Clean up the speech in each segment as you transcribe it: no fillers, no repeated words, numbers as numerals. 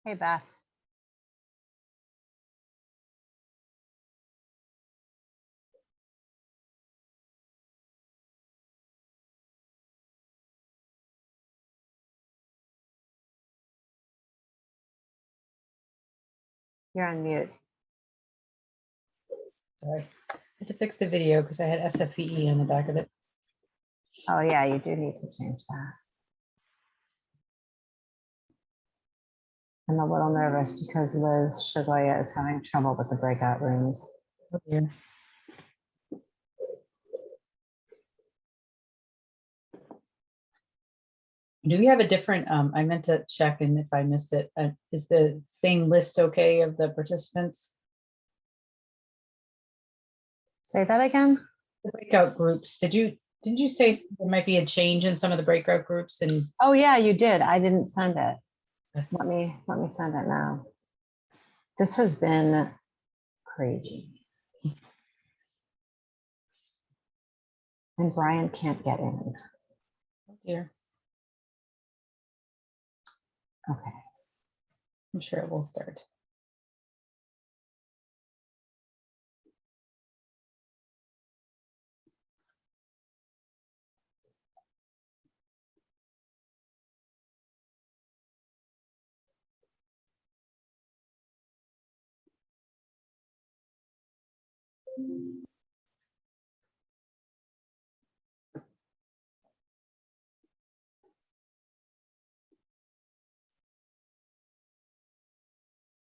Hey, Beth. You're on mute. Sorry, I had to fix the video because I had SFVE on the back of it. Oh, yeah, you do need to change that. I'm a little nervous because Liz Shagoya is having trouble with the breakout rooms. Oh, dear. Do we have a different, I meant to check, and if I missed it, is the same list okay of the participants? Say that again? The breakout groups, didn't you say there might be a change in some of the breakout groups? And Oh, yeah, you did. I didn't send it. Let me send it now. This has been crazy. And Brian can't get in. oh dear, Okay. I'm sure it will start.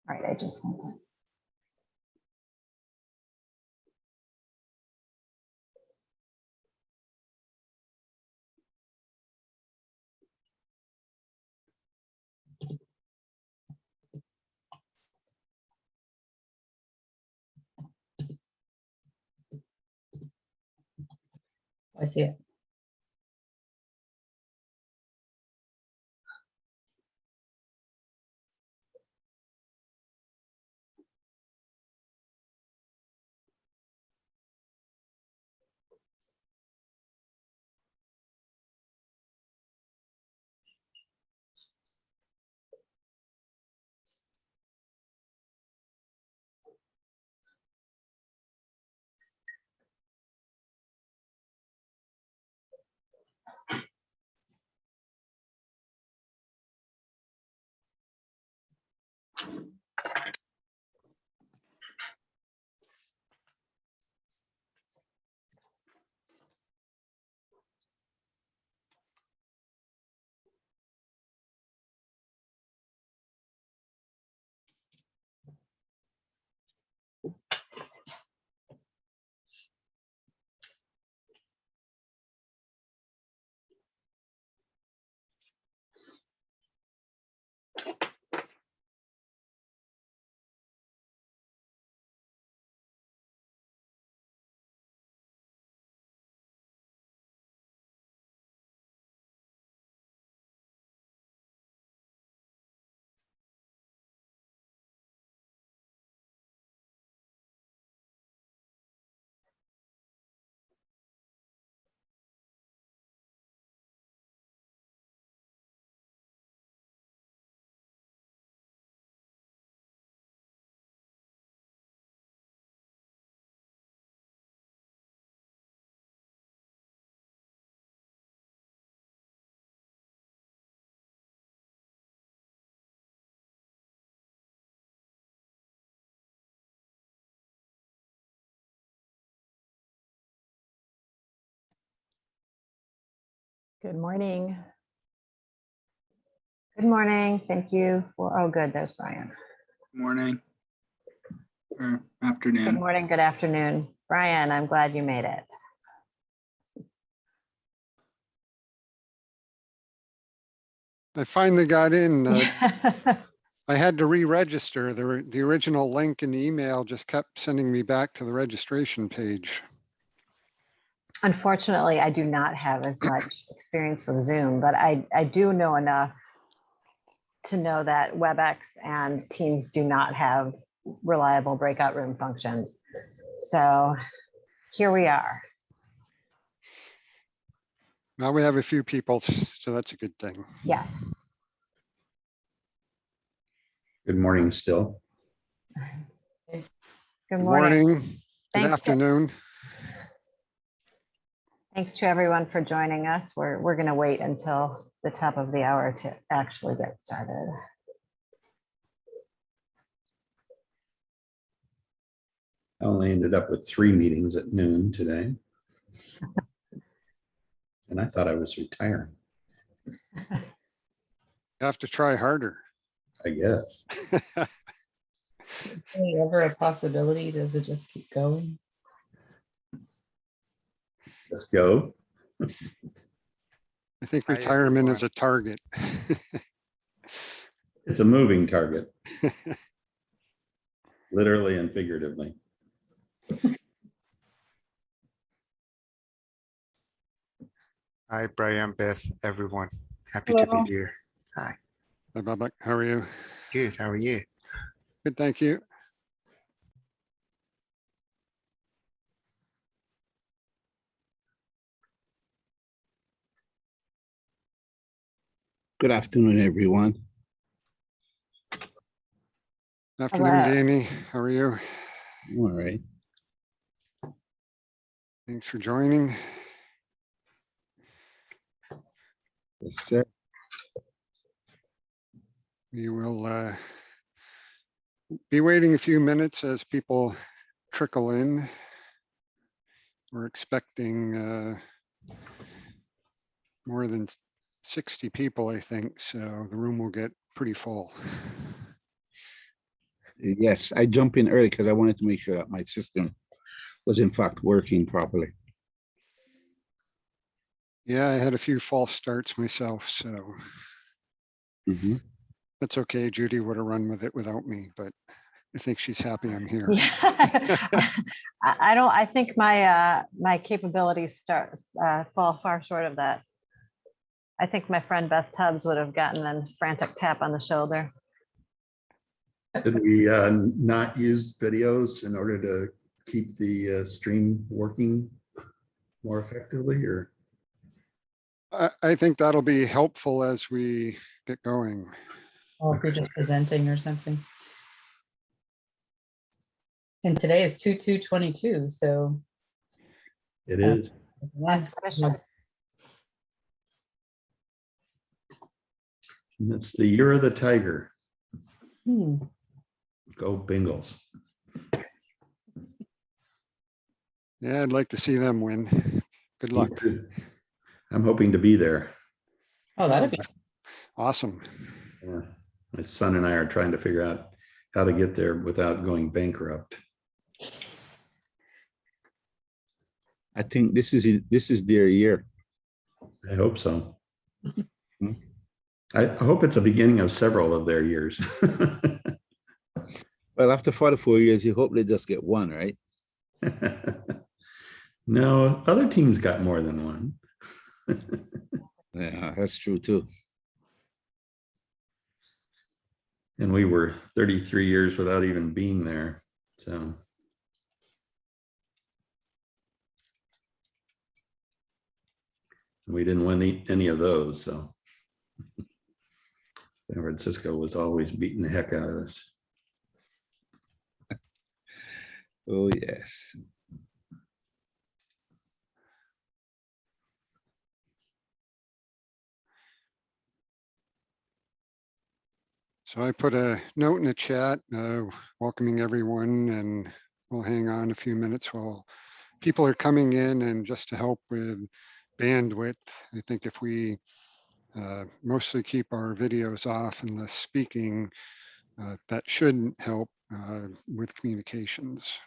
All right, I just sent it. I see it. Good morning. Good morning. Thank you for, oh, good. There's Brian. Morning or Good afternoon. morning, good afternoon. Brian, I'm glad you made it. I finally got in. I had to re-register. The original link in the email just kept sending me back to the registration page. Unfortunately, I do not have as much experience with Zoom, but I do know enough to know that WebEx and Teams do not have reliable breakout room functions. So here we are. Now we have a few people, so that's a good thing. Yes. Good morning still. Good Good morning. morning, good Thanks to- afternoon. Thanks to everyone for joining us. We're going to wait until the top of the hour to actually get started. I only ended up with 3 meetings at noon today. And I thought I was retiring, You have to try harder. I guess. Any ever a possibility? Does it just keep going? Let's go. I think Hi, retirement is everyone. a target. It's a moving target. Literally and figuratively. Hi, Brian, Beth, everyone. Happy to Hello. be here. Hi, Babak, how are you? Good. How are you? Good, thank you. Good afternoon, everyone. Afternoon, Hello. Danny, how are you? All right. Thanks for joining. Yes, sir. We will be waiting a few minutes as people trickle in. We're expecting more than 60 people, I think, so the room will get pretty full. Yes, I jumped in early because I wanted to make sure that my system was in fact working properly. Yeah, I had a few false starts myself, so Mhm. that's okay. Judy would have run with it without me, but I think she's happy I'm here. Yeah. I think my capabilities fall far short of that. I think my friend Beth Tubbs would have gotten a frantic tap on the shoulder. Did we not use videos in order to keep the stream working more effectively, or? I think that'll be helpful as we get going. Or if you're just presenting or something. And today is 2/2/22, so. It is. yeah, It's the year of the tiger. hmm, Go Bengals. Yeah, I'd like to see them win. Good luck. I'm hoping to be there. Oh, that'd be, Awesome. Yeah. My son and I are trying to figure out how to get there without going bankrupt. I think this is their year. I hope so. I hope it's the beginning of several of their years. Well, after 44 years, you hope they just get one, right? No, other teams got more than one. Yeah, that's true too. And we were 33 years without even being there. So. We didn't win any of those, so. San Francisco was always beating the heck out of us. Oh, yes. So I put a note in the chat welcoming everyone, and we'll hang on a few minutes while people are coming in, and just to help with bandwidth, I think if we mostly keep our videos off and less speaking, that should help with communications.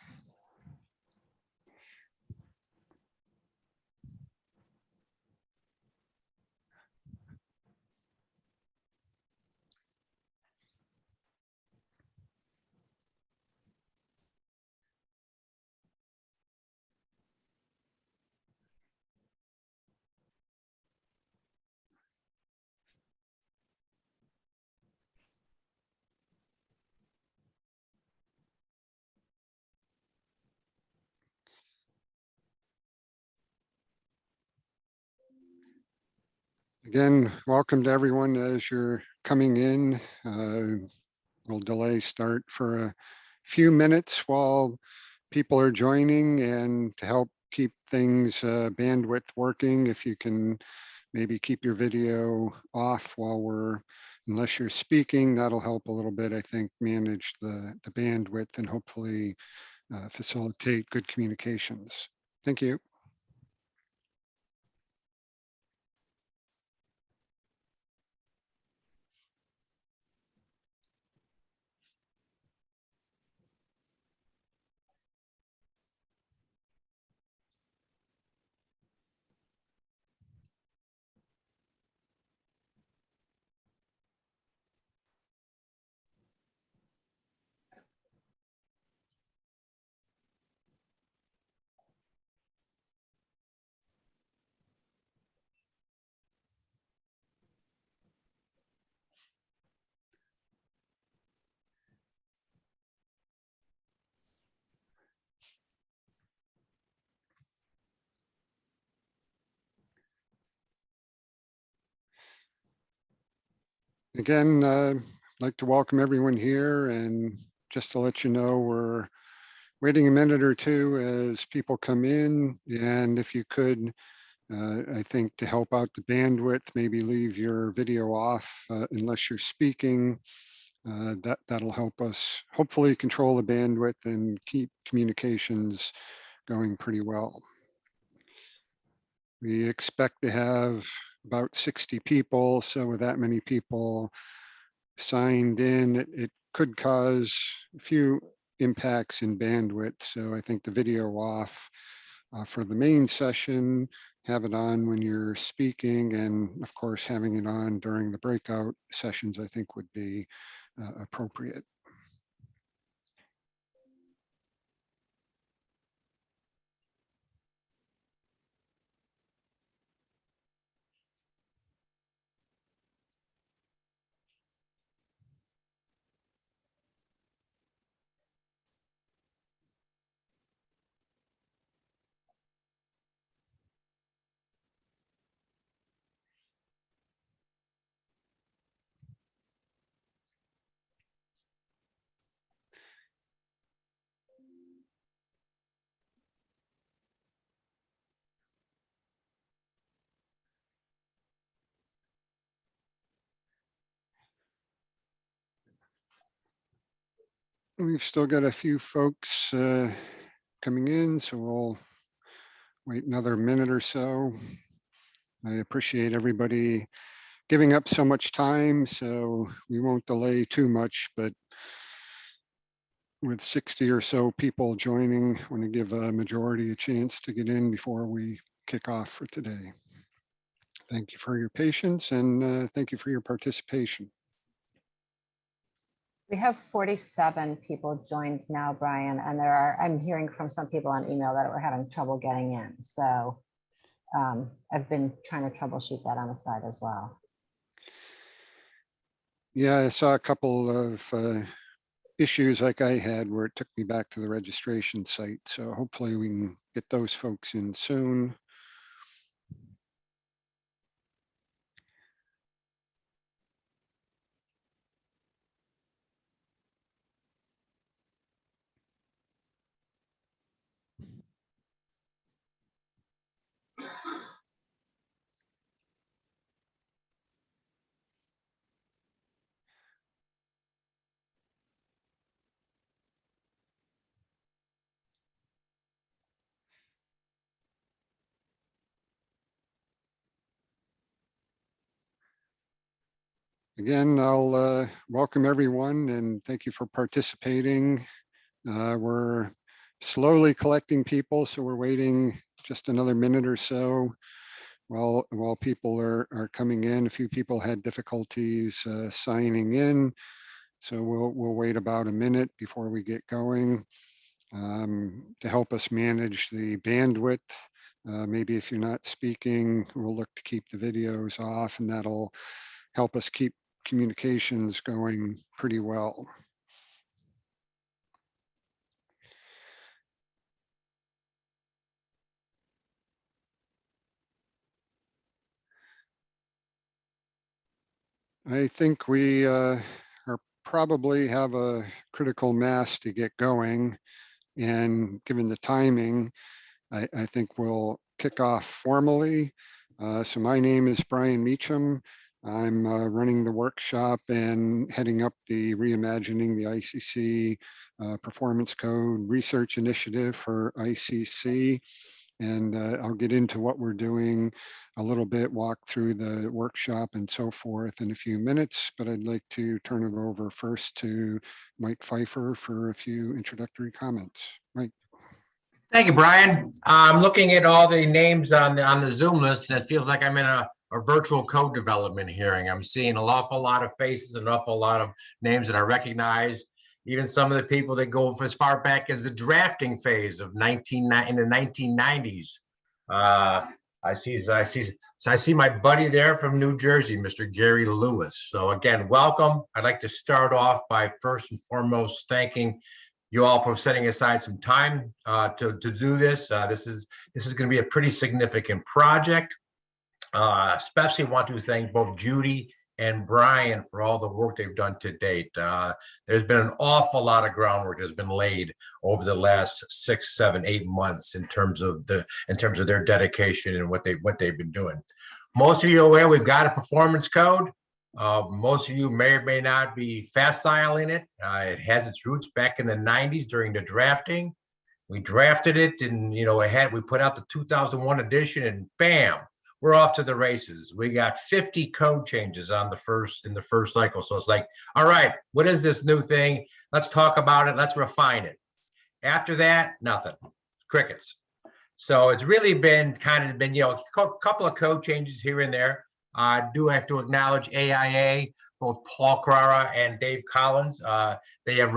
Again, welcome to everyone as you're coming in. we'll delay start for a few minutes while people are joining, and to help keep things bandwidth working, if you can maybe keep your video off while unless you're speaking, that'll help a little bit, I think, manage the bandwidth and hopefully facilitate good communications. Thank you. Again, I'd like to welcome everyone here, and just to let you know, we're waiting a minute or two as people come in, and if you could, I think to help out the bandwidth, maybe leave your video off unless you're speaking. That'll help us hopefully control the bandwidth and keep communications going pretty well. We expect to have about 60 people, so with that many people signed in, it could cause a few impacts in bandwidth. So I think the video off for the main session, have it on when you're speaking, and of course having it on during the breakout sessions, I think would be appropriate. We've still got a few folks coming in, so we'll wait another minute or so. I appreciate everybody giving up so much time, so we won't delay too much, but with 60 or so people joining, I want to give a majority a chance to get in before we kick off for today. Thank you for your patience, and thank you for your participation. We have 47 people joined now, Brian, and I'm hearing from some people on email that we're having trouble getting in. So I've been trying to troubleshoot that on the side as well. Yeah, I saw a couple of issues like I had where it took me back to the registration site. So hopefully we can get those folks in soon. Again, I'll welcome everyone and thank you for participating. We're slowly collecting people, so we're waiting just another minute or so while people are coming in. A few people had difficulties signing in, so we'll wait about a minute before we get going to help us manage the bandwidth. Maybe if you're not speaking, we'll look to keep the videos off, and that'll help us keep communications going pretty well. I think we are probably have a critical mass to get going. And given the timing, I think we'll kick off formally. So my name is Brian Meacham. I'm running the workshop and heading up the Reimagining the ICC Performance Code Research Initiative for ICC. And I'll get into what we're doing a little bit, walk through the workshop and so forth in a few minutes, but I'd like to turn it over first to Mike Pfeiffer for a few introductory comments. Mike. Thank you, Brian. I'm looking at all the names on the Zoom list, and it feels like I'm in a virtual code development hearing. I'm seeing an awful lot of faces, an awful lot of names that I recognize. Even some of the people that go as far back as the drafting phase of in the 1990s. I see my buddy there from New Jersey, Mr. Gary Lewis. So again, welcome. I'd like to start off by first and foremost thanking you all for setting aside some time to do this. This is going to be a pretty significant project. Especially want to thank both Judy and Brian for all the work they've done to date. There's been an awful lot of groundwork that's been laid over the last 6, 7, 8 months in terms of their dedication and what they've been doing. Most of you are aware we've got a performance code. Most of you may or may not be facile in it. It has its roots back in the 90s during the drafting. We drafted it, and we put out the 2001 edition, and bam, we're off to the races. We got 50 code changes in the first cycle. So it's like, all right, what is this new thing? Let's talk about it. Let's refine it. After that, nothing, crickets. So it's really been a couple of code changes here and there. I do have to acknowledge AIA, both Paul Carrara and Dave Collins. They have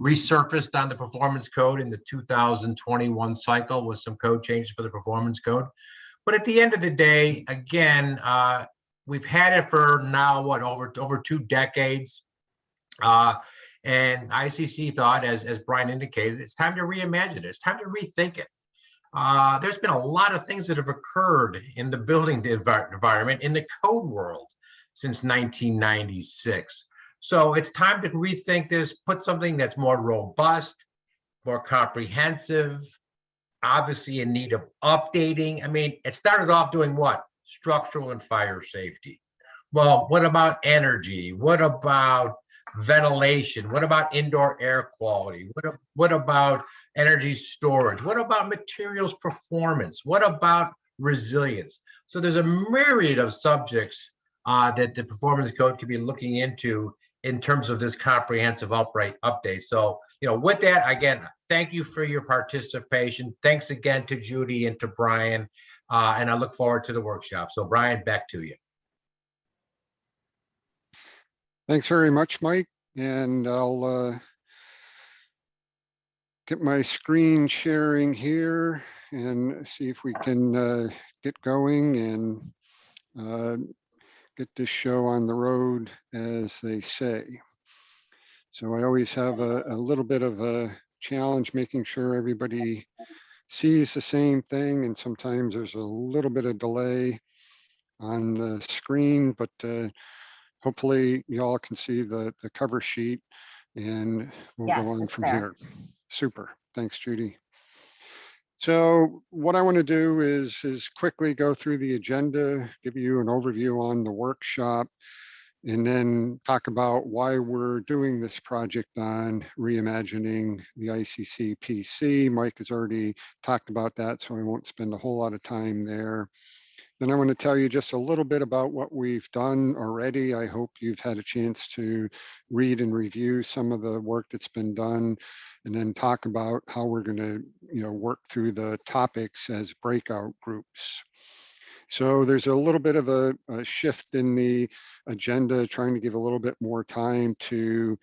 resurfaced on the performance code in the 2021 cycle with some code changes for the performance code. But at the end of the day, again, we've had it for now, over 2 decades. And ICC thought, as Brian indicated, it's time to reimagine it. It's time to rethink it. There's been a lot of things that have occurred in the building environment, in the code world since 1996. So it's time to rethink this, put something that's more robust, more comprehensive, obviously in need of updating. I mean, it started off doing what? Structural and fire safety. Well, what about energy? What about ventilation? What about indoor air quality? What about energy storage? What about materials performance? What about resilience? So there's a myriad of subjects that the performance code could be looking into in terms of this comprehensive update. So, with that, again, thank you for your participation. Thanks again to Judy and to Brian, and I look forward to the workshop. So Brian, back to you. Thanks very much, Mike. And I'll get my screen sharing here and see if we can get going and get this show on the road, as they say. So I always have a little bit of a challenge making sure everybody sees the same thing, and sometimes there's a little bit of delay on the screen, but hopefully y'all can see the cover sheet, and we'll Yes, go on it's from there. here. Super. Thanks, Judy. So what I want to do is quickly go through the agenda, give you an overview on the workshop, and then talk about why we're doing this project on reimagining the ICCPC. Mike has already talked about that, so I won't spend a whole lot of time there. Then I want to tell you just a little bit about what we've done already. I hope you've had a chance to read and review some of the work that's been done, and then talk about how we're going to work through the topics as breakout groups. So there's a little bit of a shift in the agenda, trying to give a little bit more time to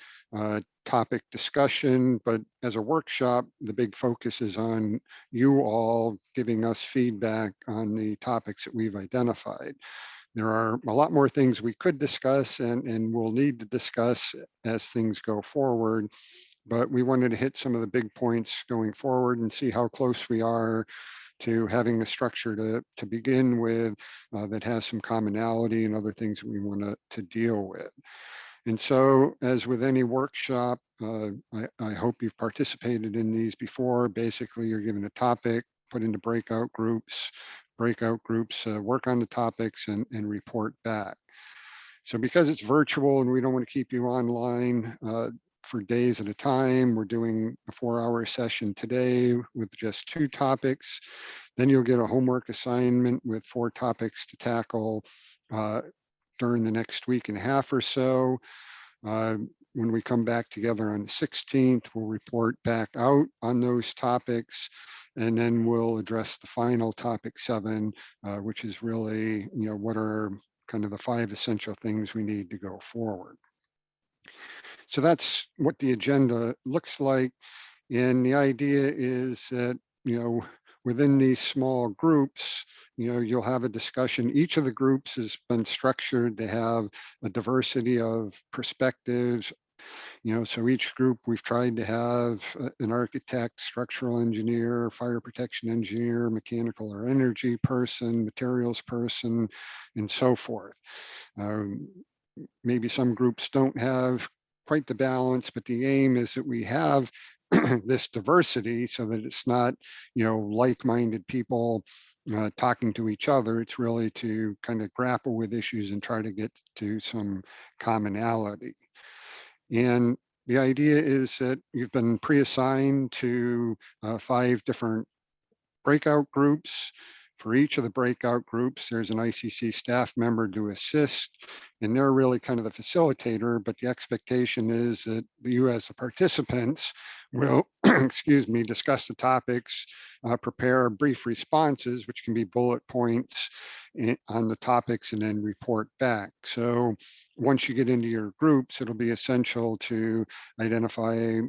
topic discussion, but as a workshop, the big focus is on you all giving us feedback on the topics that we've identified. There are a lot more things we could discuss and we'll need to discuss as things go forward, but we wanted to hit some of the big points going forward and see how close we are to having a structure to begin with that has some commonality and other things that we want to deal with. And so, as with any workshop, I hope you've participated in these before. Basically, you're given a topic, put into breakout groups, work on the topics and report back. So because it's virtual and we don't want to keep you online for days at a time, we're doing a 4-hour session today with just 2 topics. Then you'll get a homework assignment with 4 topics to tackle during the next week and a half or so. When we come back together on the 16th, we'll report back out on those topics, and then we'll address the final topic 7, which is really, what are kind of the 5 essential things we need to go forward. So that's what the agenda looks like. And the idea is that, within these small groups, you'll have a discussion. Each of the groups has been structured to have a diversity of perspectives. So each group we've tried to have an architect, structural engineer, fire protection engineer, mechanical or energy person, materials person, and so forth. Maybe some groups don't have quite the balance, but the aim is that we have this diversity so that it's not, like-minded people talking to each other. It's really to kind of grapple with issues and try to get to some commonality. And the idea is that you've been pre-assigned to 5 different breakout groups. For each of the breakout groups, there's an ICC staff member to assist, and they're really kind of the facilitator, but the expectation is that you as the participants will, excuse me, discuss the topics, prepare brief responses, which can be bullet points on the topics, and then report back. So once you get into your groups, it'll be essential to identify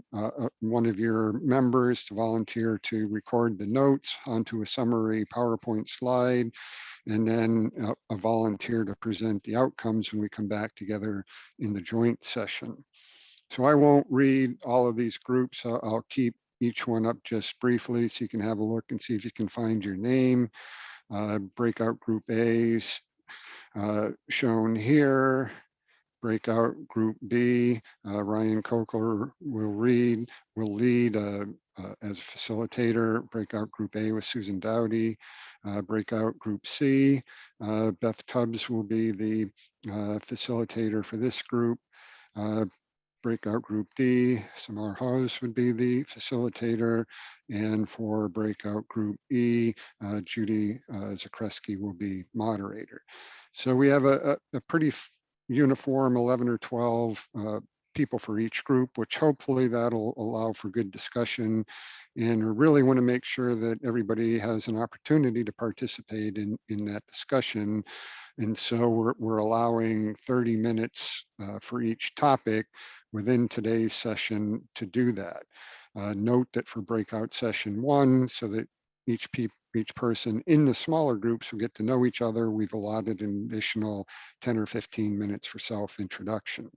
one of your members to volunteer to record the notes onto a summary PowerPoint slide, and then a volunteer to present the outcomes when we come back together in the joint session. So I won't read all of these groups. I'll keep each one up just briefly so you can have a look and see if you can find your name. Breakout group A's shown here. Breakout group B, Ryan Kokler will lead as facilitator. Breakout group A with Susan Dowdy. Breakout group C, Beth Tubbs will be the facilitator for this group. Breakout group D, Samar Hawes would be the facilitator. And for breakout group E, Judy Zakreski will be moderator. So we have a pretty uniform 11 or 12 people for each group, which hopefully that'll allow for good discussion. And we really want to make sure that everybody has an opportunity to participate in that discussion. And so we're allowing 30 minutes for each topic within today's session to do that. Note that for breakout session 1, so that each person in the smaller groups will get to know each other, we've allotted an additional 10 or 15 minutes for self-introduction.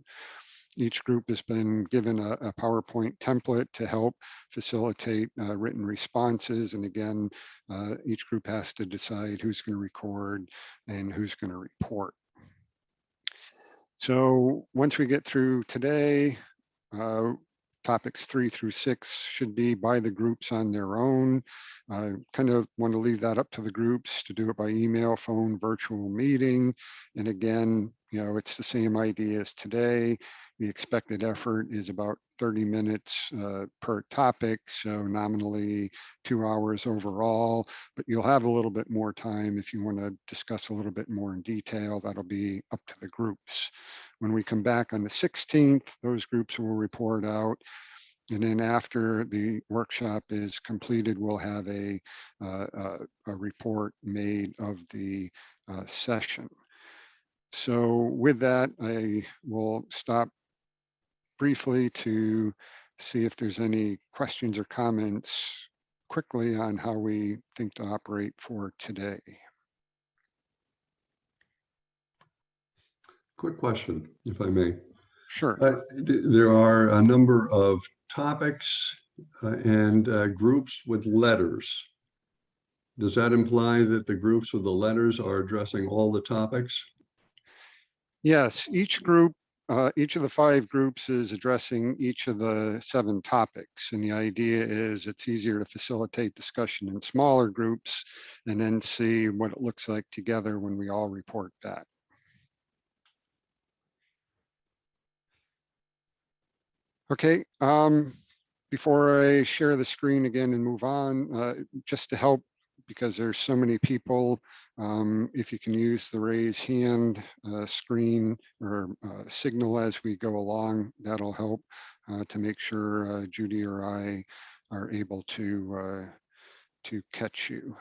Each group has been given a PowerPoint template to help facilitate written responses. And again, each group has to decide who's going to record and who's going to report. So once we get through today, topics 3 through 6 should be by the groups on their own. I kind of want to leave that up to the groups to do it by email, phone, virtual meeting. And again, it's the same idea as today. The expected effort is about 30 minutes per topic, so nominally 2 hours overall, but you'll have a little bit more time if you want to discuss a little bit more in detail. That'll be up to the groups. When we come back on the 16th, those groups will report out. And then after the workshop is completed, we'll have a report made of the session. So with that, I will stop briefly to see if there's any questions or comments quickly on how we think to operate for today. Quick question, if I may. Sure. There are a number of topics and groups with letters. Does that imply that the groups with the letters are addressing all the topics? Yes, each group each of the 5 groups is addressing each of the 7 topics. And the idea is it's easier to facilitate discussion in smaller groups and then see what it looks like together when we all report that. Okay, before I share the screen again and move on, just to help, because there's so many people, if you can use the raise hand screen or signal as we go along, that'll help to make sure Judy or I are able to catch you.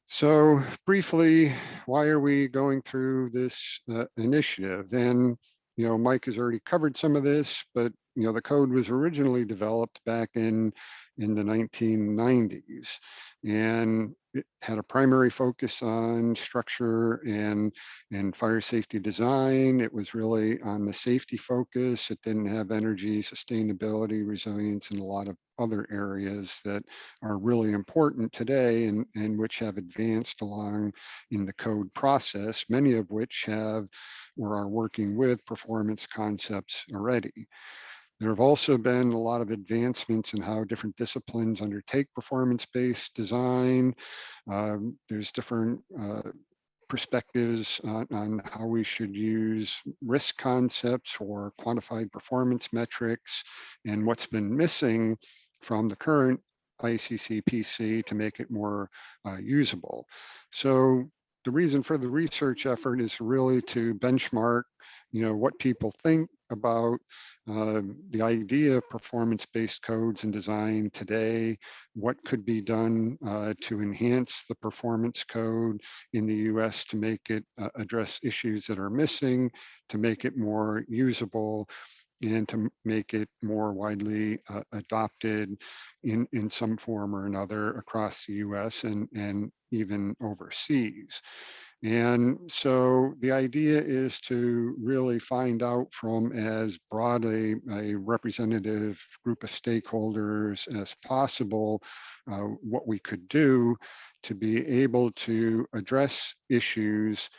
So briefly, why are we going through this initiative? And, Mike has already covered some of this, but, the code was originally developed back in the 1990s. And it had a primary focus on structure and fire safety design. It was really on the safety focus. It didn't have energy, sustainability, resilience, and a lot of other areas that are really important today and which have advanced along in the code process, many of which have or are working with performance concepts already. There have also been a lot of advancements in how different disciplines undertake performance-based design. There's different perspectives on how we should use risk concepts or quantified performance metrics, and what's been missing from the current ICCPC to make it more usable. So the reason for the research effort is really to benchmark, what people think about the idea of performance-based codes and design today, what could be done to enhance the performance code in the US to make it address issues that are missing, to make it more usable, and to make it more widely adopted in some form or another across the US and even overseas. And so the idea is to really find out from as broad a representative group of stakeholders as possible what we could do to be able to address issues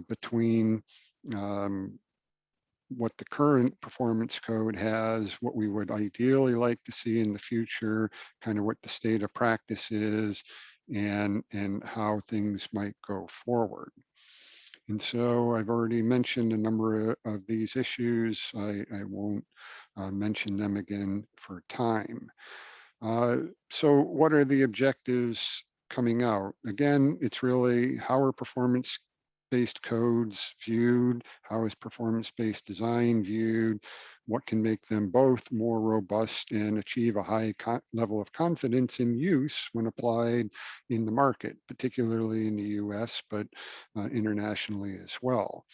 between what the current performance code has, what we would ideally like to see in the future, kind of what the state of practice is, and how things might go forward. And so I've already mentioned a number of these issues. I won't mention them again for time. So what are the objectives coming out? Again, it's really how are performance-based codes viewed? How is performance-based design viewed? What can make them both more robust and achieve a high level of confidence in use when applied in the market, particularly in the US, but internationally as well?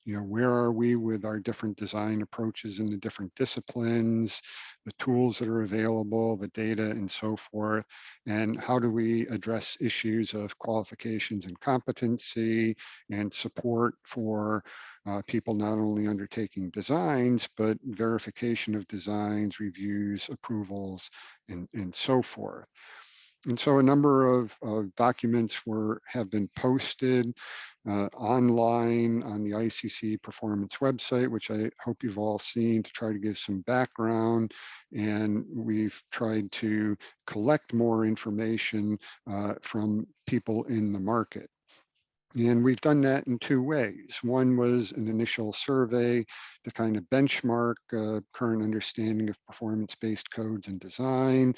Where are we with our different design approaches in the different disciplines, the tools that are available, the data, and so forth, and how do we address issues of qualifications and competency and support for people not only undertaking designs, but verification of designs, reviews, approvals, and so forth. And so a number of documents have been posted online on the ICC Performance website, which I hope you've all seen, to try to give some background. And we've tried to collect more information from people in the market. And we've done that in 2 ways. One was an initial survey to kind of benchmark current understanding of performance-based codes and design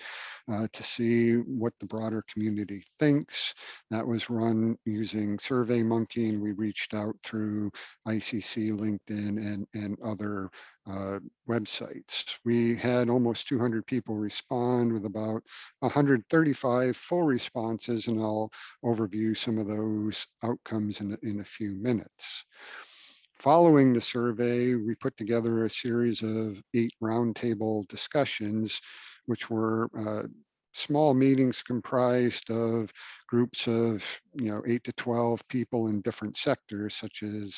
to see what the broader community thinks. That was run using SurveyMonkey, and we reached out through ICC, LinkedIn, and other websites. We had almost 200 people respond with about 135 full responses, and I'll overview some of those outcomes in a few minutes. Following the survey, we put together a series of 8 roundtable discussions, which were small meetings comprised of groups of, 8 to 12 people in different sectors, such as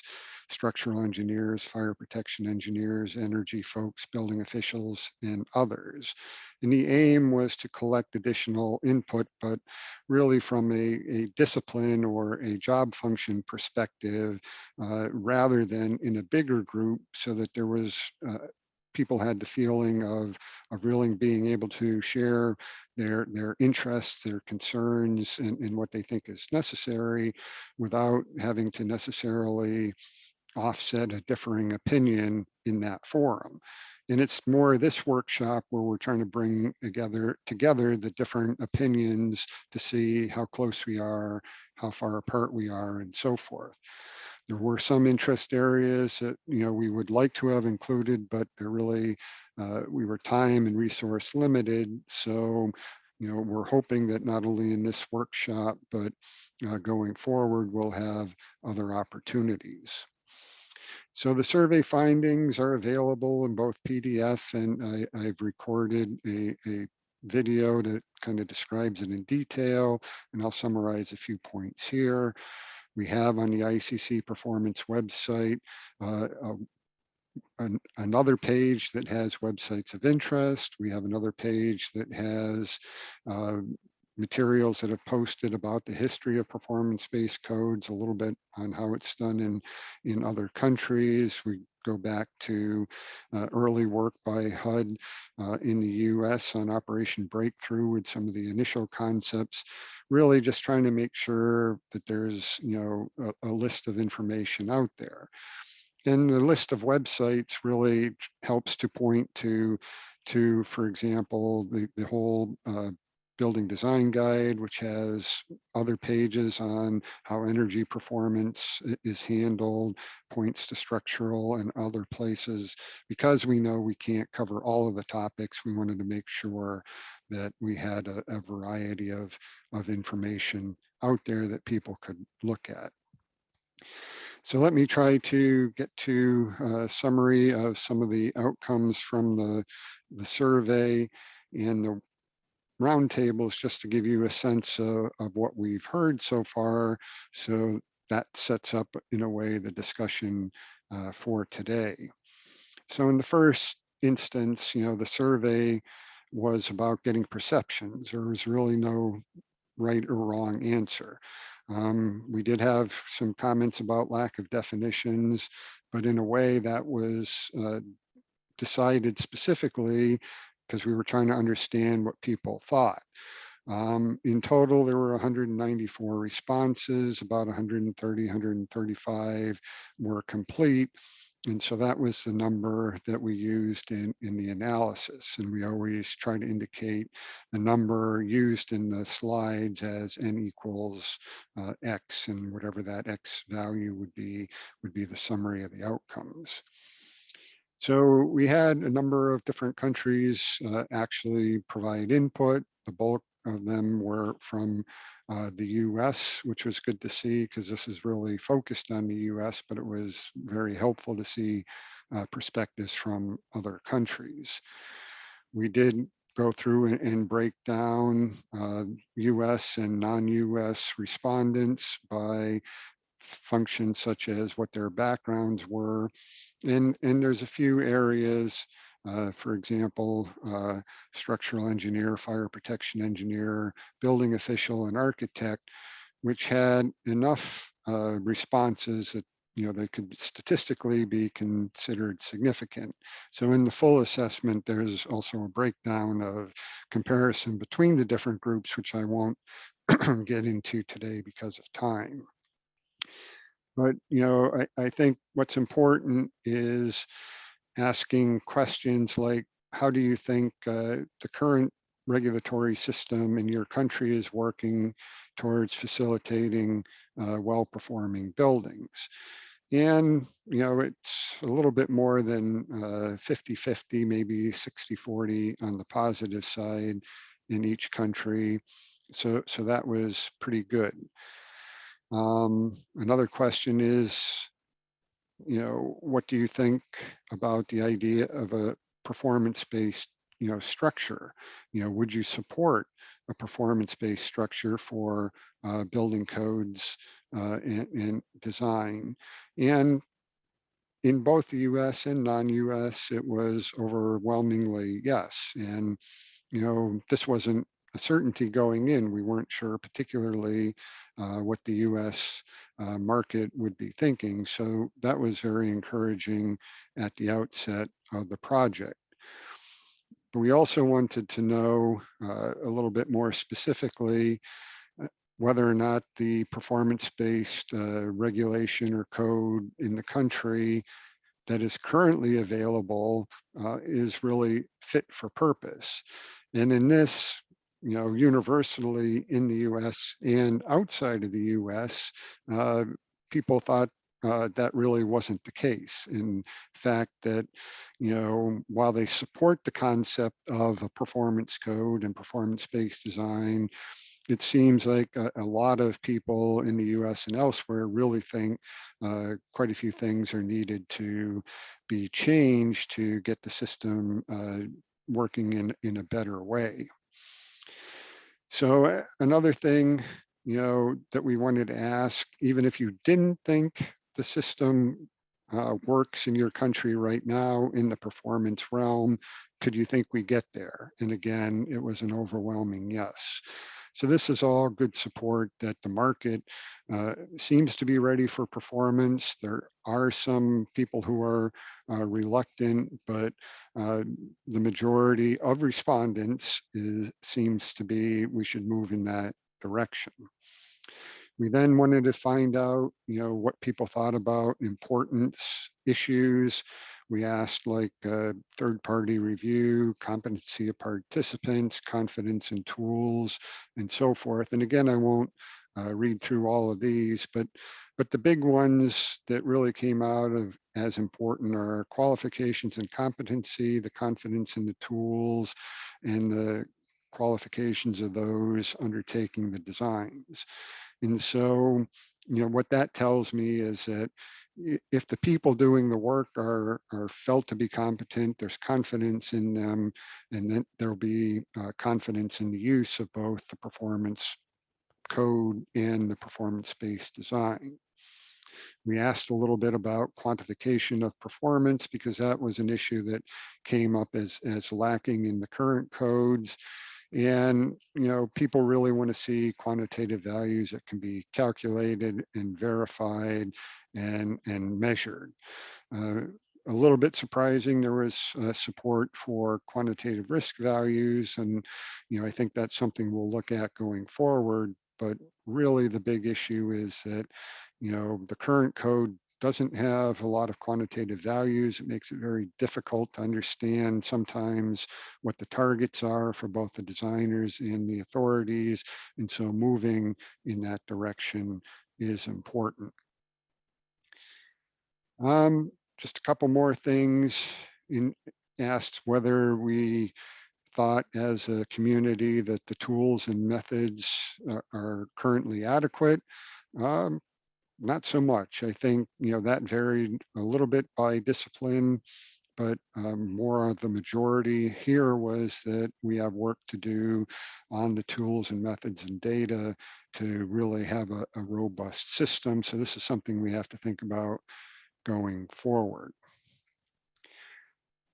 structural engineers, fire protection engineers, energy folks, building officials, and others. And the aim was to collect additional input, but really from a discipline or a job function perspective, rather than in a bigger group, so that there was people had the feeling of really being able to share their interests, their concerns, and what they think is necessary without having to necessarily offset a differing opinion in that forum. And it's more this workshop where we're trying to bring together the different opinions to see how close we are, how far apart we are, and so forth. There were some interest areas that we would like to have included, but they're really we were time and resource limited. So we're hoping that not only in this workshop, but going forward, we'll have other opportunities. So the survey findings are available in both PDF, and I've recorded a video that kind of describes it in detail, and I'll summarize a few points here. We have on the ICC performance website another page that has websites of interest. We have another page that has materials that have posted about the history of performance-based codes, a little bit on how it's done in other countries. We go back to early work by HUD in the US on Operation Breakthrough with some of the initial concepts, really just trying to make sure that there's a list of information out there. And the list of websites really helps to point to for example, the whole building design guide, which has other pages on how energy performance is handled, points to structural and other places. Because we know we can't cover all of the topics, we wanted to make sure that we had a variety of information out there that people could look at. So let me try to get to a summary of some of the outcomes from the survey and the roundtables, just to give you a sense of what we've heard so far. So that sets up in a way the discussion for today. So in the first instance, the survey was about getting perceptions. There was really no right or wrong answer. We did have some comments about lack of definitions, but in a way that was decided specifically because we were trying to understand what people thought. In total, there were 194 responses, about 130, 135 were complete. And so that was the number that we used in the analysis. And we always try to indicate the number used in the slides as n equals x, and whatever that x value would be the summary of the outcomes. So we had a number of different countries actually provide input. The bulk of them were from the US, which was good to see because this is really focused on the US, but it was very helpful to see perspectives from other countries. We did go through and break down US and non-US respondents by functions such as what their backgrounds were. And there's a few areas, for example, structural engineer, fire protection engineer, building official, and architect, which had enough responses that they could statistically be considered significant. So in the full assessment, there's also a breakdown of comparison between the different groups, which I won't get into today because of time. But I think what's important is asking questions like, how do you think the current regulatory system in your country is working towards facilitating well-performing buildings? And it's a little bit more than 50-50, maybe 60-40 on the positive side in each country. So that was pretty good. Another question is, what do you think about the idea of a performance-based structure. Would you support a performance-based structure for building codes and design? And in both the US and non-US, it was overwhelmingly yes. And, this wasn't a certainty going in. We weren't sure particularly what the US market would be thinking. So that was very encouraging at the outset of the project. But we also wanted to know a little bit more specifically whether or not the performance-based regulation or code in the country that is currently available is really fit for purpose. And in this, universally in the US and outside of the US, people thought that really wasn't the case. In fact, that, while they support the concept of a performance code and performance-based design, it seems like a lot of people in the US and elsewhere really think quite a few things are needed to be changed to get the system working in a better way. So another thing, that we wanted to ask, even if you didn't think the system works in your country right now in the performance realm, could you think we get there? And again, it was an overwhelming yes. So this is all good support that the market seems to be ready for performance. There are some people who are reluctant, but the majority of respondents seems to be we should move in that direction. We then wanted to find out, what people thought about importance issues. We asked like third-party review, competency of participants, confidence in tools, and so forth. And again, I won't read through all of these, but the big ones that really came out of as important are qualifications and competency, the confidence in the tools, and the qualifications of those undertaking the designs. And so, what that tells me is that if the people doing the work are felt to be competent, there's confidence in them, and then there'll be confidence in the use of both the performance code and the performance-based design. We asked a little bit about quantification of performance because that was an issue that came up as lacking in the current codes. And, people really want to see quantitative values that can be calculated and verified and measured. A little bit surprising, there was support for quantitative risk values. And, I think that's something we'll look at going forward. But really the big issue is that, the current code doesn't have a lot of quantitative values. It makes it very difficult to understand sometimes what the targets are for both the designers and the authorities. And so moving in that direction is important. Just a couple more things. Asked whether we thought as a community that the tools and methods are currently adequate. Not so much. I think, that varied a little bit by discipline, but more of the majority here was that we have work to do on the tools and methods and data to really have a robust system. So this is something we have to think about going forward.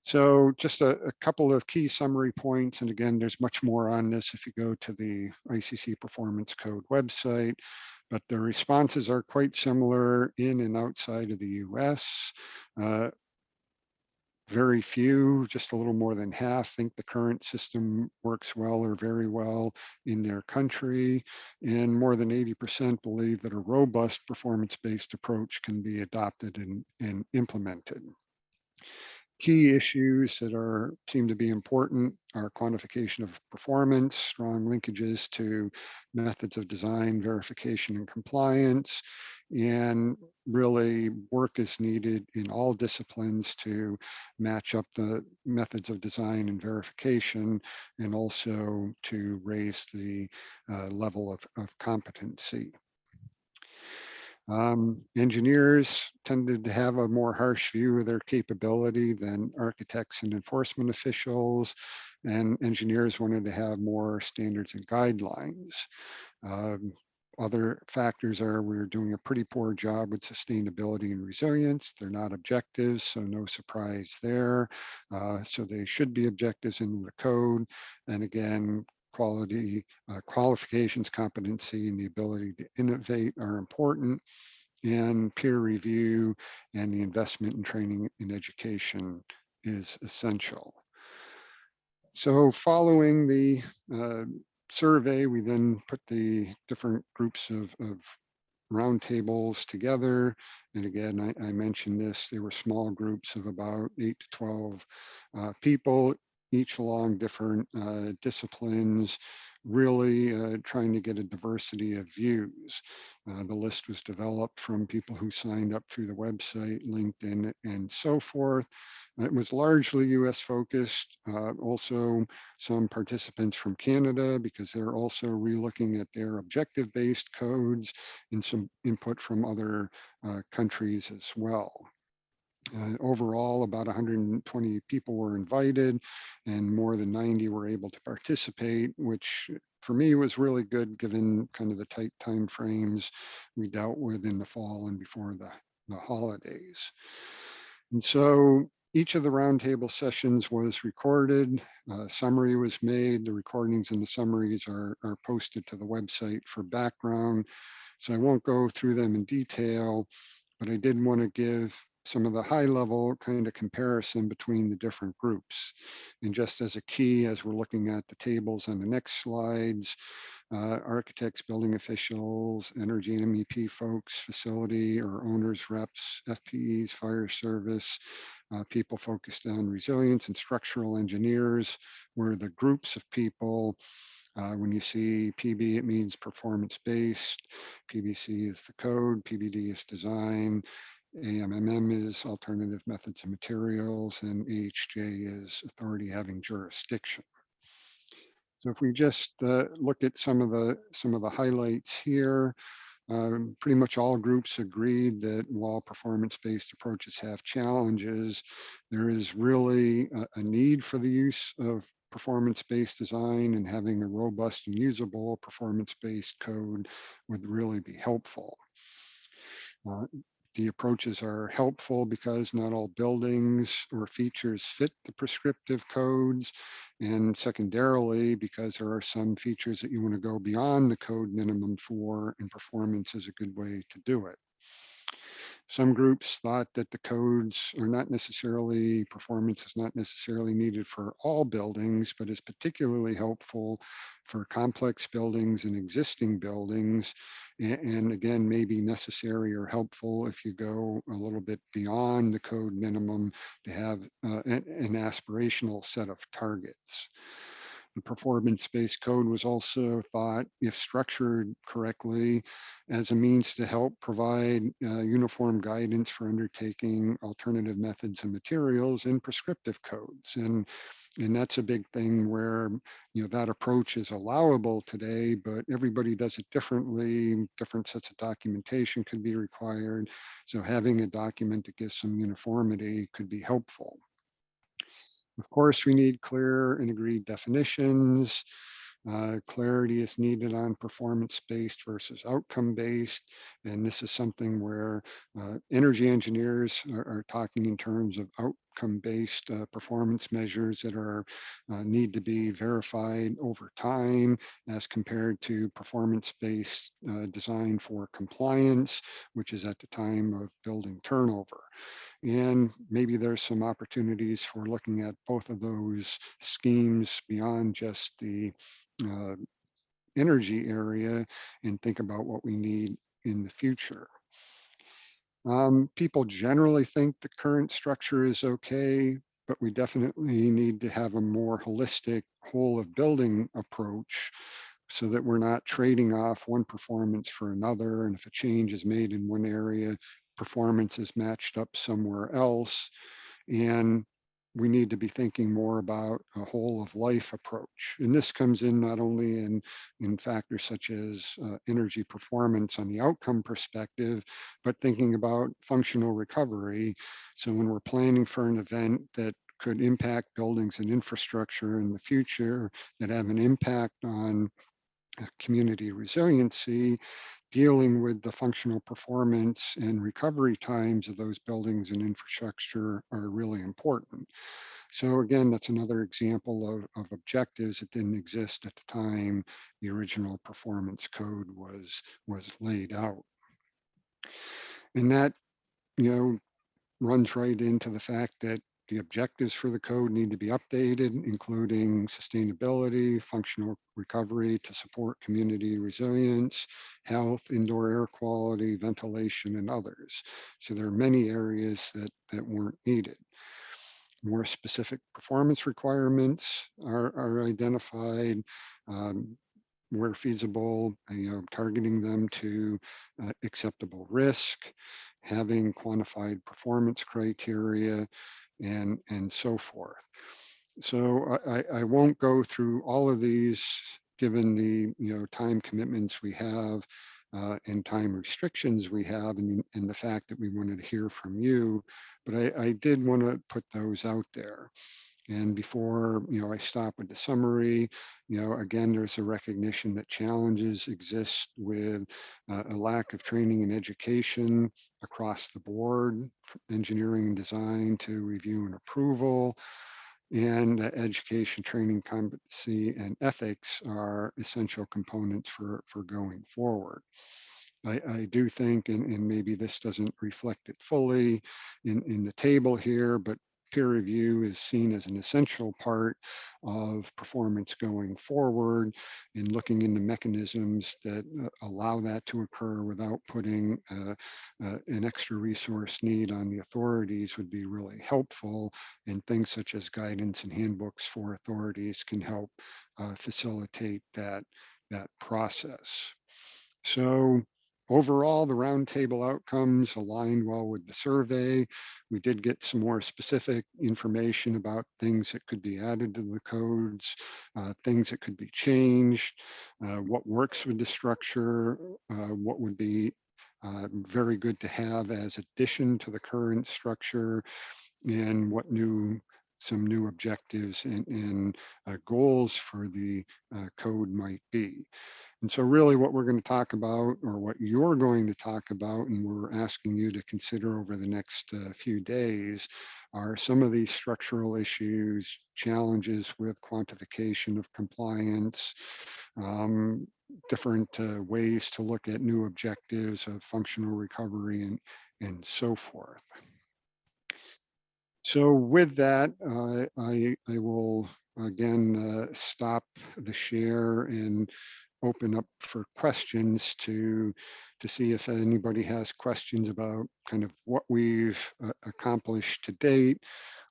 So just a couple of key summary points. And again, there's much more on this if you go to the ICC Performance Code website, but the responses are quite similar in and outside of the US. Very few, just a little more than half, think the current system works well or very well in their country. And more than 80% believe that a robust performance-based approach can be adopted and implemented. Key issues that seem to be important are quantification of performance, strong linkages to methods of design, verification, and compliance. And really work is needed in all disciplines to match up the methods of design and verification, and also to raise the level of competency. Engineers tended to have a more harsh view of their capability than architects and enforcement officials. and engineers wanted to have more standards and guidelines. Other factors are we're doing a pretty poor job with sustainability and resilience. They're not objectives, so no surprise there. So they should be objectives in the code. And again, quality, qualifications, competency, and the ability to innovate are important. And peer review and the investment in training and education is essential. So following the survey, we then put the different groups of roundtables together. And again, I mentioned this, they were small groups of about 8 to 12 people, each along different disciplines, really trying to get a diversity of views. The list was developed from people who signed up through the website, LinkedIn, and so forth. It was largely US focused, also some participants from Canada because they're also relooking at their objective-based codes and some input from other countries as well. Overall, about 120 people were invited and more than 90 were able to participate, which for me was really good given kind of the tight time frames we dealt with in the fall and before the holidays. And so each of the roundtable sessions was recorded, summary was made, the recordings and the summaries are posted to the website for background. So I won't go through them in detail, but I did want to give some of the high level kind of comparison between the different groups. And just as a key, as we're looking at the tables on the next slides, architects, building officials, energy and MEP folks, facility or owners, reps, FPEs, fire service, people focused on resilience, and structural engineers were the groups of people. When you see PB, it means performance-based. PBC is the code. PBD is design. AMMM is alternative methods and materials, and AHJ is authority having jurisdiction. So if we just look at some of the highlights here, pretty much all groups agreed that while performance-based approaches have challenges, there is really a need for the use of performance-based design, and having a robust and usable performance-based code would really be helpful. The approaches are helpful because not all buildings or features fit the prescriptive codes, and secondarily because there are some features that you want to go beyond the code minimum for, and performance is a good way to do it. Some groups thought that the codes are not necessarily, performance is not necessarily needed for all buildings, but is particularly helpful for complex buildings and existing buildings. And again, may be necessary or helpful if you go a little bit beyond the code minimum to have an aspirational set of targets. The performance-based code was also thought, if structured correctly, as a means to help provide uniform guidance for undertaking alternative methods and materials in prescriptive codes. And that's a big thing where, that approach is allowable today, but everybody does it differently. Different sets of documentation could be required. So having a document that gives some uniformity could be helpful. Of course, we need clear and agreed definitions. Clarity is needed on performance-based versus outcome-based. And this is something where energy engineers are talking in terms of outcome-based performance measures that are need to be verified over time as compared to performance-based design for compliance, which is at the time of building turnover. And maybe there's some opportunities for looking at both of those schemes beyond just the energy area and think about what we need in the future. People generally think the current structure is okay, but we definitely need to have a more holistic whole of building approach so that we're not trading off one performance for another. And if a change is made in one area, performance is matched up somewhere else. And we need to be thinking more about a whole of life approach. And this comes in not only in factors such as energy performance on the outcome perspective, but thinking about functional recovery. So when we're planning for an event that could impact buildings and infrastructure in the future that have an impact on community resiliency, dealing with the functional performance and recovery times of those buildings and infrastructure are really important. So again, that's another example of objectives that didn't exist at the time the original performance code was laid out. And that, runs right into the fact that the objectives for the code need to be updated, including sustainability, functional recovery to support community resilience, health, indoor air quality, ventilation, and others. So there are many areas that weren't needed. More specific performance requirements are identified. Where feasible, targeting them to acceptable risk, having quantified performance criteria, and so forth. So I won't go through all of these, given the time commitments we have and time restrictions we have, and the fact that we wanted to hear from you. But I did want to put those out there. And before, I stop with the summary, again, there's a recognition that challenges exist with a lack of training and education across the board, engineering and design to review and approval, and that education, training, competency, and ethics are essential components for going forward. I do think, and maybe this doesn't reflect it fully in the table here, but peer review is seen as an essential part of performance going forward, and looking into mechanisms that allow that to occur without putting an extra resource need on the authorities would be really helpful. And things such as guidance and handbooks for authorities can help facilitate that process. So overall, the roundtable outcomes aligned well with the survey. We did get some more specific information about things that could be added to the codes, things that could be changed, what works with the structure, what would be very good to have as addition to the current structure, and what some new objectives and goals for the code might be. And so really what we're going to talk about, or what you're going to talk about, and we're asking you to consider over the next few days, are some of these structural issues, challenges with quantification of compliance, different ways to look at new objectives of functional recovery, and so forth. So with that, I will again stop the share and open up for questions to see if anybody has questions about kind of what we've accomplished to date,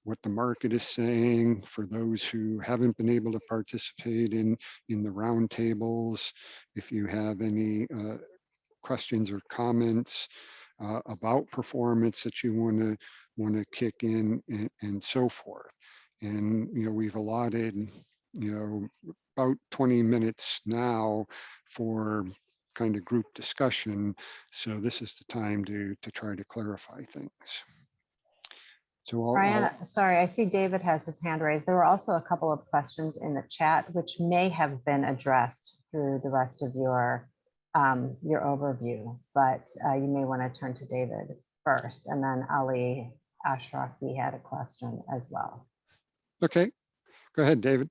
what the market is saying for those who haven't been able to participate in the roundtables. If you have any questions or comments about performance that you want to kick in, and so forth. And we've allotted about 20 minutes now for kind of group discussion. So this is the time to try to clarify things. So Brian, sorry, I see David has his hand raised. There were also a couple of questions in the chat, which may have been addressed through the rest of your overview, but you may want to turn to David first, and then Ali Ashrafi had a question as well. Okay, go ahead, David.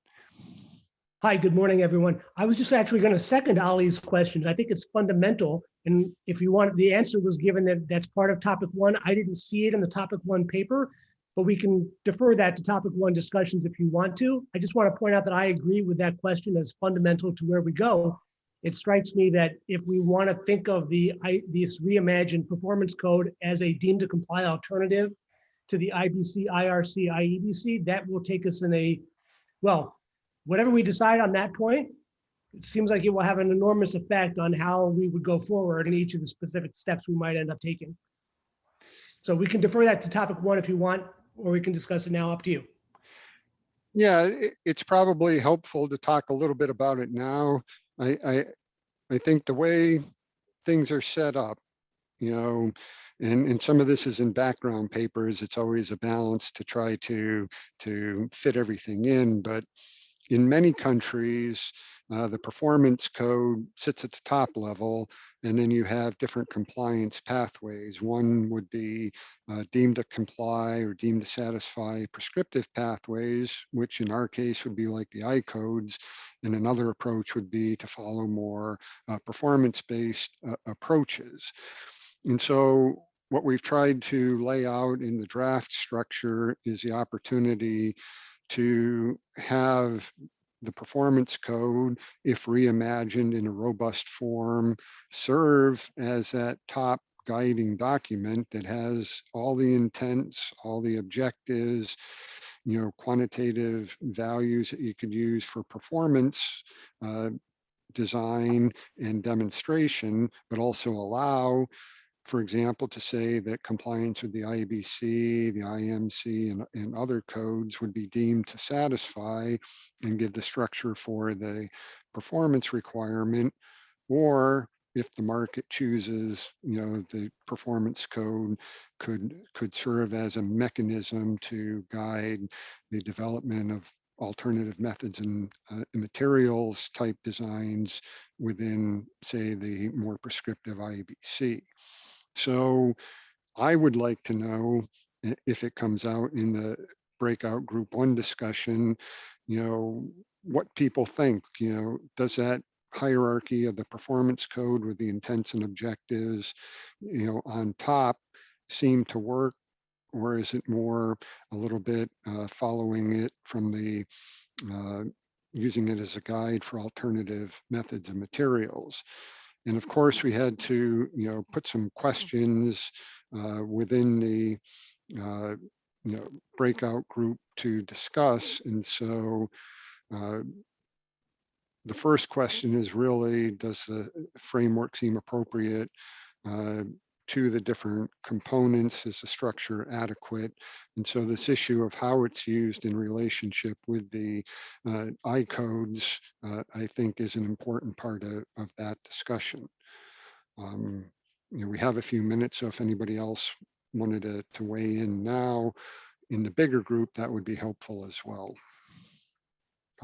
Hi, good morning, everyone. I was just actually going to second Ali's questions. I think it's fundamental. And if you want, the answer was given that that's part of topic one. I didn't see it in the topic one paper, but we can defer that to topic one discussions if you want to. I just want to point out that I agree with that question as fundamental to where we go. It strikes me that if we want to think of this reimagined performance code as a deemed to comply alternative to the IBC, IRC, IEBC, that will take us in whatever we decide on that point, it seems like it will have an enormous effect on how we would go forward in each of the specific steps we might end up taking. So we can defer that to topic one if you want, or we can discuss it now, up to you. Yeah, it's probably helpful to talk a little bit about it now. I think the way things are set up, and some of this is in background papers. It's always a balance to try to fit everything in, but in many countries, the performance code sits at the top level, and then you have different compliance pathways. One would be deemed to comply or deemed to satisfy prescriptive pathways, which in our case would be like the I codes, and another approach would be to follow more performance-based approaches. And so what we've tried to lay out in the draft structure is the opportunity to have the performance code, if reimagined in a robust form, serve as that top guiding document that has all the intents, all the objectives, quantitative values that you could use for performance design and demonstration, but also allow, for example, to say that compliance with the IBC, the IMC, and other codes would be deemed to satisfy and give the structure for the performance requirement, or if the market chooses, the performance code could serve as a mechanism to guide the development of alternative methods and materials type designs within, say, the more prescriptive IBC. So I would like to know if it comes out in the breakout group 1 discussion, what people think, does that hierarchy of the performance code with the intents and objectives, on top seem to work, or is it more a little bit following it from the using it as a guide for alternative methods and materials? And of course, we had to, put some questions within the, breakout group to discuss. And so the first question is really, does the framework seem appropriate to the different components? Is the structure adequate? And so this issue of how it's used in relationship with the I codes, I think, is an important part of that discussion. We have a few minutes, so if anybody else wanted to weigh in now in the bigger group, that would be helpful as well.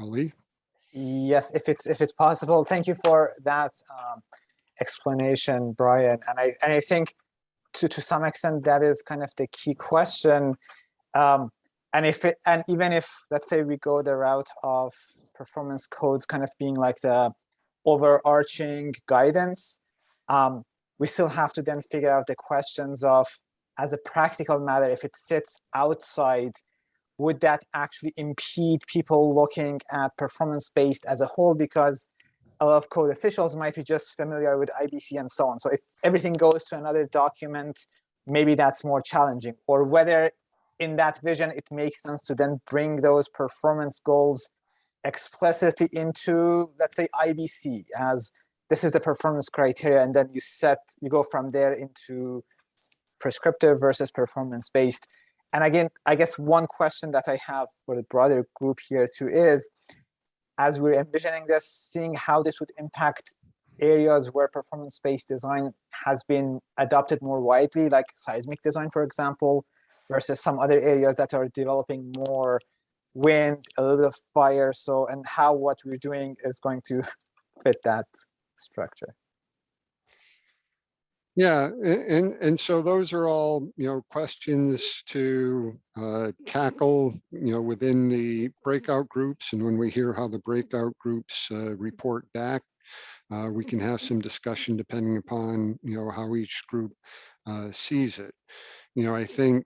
Ali? Yes, if it's possible. Thank you for that explanation, Brian. And I think to some extent that is kind of the key question. And even if, let's say, we go the route of performance codes kind of being like the overarching guidance, we still have to then figure out the questions of, as a practical matter, if it sits outside, would that actually impede people looking at performance-based as a whole? Because a lot of code officials might be just familiar with IBC and so on. So if everything goes to another document, maybe that's more challenging. Or whether in that vision, it makes sense to then bring those performance goals explicitly into, let's say, IBC, as this is the performance criteria, and then you go from there into prescriptive versus performance-based. And again, I guess one question that I have for the broader group here too is, as we're envisioning this, seeing how this would impact areas where performance-based design has been adopted more widely, like seismic design, for example, versus some other areas that are developing more wind, a little bit of fire. So, and how what we're doing is going to fit that structure. Yeah, and so those are all, questions to tackle, within the breakout groups. And when we hear how the breakout groups report back, we can have some discussion depending upon, how each group sees it. I think,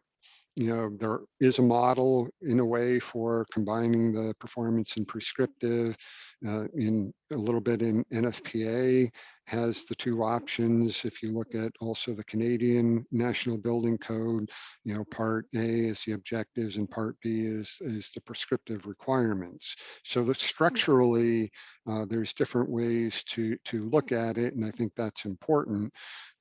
there is a model in a way for combining the performance and prescriptive in a little bit in NFPA has the two options. If you look at also the Canadian National Building Code, part A is the objectives and part B is the prescriptive requirements. So that structurally, there's different ways to look at it, and I think that's important,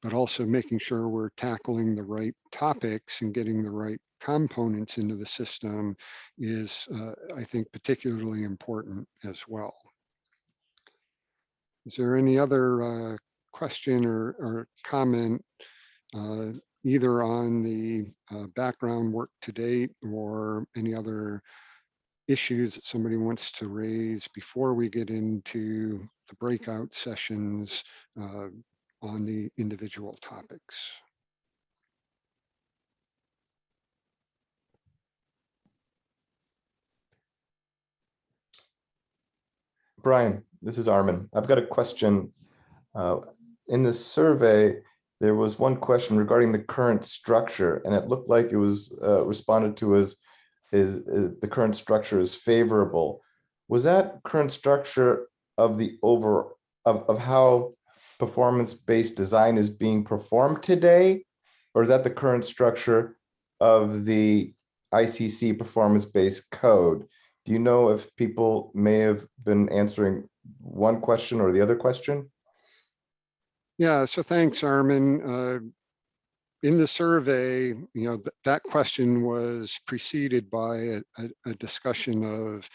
but also making sure we're tackling the right topics and getting the right components into the system is, I think, particularly important as well. Is there any other question or comment either on the background work to date or any other issues that somebody wants to raise before we get into the breakout sessions on the individual topics. Brian, this is Armin. I've got a question. In the survey, there was one question regarding the current structure, and it looked like it was responded to as is the current structure is favorable. Was that current structure of the of how performance-based design is being performed today, or is that the current structure of the ICC performance-based code? Do you know if people may have been answering one question or the other question? Yeah, so thanks, Armin. In the survey, that question was preceded by a discussion of,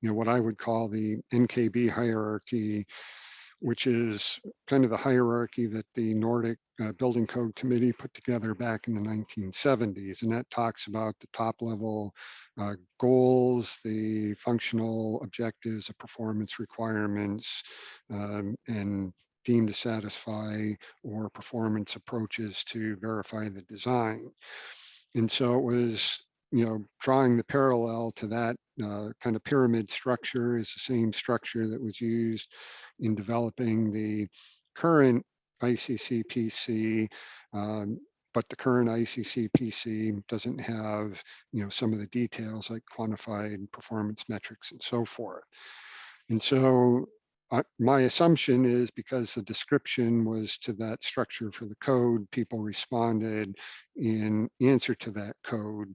what I would call the NKB hierarchy, which is kind of the hierarchy that the Nordic Building Code Committee put together back in the 1970s. And that talks about the top level goals, the functional objectives, the performance requirements, and deemed to satisfy or performance approaches to verify the design. And so it was, drawing the parallel to that kind of pyramid structure is the same structure that was used in developing the current ICCPC, but the current ICCPC doesn't have, some of the details like quantified performance metrics and so forth. And so my assumption is because the description was to that structure for the code, people responded in answer to that code.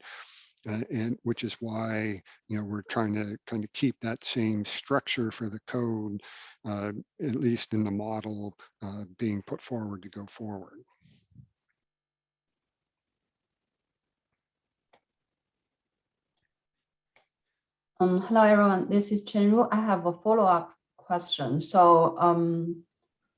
And which is why, we're trying to kind of keep that same structure for the code, at least in the model being put forward to go forward. Hello, everyone. This is Chen Ru. I have a follow-up question. So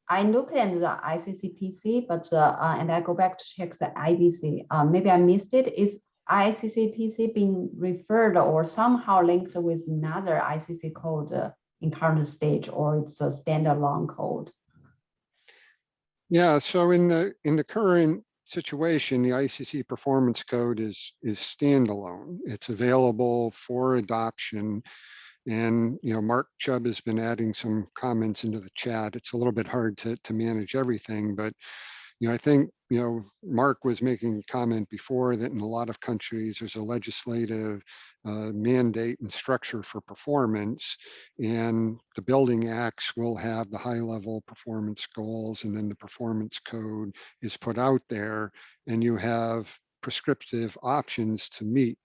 I looked at the ICCPC, but and I go back to check the IBC. Maybe I missed it. Is ICCPC being referred or somehow linked with another ICC code in current stage, or it's a standalone code? Yeah, so in the current situation, the ICC performance code is standalone. It's available for adoption. And, Mark Chubb has been adding some comments into the chat. It's a little bit hard to manage everything, but, I think, Mark was making a comment before that in a lot of countries, there's a legislative mandate and structure for performance, and the building acts will have the high level performance goals, and then the performance code is put out there, and you have prescriptive options to meet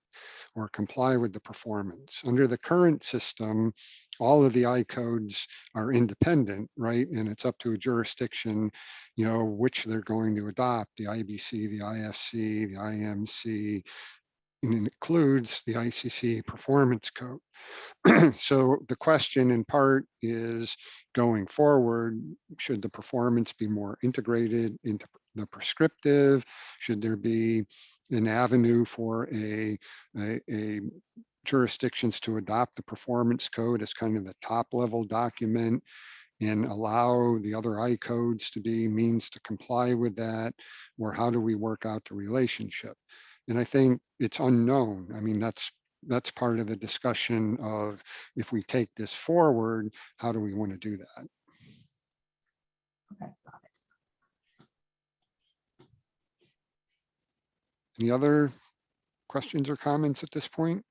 or comply with the performance. Under the current system, all of the I codes are independent, right? And it's up to a jurisdiction, which they're going to adopt, the IBC, the IFC, the IMC, and it includes the ICC performance code. So the question in part is, going forward, should the performance be more integrated into the prescriptive? Should there be an avenue for a jurisdictions to adopt the performance code as kind of the top level document and allow the other I codes to be means to comply with that? Or how do we work out the relationship? And I think it's unknown. I mean, that's part of the discussion of, if we take this forward, how do we want to do that? Okay, got it. Any other questions or comments at this point?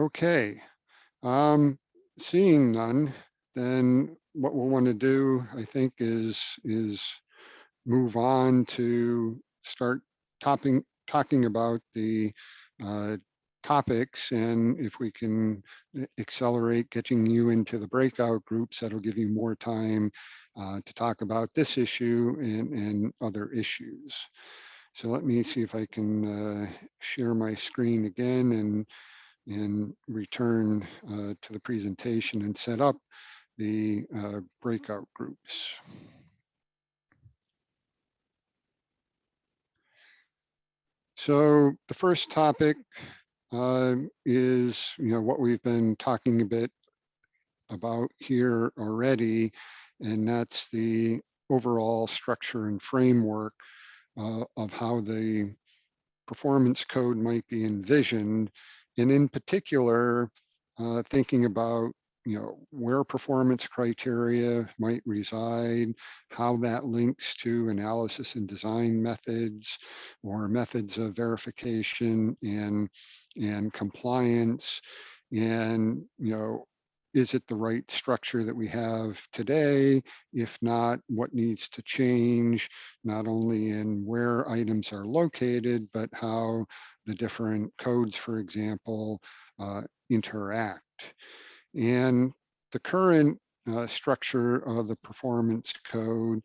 Okay, seeing none, then what we'll want to do, I think, is move on to start talking about the topics, and if we can accelerate getting you into the breakout groups, that'll give you more time to talk about this issue and other issues. So let me see if I can share my screen again and and return to the presentation and set up the breakout groups. So the first topic is, what we've been talking a bit about here already, and that's the overall structure and framework of how the performance code might be envisioned, and in particular, thinking about where performance criteria might reside, how that links to analysis and design methods or methods of verification and compliance, and is it the right structure that we have today? If not, what needs to change, not only in where items are located, but how the different codes, for example, interact. And the current structure of the performance code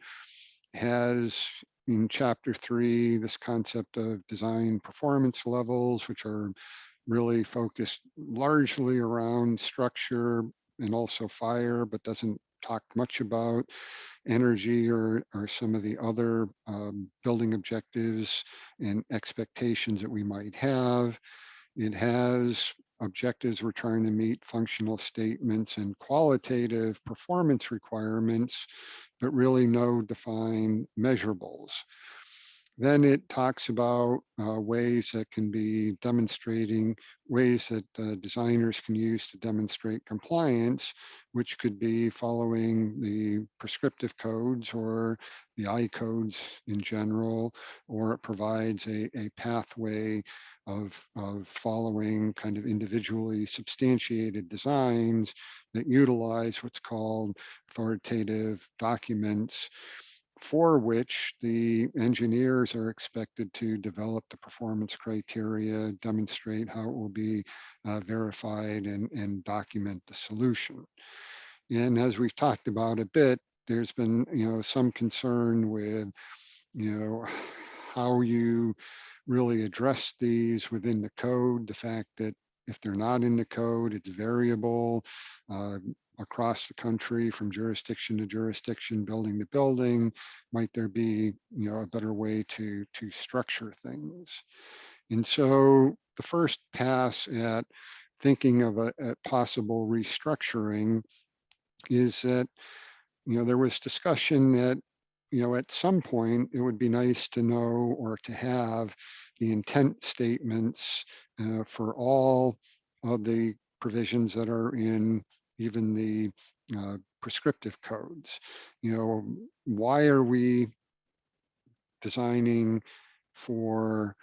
has, in chapter 3, this concept of design performance levels, which are really focused largely around structure and also fire, but doesn't talk much about energy or some of the other building objectives and expectations that we might have. It has objectives we're trying to meet, functional statements, and qualitative performance requirements, but really no defined measurables. Then it talks about ways that can be demonstrating, ways that designers can use to demonstrate compliance, which could be following the prescriptive codes or the I codes in general, or it provides a pathway of following kind of individually substantiated designs that utilize what's called authoritative documents, for which the engineers are expected to develop the performance criteria, demonstrate how it will be verified, and document the solution. And as we've talked about a bit, there's been some concern with how you really address these within the code, the fact that if they're not in the code, it's variable across the country from jurisdiction to jurisdiction, building to building. Might there be a better way to structure things? And so the first pass at thinking of a possible restructuring is that there was discussion that at some point it would be nice to know or to have the intent statements for all of the provisions that are in even the prescriptive codes. Why are we designing for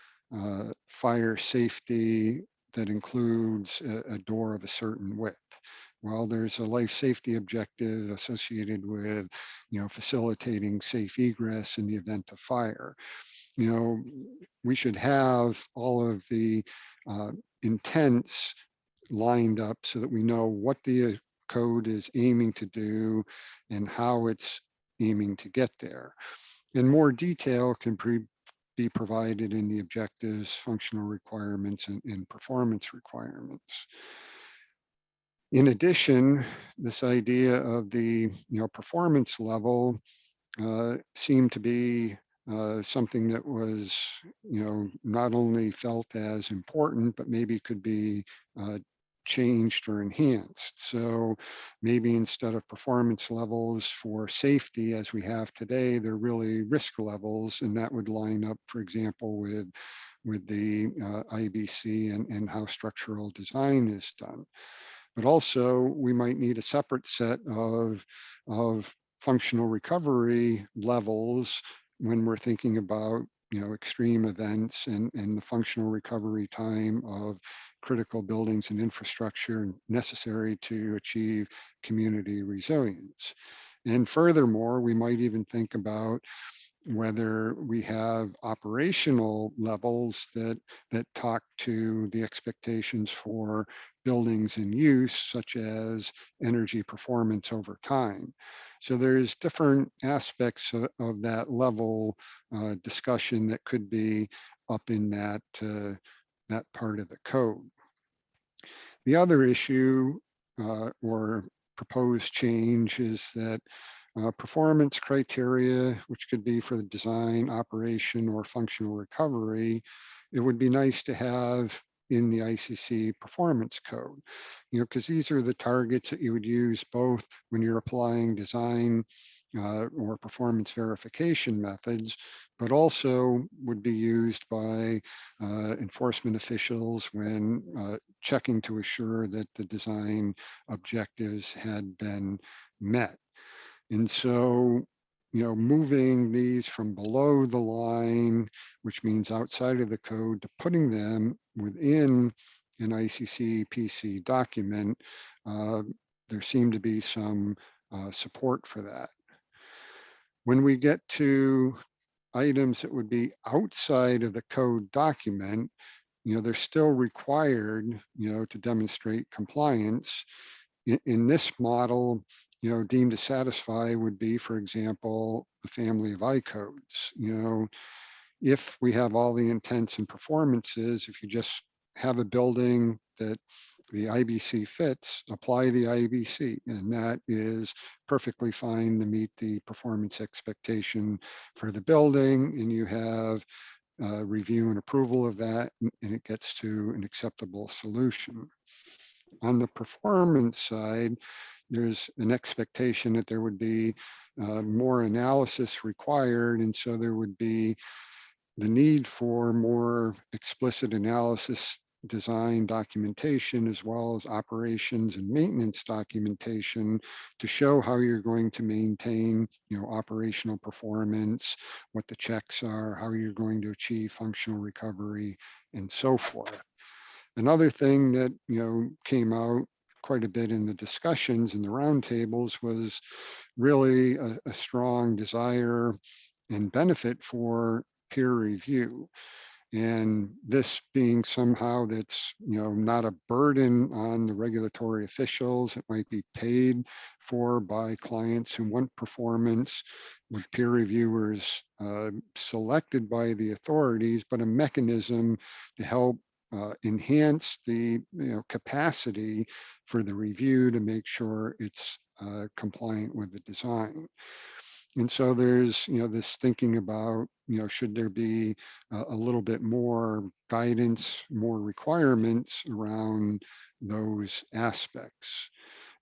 fire safety that includes a door of a certain width? Well, there's a life safety objective associated with, facilitating safe egress in the event of fire. We should have all of the intents lined up so that we know what the code is aiming to do and how it's aiming to get there. And more detail can be provided in the objectives, functional requirements, and performance requirements. In addition, this idea of the performance level seemed to be something that was not only felt as important, but maybe could be changed or enhanced. So maybe instead of performance levels for safety as we have today, they're really risk levels, and that would line up, for example, with the IBC and how structural design is done. But also we might need a separate set of functional recovery levels when we're thinking about extreme events and the functional recovery time of critical buildings and infrastructure necessary to achieve community resilience. And furthermore, we might even think about whether we have operational levels that talk to the expectations for buildings in use, such as energy performance over time. So there's different aspects of that level discussion that could be up in that part of the code. The other issue or proposed change is that performance criteria, which could be for the design, operation, or functional recovery, it would be nice to have in the ICC performance code, because these are the targets that you would use both when you're applying design or performance verification methods, but also would be used by enforcement officials when checking to assure that the design objectives had been met. And so, moving these from below the line, which means outside of the code, to putting them within an ICCPC document, there seemed to be some support for that. When we get to items that would be outside of the code document, they're still required, to demonstrate compliance. In this model, deemed to satisfy would be, for example, the family of I codes. If we have all the intents and performances, if you just have a building that the IBC fits, apply the IBC, and that is perfectly fine to meet the performance expectation for the building, and you have review and approval of that, and it gets to an acceptable solution. On the performance side, there's an expectation that there would be more analysis required, and so there would be the need for more explicit analysis, design documentation, as well as operations and maintenance documentation to show how you're going to maintain, operational performance, what the checks are, how you're going to achieve functional recovery, and so forth. Another thing that, came out quite a bit in the discussions and the roundtables was really a strong desire and benefit for peer review. And this being somehow that's, not a burden on the regulatory officials. It might be paid for by clients who want performance, with peer reviewers selected by the authorities, but a mechanism to help enhance the capacity for the review to make sure it's compliant with the design. And so there's this thinking about should there be a little bit more guidance, more requirements around those aspects.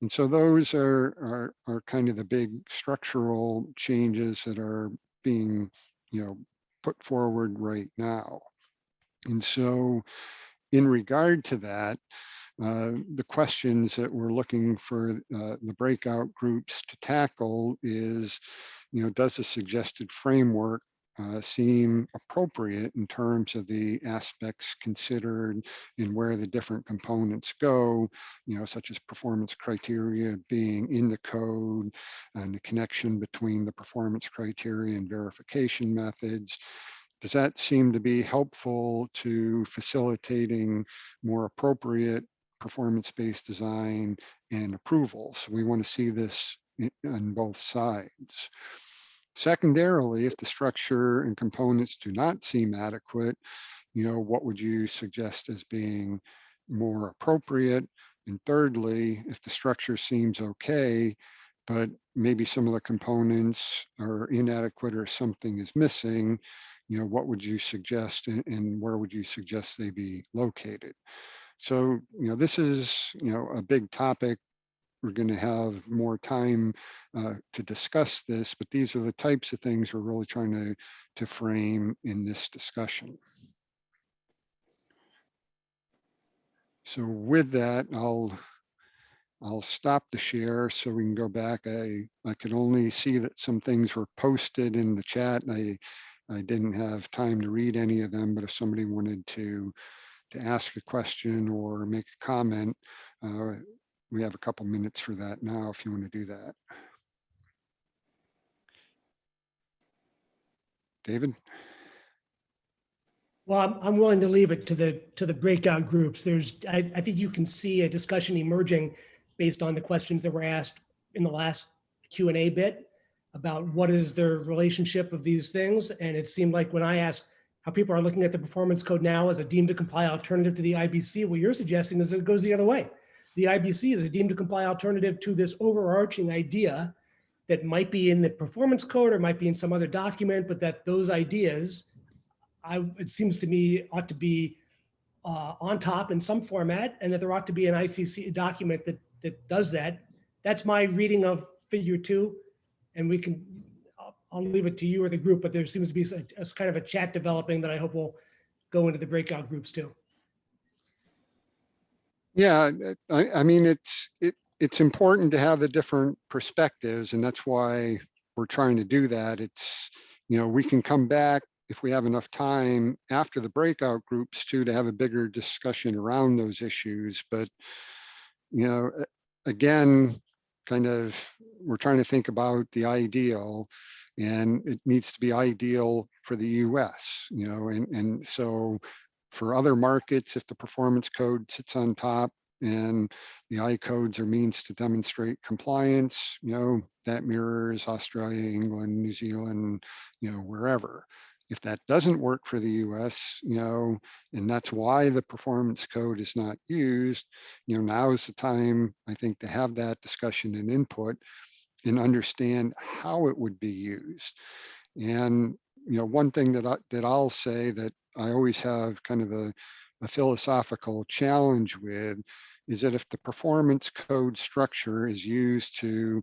And so those are kind of the big structural changes that are being put forward right now. And so in regard to that, the questions that we're looking for the breakout groups to tackle is, does the suggested framework seem appropriate in terms of the aspects considered and where the different components go, such as performance criteria being in the code and the connection between the performance criteria and verification methods. Does that seem to be helpful to facilitating more appropriate performance-based design and approvals? We want to see this on both sides. Secondarily, if the structure and components do not seem adequate, what would you suggest as being more appropriate? And thirdly, if the structure seems okay, but maybe some of the components are inadequate or something is missing, what would you suggest and where would you suggest they be located? So, this is, a big topic. We're going to have more time to discuss this, but these are the types of things we're really trying to frame in this discussion. So with that, I'll stop the share so we can go back. I could only see that some things were posted in the chat, and I didn't have time to read any of them, but if somebody wanted to ask a question or make a comment, we have a couple minutes for that now if you want to do that. David? Well, I'm willing to leave it to the breakout groups. I think you can see a discussion emerging based on the questions that were asked in the last Q&A bit about what is the relationship of these things. And it seemed like when I asked how people are looking at the performance code now as a deemed to comply alternative to the IBC. What you're suggesting is it goes the other way. The IBC is a deemed to comply alternative to this overarching idea that might be in the performance code or might be in some other document, but that those ideas, it seems to me, ought to be on top in some format, and that there ought to be an ICC document that does that. That's my reading of figure 2, and we can, I'll leave it to you or the group, but there seems to be a kind of a chat developing that I hope will go into the breakout groups too. Yeah, I mean, it's important to have the different perspectives, and that's why we're trying to do that. It's, we can come back if we have enough time after the breakout groups too, to have a bigger discussion around those issues. But, again, kind of, we're trying to think about the ideal, and it needs to be ideal for the US, and so for other markets, if the performance code sits on top and the I codes are means to demonstrate compliance, that mirrors Australia, England, New Zealand, wherever. If that doesn't work for the US, and that's why the performance code is not used, now is the time, I think, to have that discussion and input and understand how it would be used. And one thing that I'll say that I always have kind of a philosophical challenge with is that if the performance code structure is used to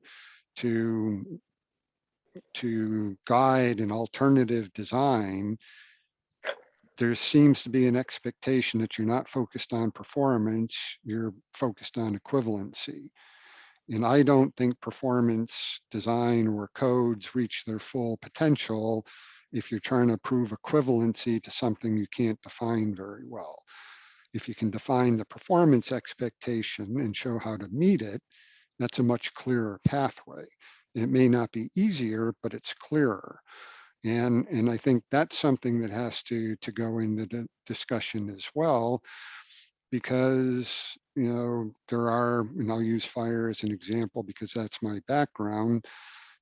guide an alternative design, there seems to be an expectation that you're not focused on performance, you're focused on equivalency. And I don't think performance design or codes reach their full potential if you're trying to prove equivalency to something you can't define very well. If you can define the performance expectation and show how to meet it, that's a much clearer pathway. It may not be easier, but it's clearer. And I think that's something that has to go in the discussion as well, because there are, and I'll use fire as an example because that's my background,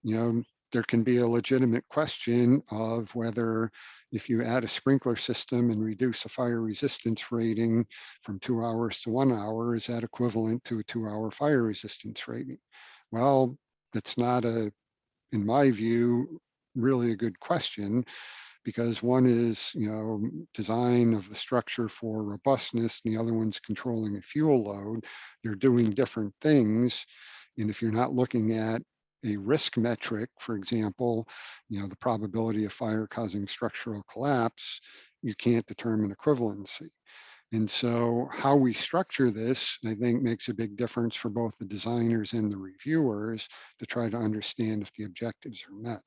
there can be a legitimate question of whether if you add a sprinkler system and reduce a fire resistance rating from 2 hours to 1 hour, is that equivalent to a 2-hour fire resistance rating? Well, that's not in my view, really a good question, because one is, design of the structure for robustness, and the other one's controlling a fuel load. They're doing different things. And if you're not looking at a risk metric, for example, the probability of fire causing structural collapse, you can't determine equivalency. And so how we structure this, I think, makes a big difference for both the designers and the reviewers to try to understand if the objectives are met.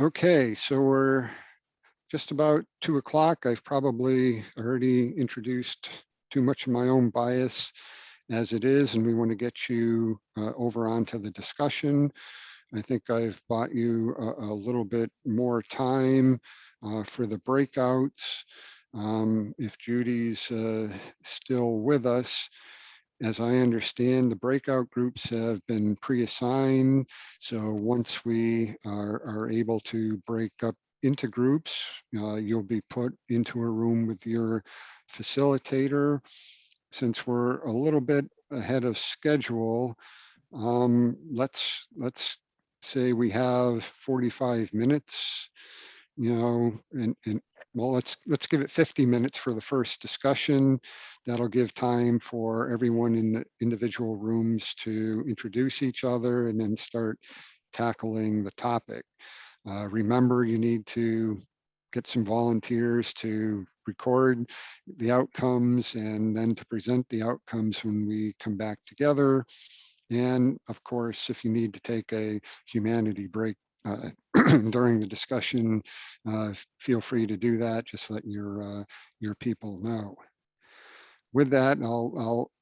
Okay, so we're just about 2 o'clock. I've probably already introduced too much of my own bias as it is, and we want to get you over onto the discussion. I think I've bought you a little bit more time for the breakouts. If Judy's still with us, as I understand, the breakout groups have been pre-assigned. So once we are able to break up into groups, you'll be put into a room with your facilitator. Since we're a little bit ahead of schedule, let's say we have 45 minutes, and well, let's give it 50 minutes for the first discussion. That'll give time for everyone in the individual rooms to introduce each other and then start tackling the topic. Remember, you need to get some volunteers to record the outcomes and then to present the outcomes when we come back together. And of course, if you need to take a humanity break during the discussion, feel free to do that. Just let your people know. With that,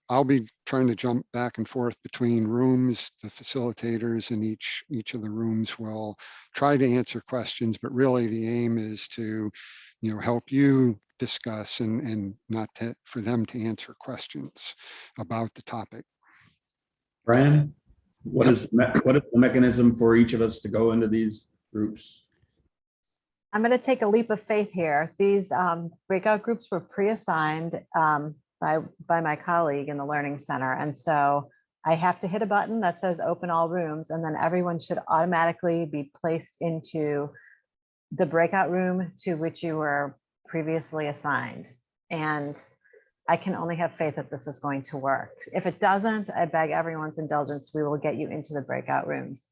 I'll be trying to jump back and forth between rooms. The facilitators in each of the rooms will try to answer questions, but really the aim is to, help you discuss and not for them to answer questions about the topic. Brian? What is the mechanism for each of us to go into these groups? I'm going to take a leap of faith here. These breakout groups were pre-assigned by my colleague in the Learning Center. And so I have to hit a button that says open all rooms, and then everyone should automatically be placed into the breakout room to which you were previously assigned. And I can only have faith that this is going to work. If it doesn't, I beg everyone's indulgence. We will get you into the breakout rooms.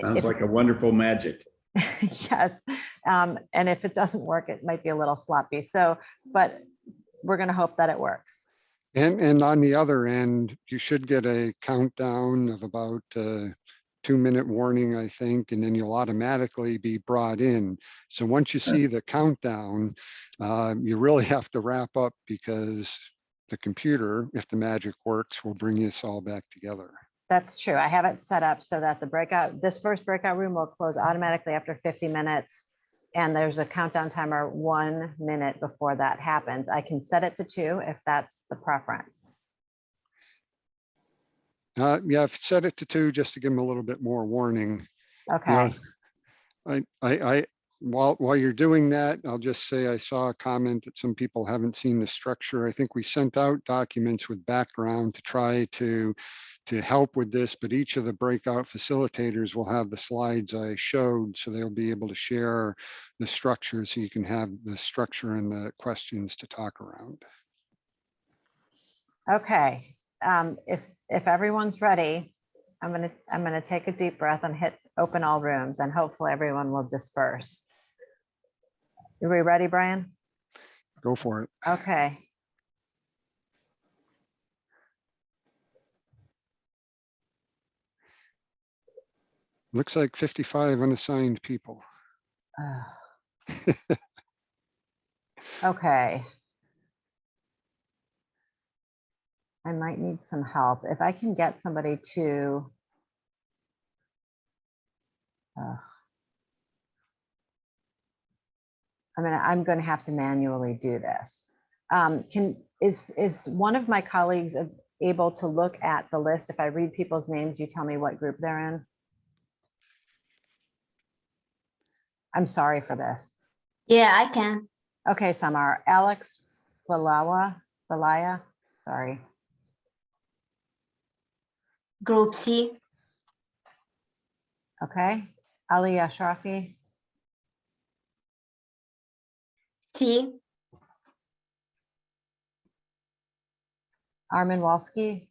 Sounds like a wonderful magic. Yes. And if it doesn't work, it might be a little sloppy. So, but we're going to hope that it works. And on the other end, you should get a countdown of about 2-minute warning, I think, and then you'll automatically be brought in. So once you see the countdown, you really have to wrap up, because the computer, if the magic works, will bring us all back together. That's true. I have it set up so that this first breakout room will close automatically after 50 minutes. And there's a countdown timer 1 minute before that happens. I can set it to 2 if that's the preference. Yeah, I've set it to 2 just to give them a little bit more warning. Okay. While you're doing that, I'll just say I saw a comment that some people haven't seen the structure. I think we sent out documents with background to try to help with this, but each of the breakout facilitators will have the slides I showed, so they'll be able to share the structure, so you can have the structure and the questions to talk around. Okay. If everyone's ready, I'm gonna take a deep breath and hit open all rooms, and hopefully everyone will disperse. Are we ready, Brian? Go for it. Okay. Looks like 55 unassigned people. Okay. I might need some help. If I can get somebody to I'm going to have to manually do this. Is one of my colleagues able to look at the list? If I read people's names, you tell me what group they're in. I'm sorry for this. Yeah, I can. Okay, Samar. Alex Balaya, sorry. Group C. Okay. Ali Ashrafi. C. Armin Walski.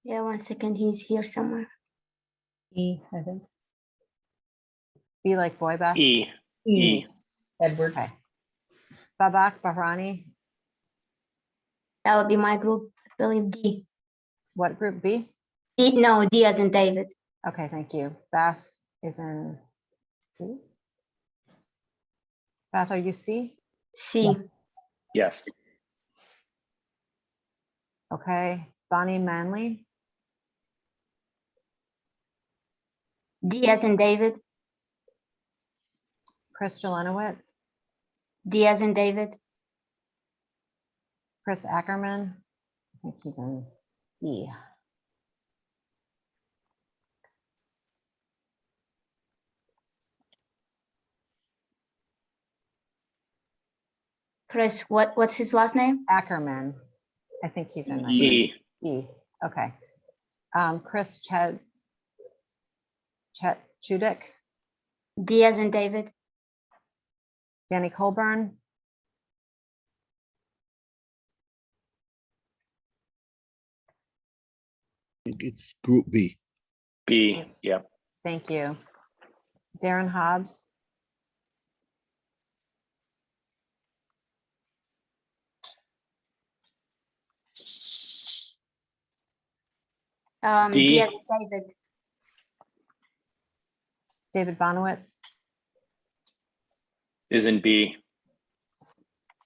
Yeah, 1 second. He's here somewhere. E, I think. Be like boy, Beth. E. Edward. Okay. Babak Bahrani. That would be my group. I believe D. What group? B? D, no, D as in David. Okay, thank you. Beth is in C? Beth, are you C? C. Yes. Okay. Bonnie Manley. D as in David. Chris Jelenowitz. D as in David. Chris Ackerman. I think he's in E. Chris, what's his last name? Ackerman. I think he's in E. E. Okay. Chris Chudik. D as in David. Danny Colburn. I think it's group B. B. Yep. Thank you. Darren Hobbs. D. D as in David. David Bonowitz. Is in B.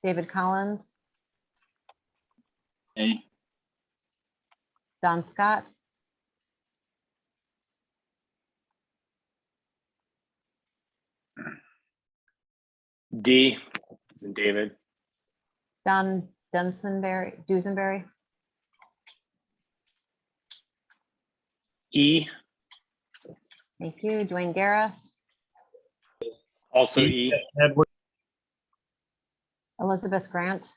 David Collins. A. Don Scott. D as in David. Don Dusenberry. E, Thank you. Dwayne Garris. also E. Edward. Elizabeth Grant.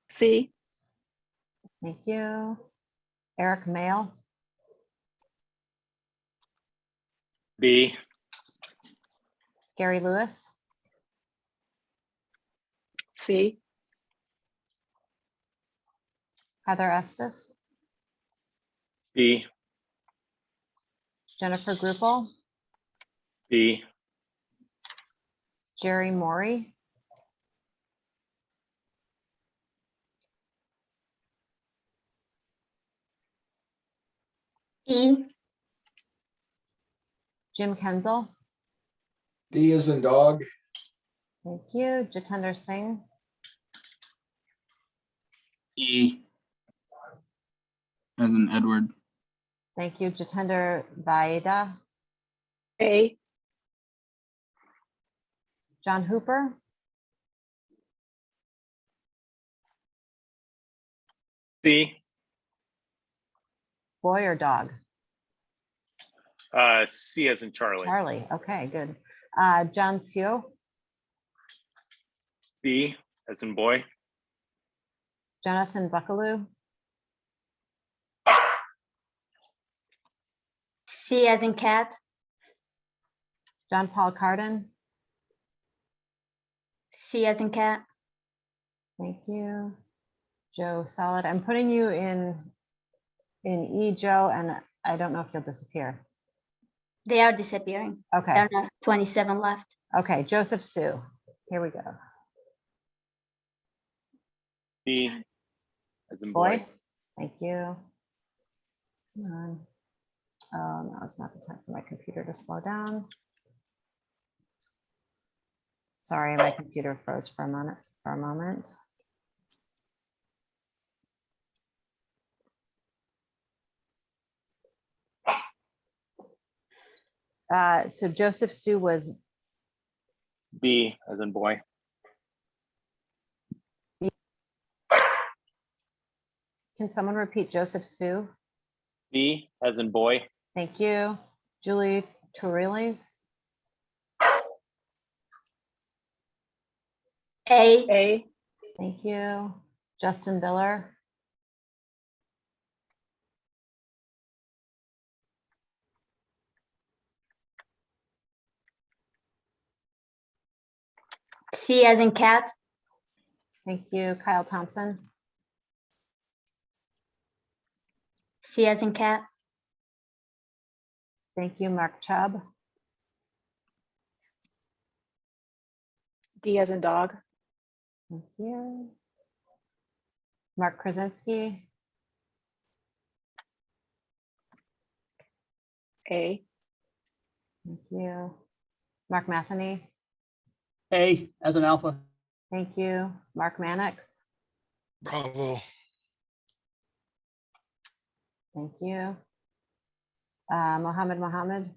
C. Thank you. Eric Mail. B, Gary Lewis. C. Heather Estes. B, Jennifer Gruppel. B, Jerry Morey. E. Jim Kenzel. D as in dog. Thank you. Jitender Singh. E as in Edward. Thank you. Jitender Vaida. A. John Hooper. C, Boy or dog? C as in Charlie. Charlie. Okay, good. John Seo. B as in boy. Jonathan Buckaloo. C as in cat. John Paul Carden. C as in cat. Thank you. Joe Solid. I'm putting you in E, Joe, and I don't know if you'll disappear. They are disappearing. Okay. There are not 27 left. Okay, Joseph Sue. Here we go. B as in boy. Boy. Thank you. Come on. Oh, no, it's not the time for my computer to slow down. Sorry, my computer froze for a moment. So Joseph Sue was B as in boy. Can someone repeat Joseph Sue? B as in boy. Thank you. Julie Toureles. A. A. Thank you. Justin Biller. C as in cat. Thank you. Kyle Thompson. C as in cat. Thank you. Mark Chubb. D as in dog. Thank you. Mark Krasinski. A. Thank you. Mark Matheny. A as in alpha. Thank you. Mark Mannix. Bravo. Thank you. Mohammed.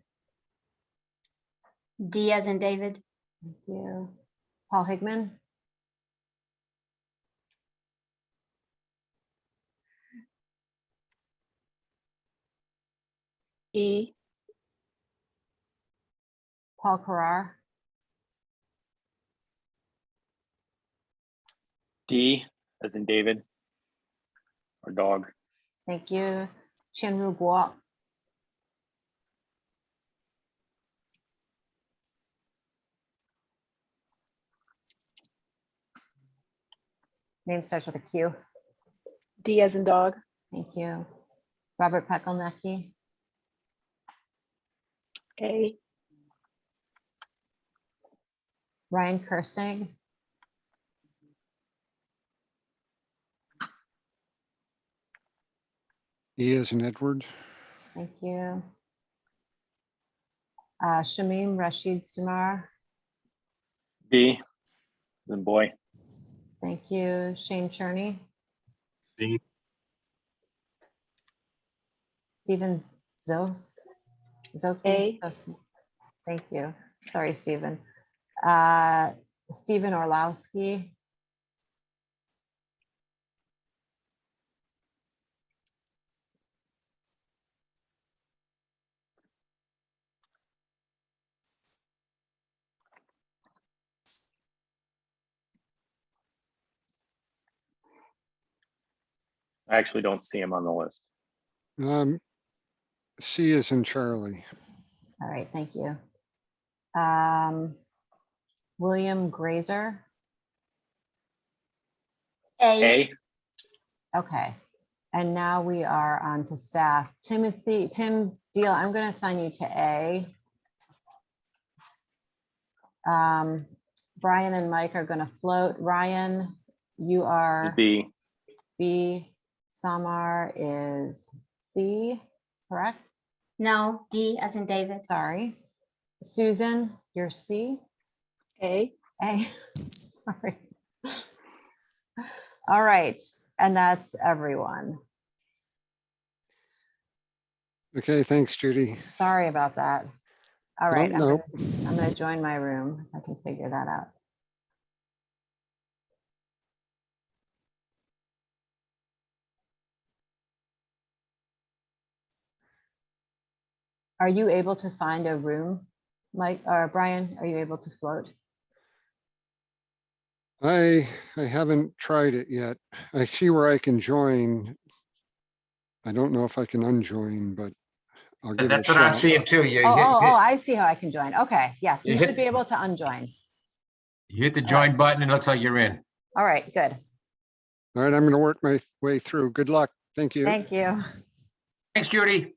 D as in David. Thank you. Paul Higman. E. Paul Carrar. D as in David or dog. Thank you. Chenru Guo. Name starts with a Q. D as in dog. Thank you. Robert Pekelnacki. A. Ryan Kirsting. E as in Edward. Thank you. Shamim Rashid Sumar. B as in boy. Thank you. Shane Cherney. D. Stephen Zos? Zoki? A. Thank you. Sorry, Stephen. Stephen Orlowski. I actually don't see him on the list. C is in Charlie. All right, thank you. William Grazer. A. Okay. And now we are on to staff. Tim Deal, I'm going to assign you to A. Brian and Mike are going to float. Ryan, you are B. B. Samar is C, correct? No, D as in David. Sorry. Susan, you're C. A. A. Sorry. All right. And that's everyone. Okay, thanks, Judy. Sorry about that. All right. No. I'm going to join my room if I can figure that out. Are you able to find a room, Mike or Brian? Are you able to float? I haven't tried it yet. I see where I can join. I don't know if I can unjoin, but I'll give it a That's what I'm shot. seeing too. You Oh, hit, I see how I can join. Okay. Yes, You you hit should be able to unjoin. you hit the join button and it looks like you're in. All right, good. All right, I'm going to work my way through. Good luck. Thank you. Thank you. Thanks, Judy.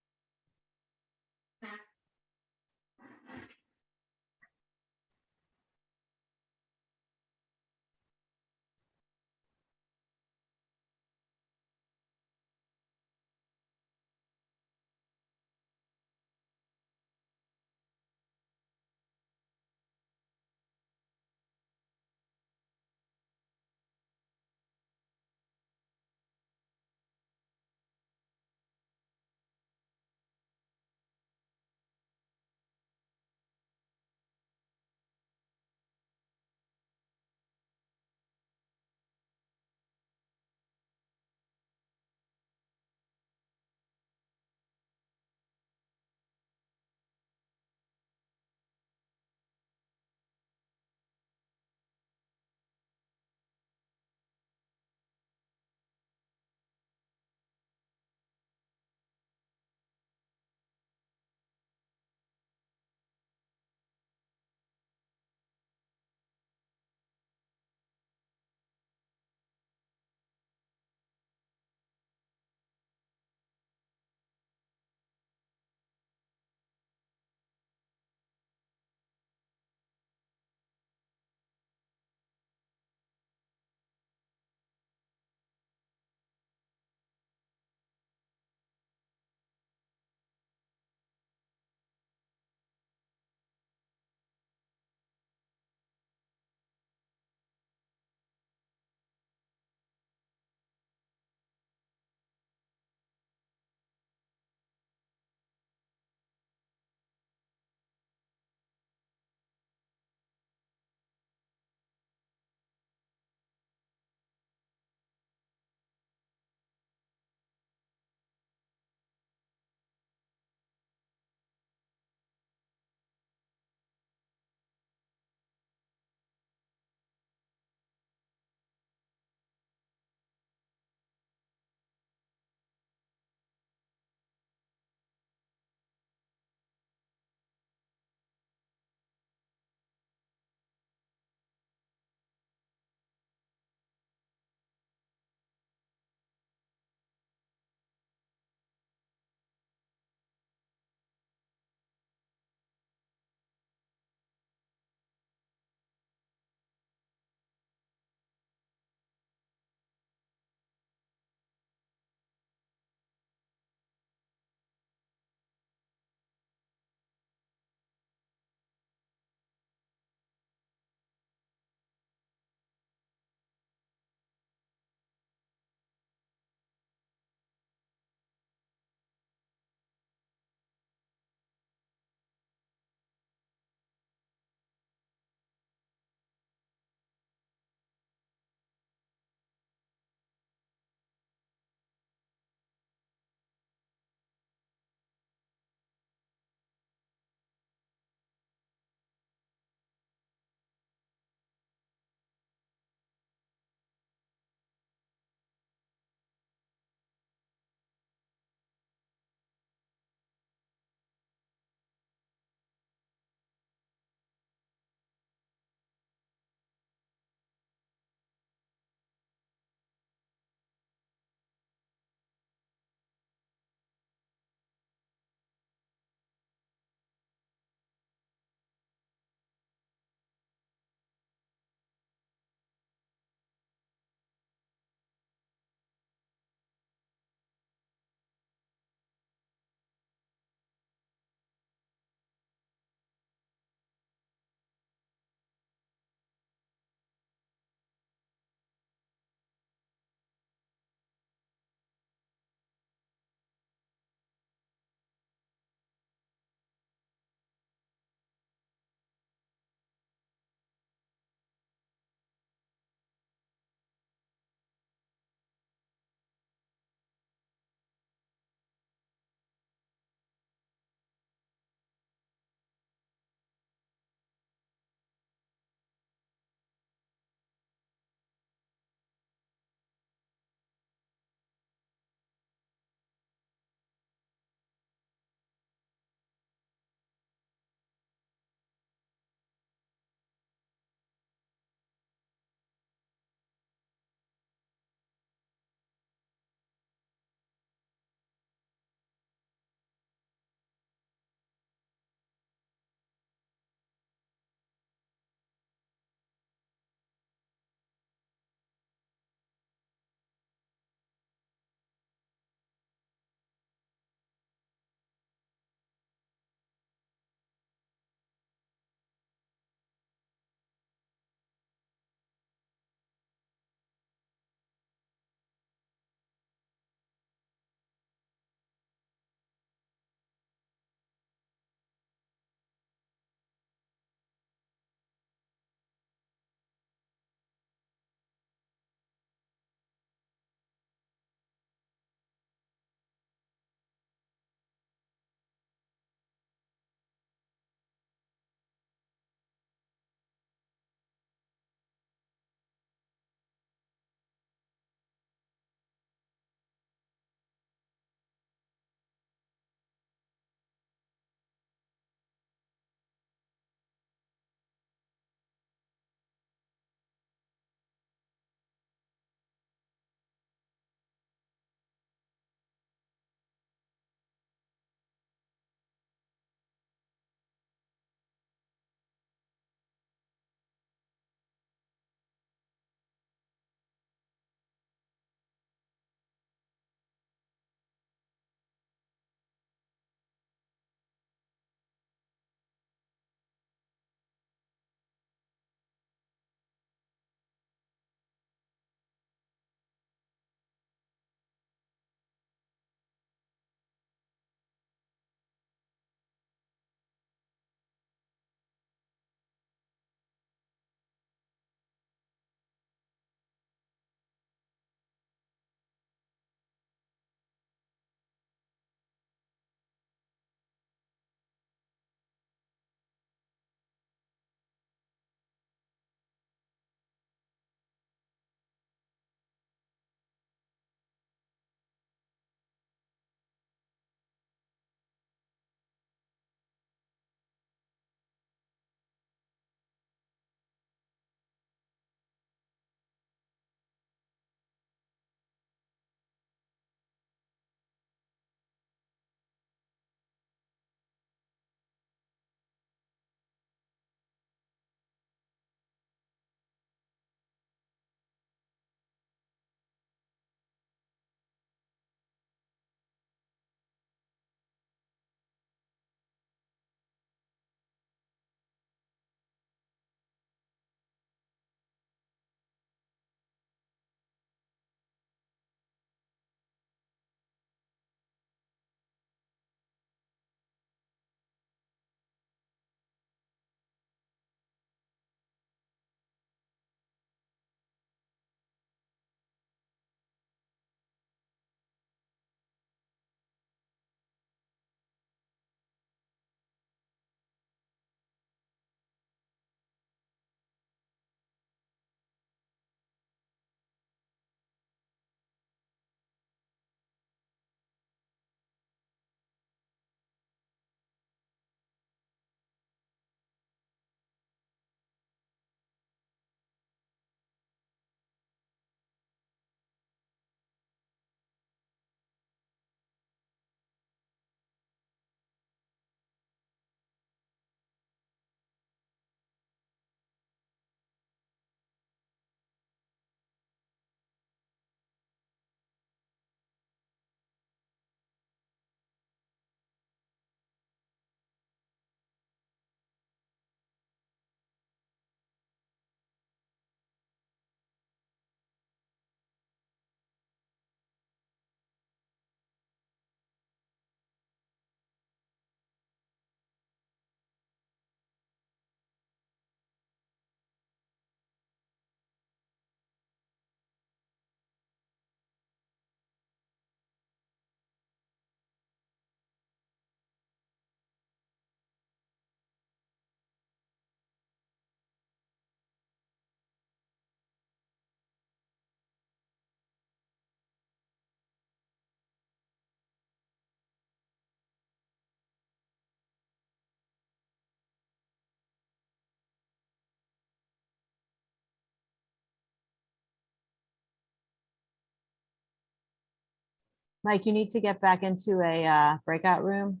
Mike, you need to get back into a breakout room.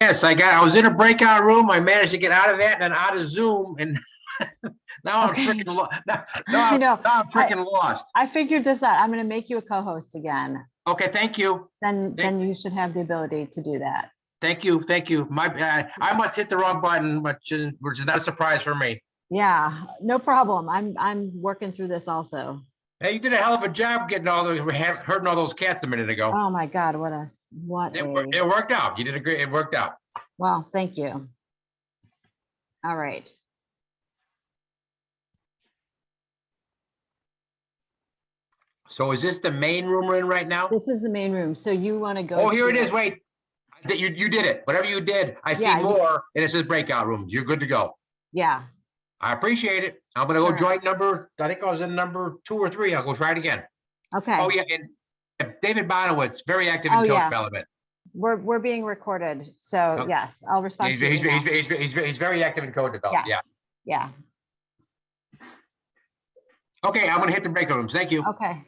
Yes, I was in a breakout room. I managed to get out of that and then out of Zoom and now I'm Okay. freaking now I know. I'm freaking lost. I figured this out. I'm going to make you a co-host again. Okay, thank you. Then you should have the ability to do that. Thank you. Thank you. I must hit the wrong button, which is not a surprise for me. Yeah, no problem. I'm working through this also. Hey, you did a hell of a job getting hurting all those cats a minute ago. Oh my God, It worked out. You did a great, it worked out. Well, thank you. All right. So is this the main room we're in right now? This is the main room. So you want to go? Oh, here it to- is. Wait, you did it. Whatever you did, I see Yeah, more, and it says breakout rooms. You're good to go. Yeah. I appreciate it. I'm gonna go All right. join number, I think I was in number 2 or 3. I'll go try it again. Okay. Oh, yeah, and David Bonowitz, very active in Oh, code yeah. development. We're being recorded. So Okay. yes, I'll respond He's to you. he's very active in code development. Yes. Yeah. Yeah. Okay, I'm gonna hit the breakout rooms. Thank you. Okay.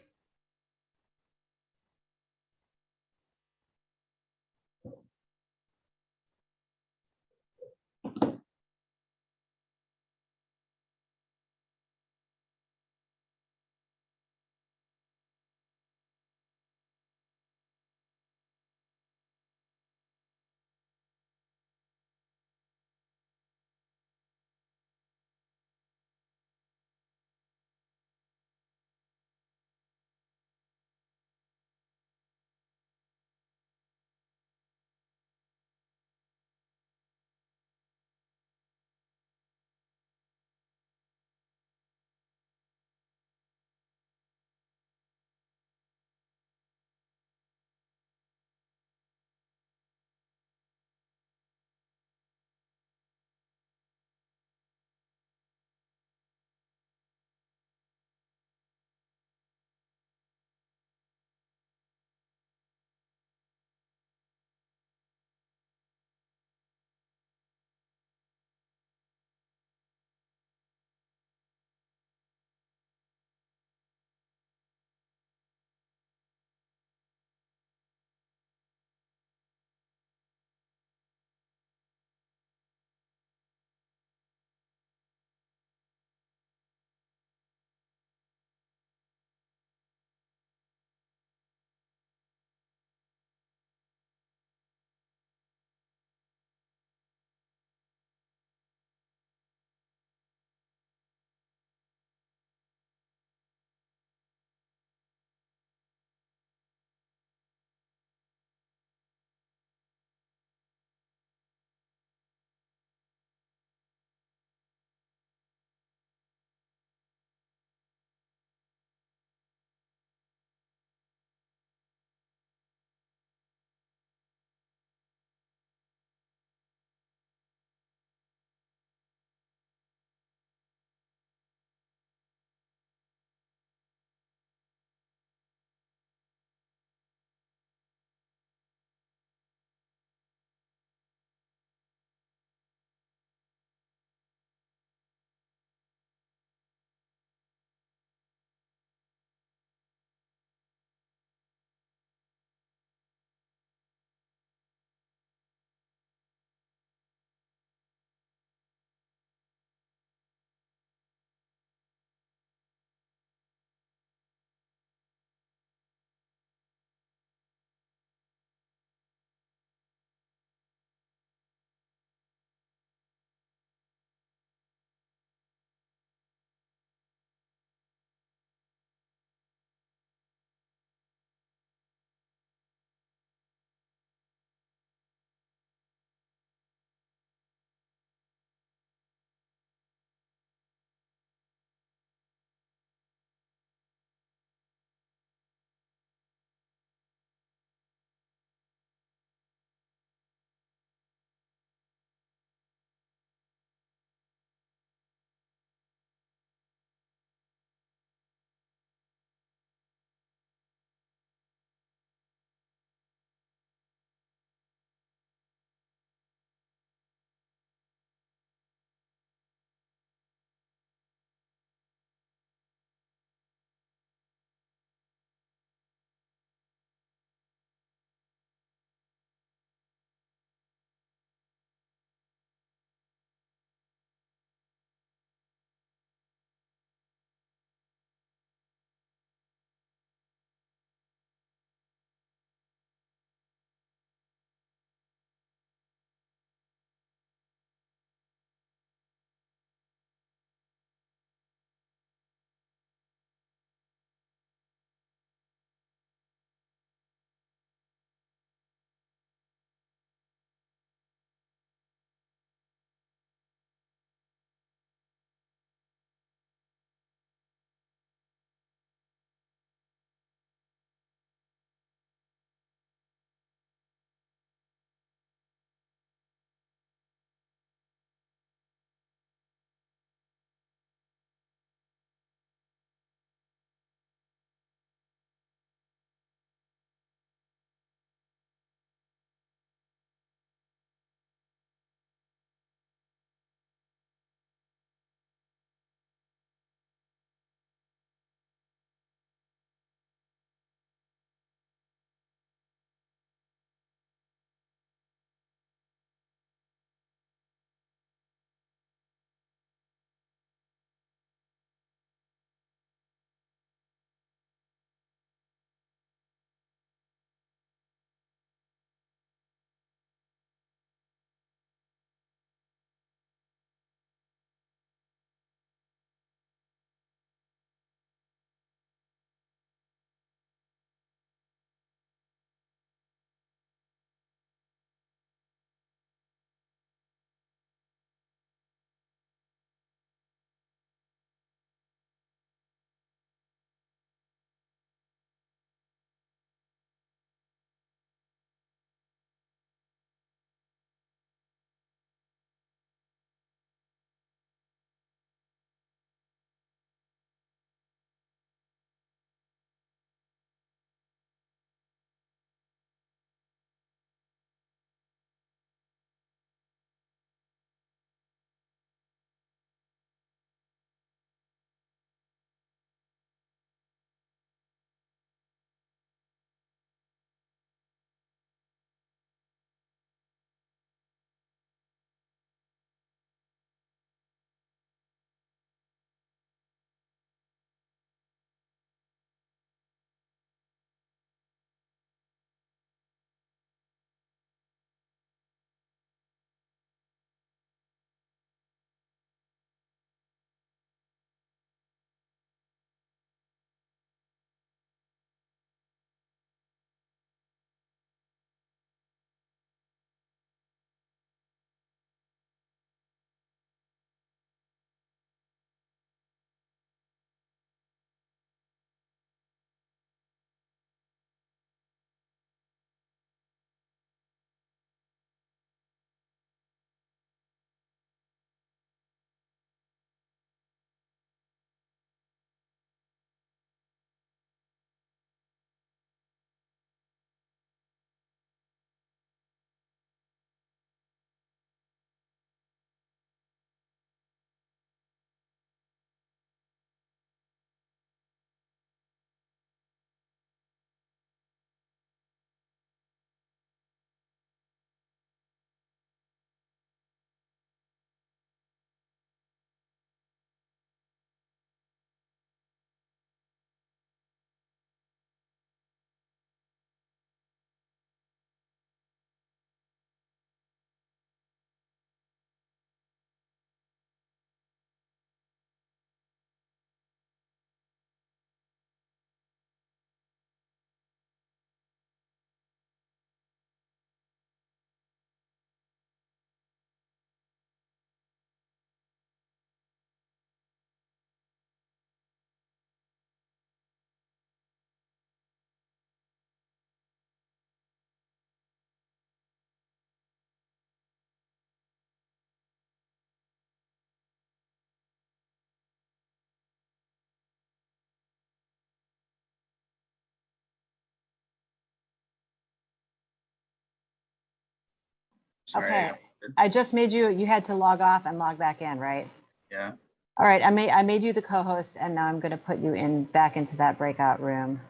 Sorry, Okay, I just made you, you had to log off and log back in, right? Yeah. All right, I made you the co-host and now I'm going to put you in back into that breakout room.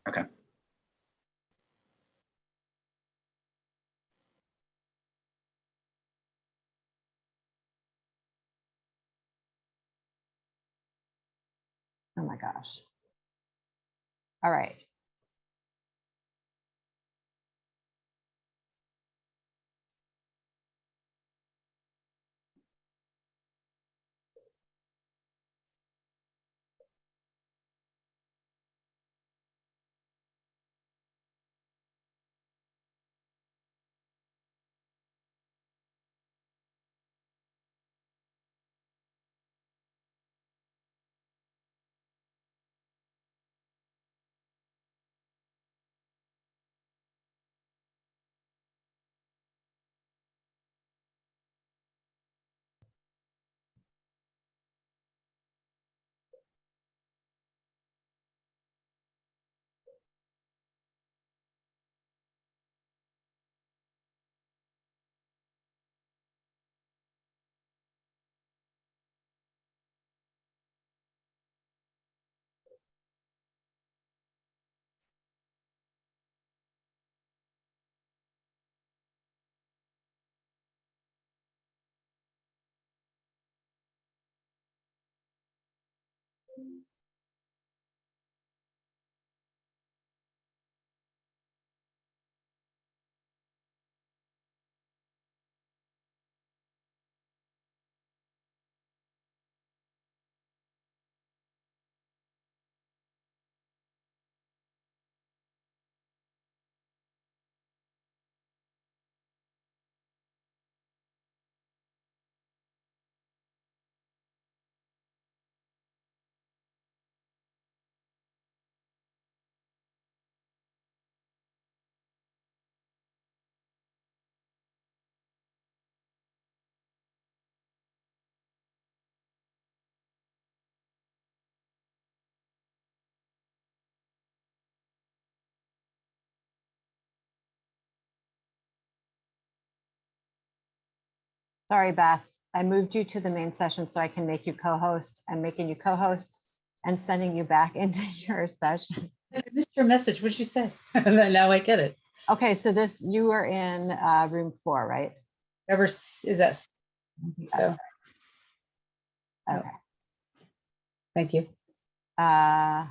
Okay. Oh my gosh. All right. Sorry, Beth. I moved you to the main session so I can make you co-host. I'm making you co-host and sending you back into your session. I missed your message. What'd you say? Now I get it. Okay, so this, you are in room 4, right? Ever is that? I think so. Okay. Thank you. Oh,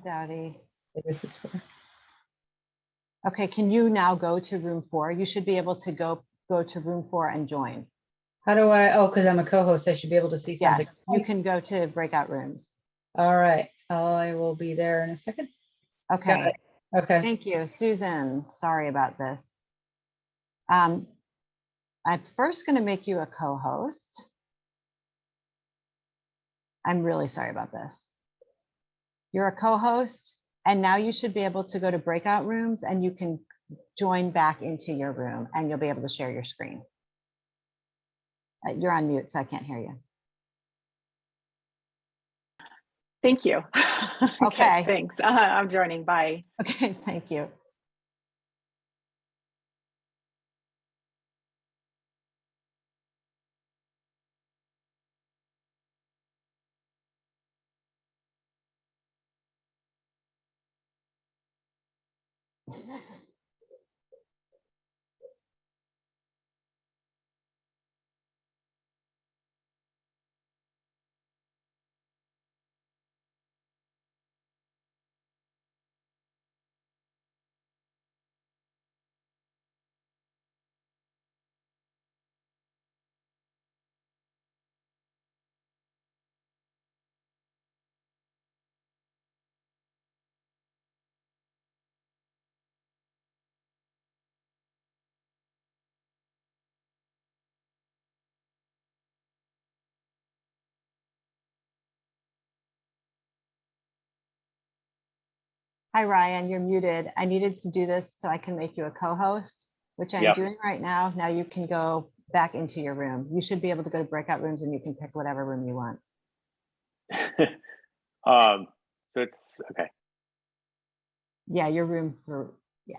Dowdy. This is for. Okay, can you now go to room 4? You should be able to go to room 4 and join. How do I? Oh, because I'm a co-host, I should be able to see something. Yes, you can go to breakout rooms. All right, I will be there in a second. Okay. Okay. Thank you, Susan. Sorry about this. I'm first going to make you a co-host. I'm really sorry about this. You're a co-host, and now you should be able to go to breakout rooms and you can join back into your room and you'll be able to share your screen. You're on mute, so I can't hear you. Thank you. Okay. Thanks. I'm joining. Bye. Okay, thank you. Hi, Ryan, you're muted. I needed to do this so I can make you a co-host, which I'm doing right now. Now you can go back into your room. You should be able to go to breakout rooms and you can pick whatever room you want. So it's okay. Yeah, your room for, yeah.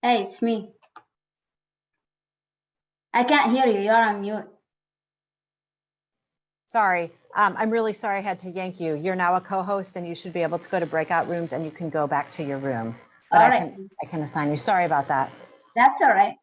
Hey, it's me. I can't hear you. You're on mute. Sorry, I'm really sorry I had to yank you. You're now a co-host and you should be able to go to breakout rooms and you can go back to your room. But All I right. can assign you. Sorry about that. That's all right.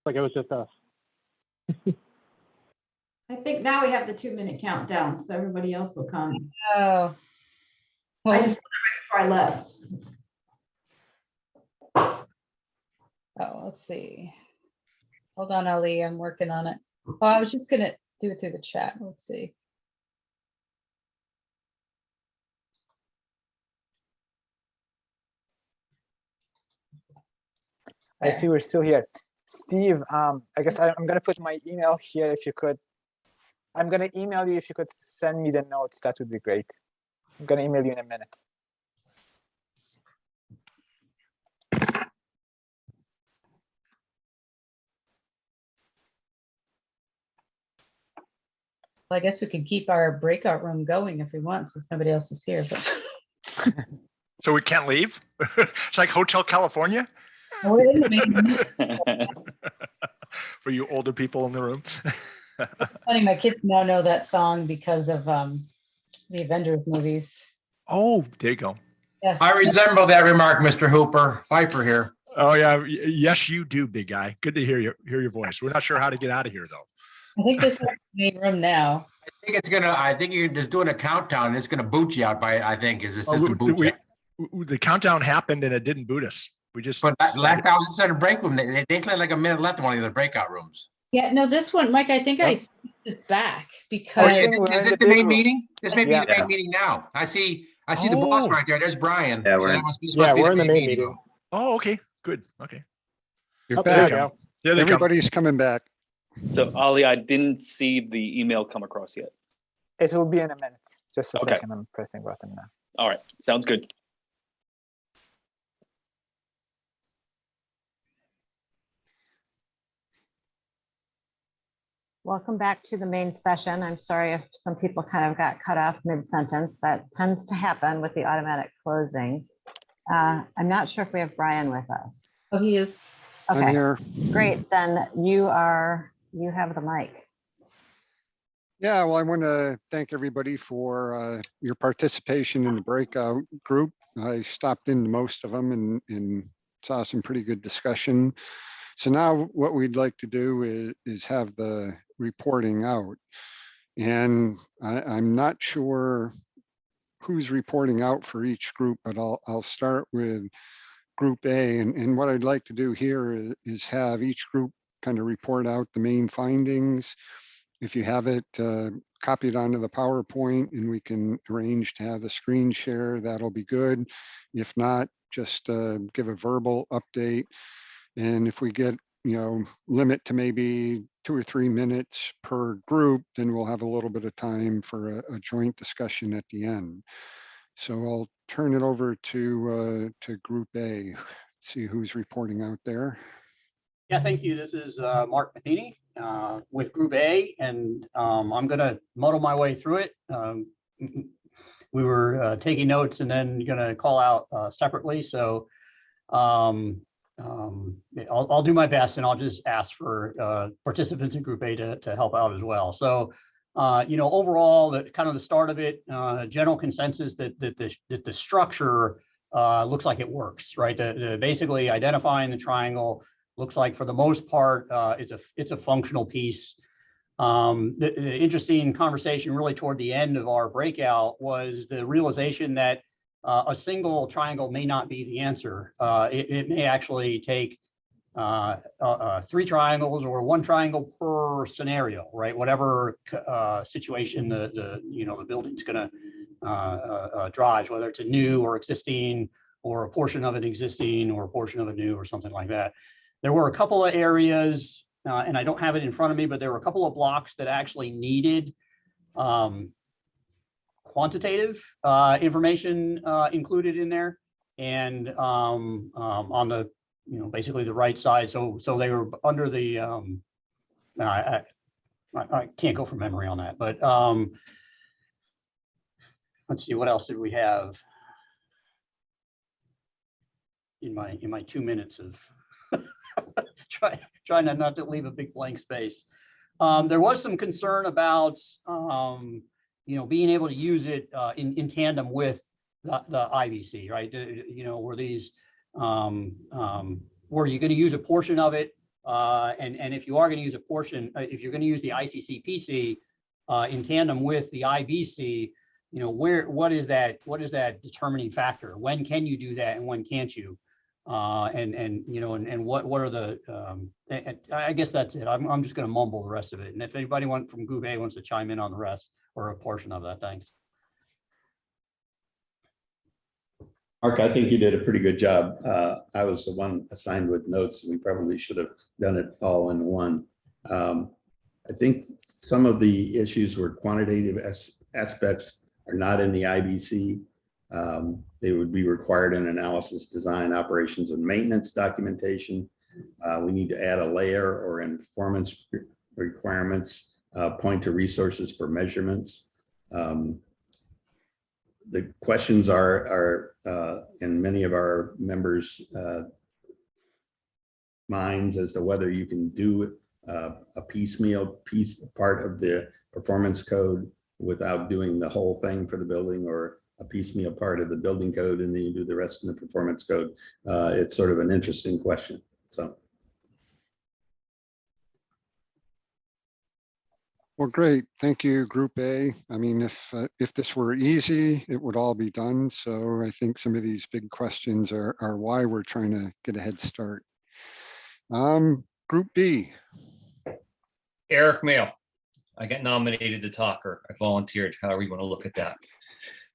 Like it was just us. I think now we have the 2-minute countdown, so everybody else will come. Oh. I Well, just right before I left. oh, let's see. Hold on, Ali, I'm working on it. Oh, I was just gonna do it through the chat. Let's see. I see we're still here. Steve, I guess I'm gonna put my email here if you could. I'm gonna email you if you could send me the notes, that would be great. I'm gonna email you in a minute. Well, I guess we could keep our breakout room going if we want, since nobody else is here, but. So we can't leave? It's like Hotel California We're in the main- for you older people in the room. Funny, my kids now know that song because of the Avengers movies. Oh, there you go. Yes. I resemble that remark, Mr. Hooper. Pfeiffer here. Oh yeah, yes you do, big guy. Good to hear your voice. We're not sure how to get out of here though. I think this is the main room now. I think you're just doing a countdown and it's gonna boot you out by, I think, is the Oh, system boot you. the countdown happened and it didn't boot us. We just. But last I was inside a break room, they still had like a minute left in one of the breakout rooms. Yeah, no, this one, Mike, I think I switched this back Oh, because. is this the main meeting? This may be Yeah. the main meeting now. I see the boss right there. There's Brian. Yeah, So we're that in- must be- this Yeah, must be we're in the main meeting. room. Oh, okay, good. Okay. You're Oh, there you back. go. There they come. Everybody's coming back. So Ali, I didn't see the email come across yet. It will be in a minute. Just a Okay. second, I'm pressing button now. All right, sounds good. Welcome back to the main session. I'm sorry if some people kind of got cut off mid-sentence. That tends to happen with the automatic closing. I'm not sure if we have Brian with us. Oh, he is. I'm Okay, here. great. Then you have the mic. Yeah, well, I want to thank everybody for your participation in the breakout group. I stopped into most of them and saw some pretty good discussion. So now what we'd like to do is have the reporting out. And I'm not sure who's reporting out for each group, but I'll start with Group A. And what I'd like to do here is have each group kind of report out the main findings. If you have it, copy it onto the PowerPoint and we can arrange to have the screen share, that'll be good. If not, just give a verbal update. And if we get, limit to maybe 2 or 3 minutes per group, then we'll have a little bit of time for a joint discussion at the end. So I'll turn it over to Group A. See who's reporting out there. Yeah, thank you. This is Mark Matheny with Group A, and I'm going to muddle my way through it. We were taking notes and then going to call out separately. So I'll do my best, and I'll just ask for participants in Group A to help out as well. So, overall, the start of it, general consensus that the structure looks like it works, right? Basically identifying the triangle looks like, for the most part, it's a functional piece. The interesting conversation really toward the end of our breakout was the realization that a single triangle may not be the answer. It may actually take 3 triangles or 1 triangle per scenario, right? Whatever situation the building's going to drive, whether it's a new or existing, or a portion of it existing, or a portion of it new, or something like that. There were a couple of areas, and I don't have it in front of me, but there were a couple of blocks that actually needed quantitative information included in there, and on the basically the right side. So they were under the I can't go from memory on that, but let's see, what else did we have in my 2 minutes of trying not to leave a big blank space. There was some concern about being able to use it in tandem with the IBC, right? Were these were you going to use a portion of it And if you are going to use a portion, if you're going to use the ICCPC in tandem with the IBC, you know, what is that determining factor? When can you do that and when can't you? And you know, and what are the and I guess that's it. I'm just going to mumble the rest of it. And if anybody from Group A wants to chime in on the rest or a portion of that, thanks. Mark, I think you did a pretty good job. I was the one assigned with notes. We probably should have done it all in one. I think some of the issues were quantitative aspects are not in the IBC. They would be required in analysis, design, operations, and maintenance documentation. We need to add a layer or in performance requirements, point to resources for measurements. The questions are in many of our members' minds as to whether you can do a piecemeal part of the performance code without doing the whole thing for the building, or a piecemeal part of the building code and then you do the rest in the performance code. It's sort of an interesting question. So. Well, great. Thank you, Group A. I mean, if this were easy, it would all be done. So I think some of these big questions are why we're trying to get a head start. Group B. Eric Mail. I got nominated to talk, or I volunteered, however you want to look at that.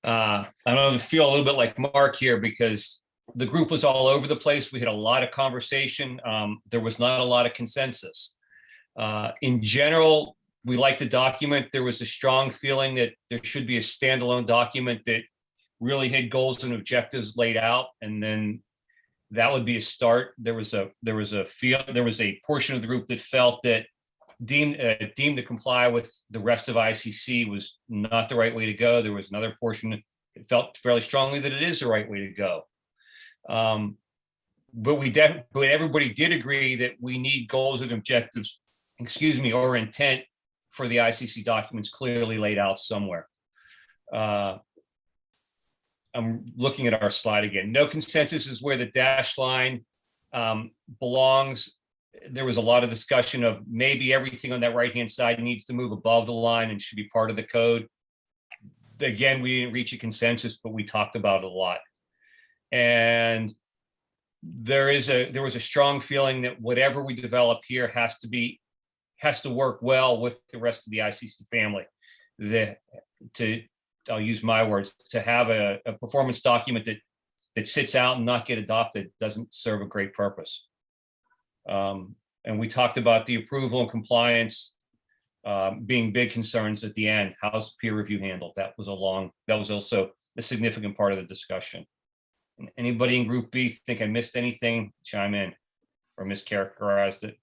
I don't feel a little bit like Mark here because the group was all over the place. We had a lot of conversation. There was not a lot of consensus. In general, we like to document. There was a strong feeling that there should be a standalone document that really had goals and objectives laid out, and then that would be a start. There was a portion of the group that felt that deemed to comply with the rest of ICC was not the right way to go. There was another portion that felt fairly strongly that it is the right way to go. But everybody did agree that we need goals and objectives, or intent for the ICC documents clearly laid out somewhere. I'm looking at our slide again. No consensus is where the dashed line belongs. There was a lot of discussion of maybe everything on that right-hand side needs to move above the line and should be part of the code. Again, we didn't reach a consensus, but we talked about it a lot. And there was a strong feeling that whatever we develop here has to work well with the rest of the ICC family. I'll use my words, to have a performance document that sits out and not get adopted doesn't serve a great purpose. And we talked about the approval and compliance being big concerns at the end. How's peer review handled? That was also a significant part of the discussion. Anybody in Group B think I missed anything? Chime in or mischaracterized it.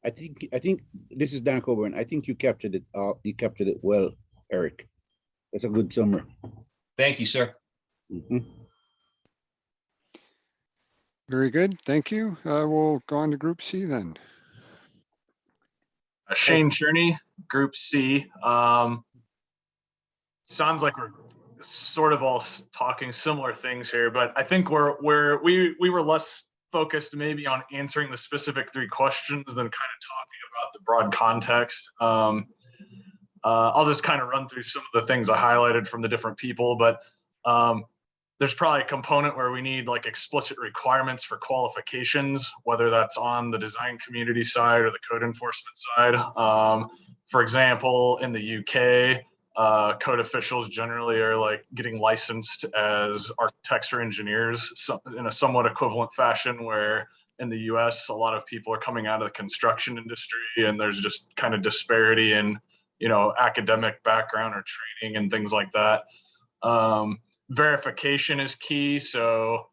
I think this is Dan Coburn. I think you captured it. You captured it well, Eric. That's a good summary. Thank you, sir. Mm-hmm. Very good. Thank you. We'll go on to Group C then. Shane Cherney, Group C. Sounds like we're sort of all talking similar things here, but I think we were less focused maybe on answering the specific 3 questions than kind of talking about the broad context. I'll just kind of run through some of the things I highlighted from the different people, but there's probably a component where we need like explicit requirements for qualifications, whether that's on the design community side or the code enforcement side. For example, in the UK, code officials generally are like getting licensed as architects or engineers in a somewhat equivalent fashion, where in the US, a lot of people are coming out of the construction industry and there's just kind of disparity in, academic background or training and things like that. Verification is key. So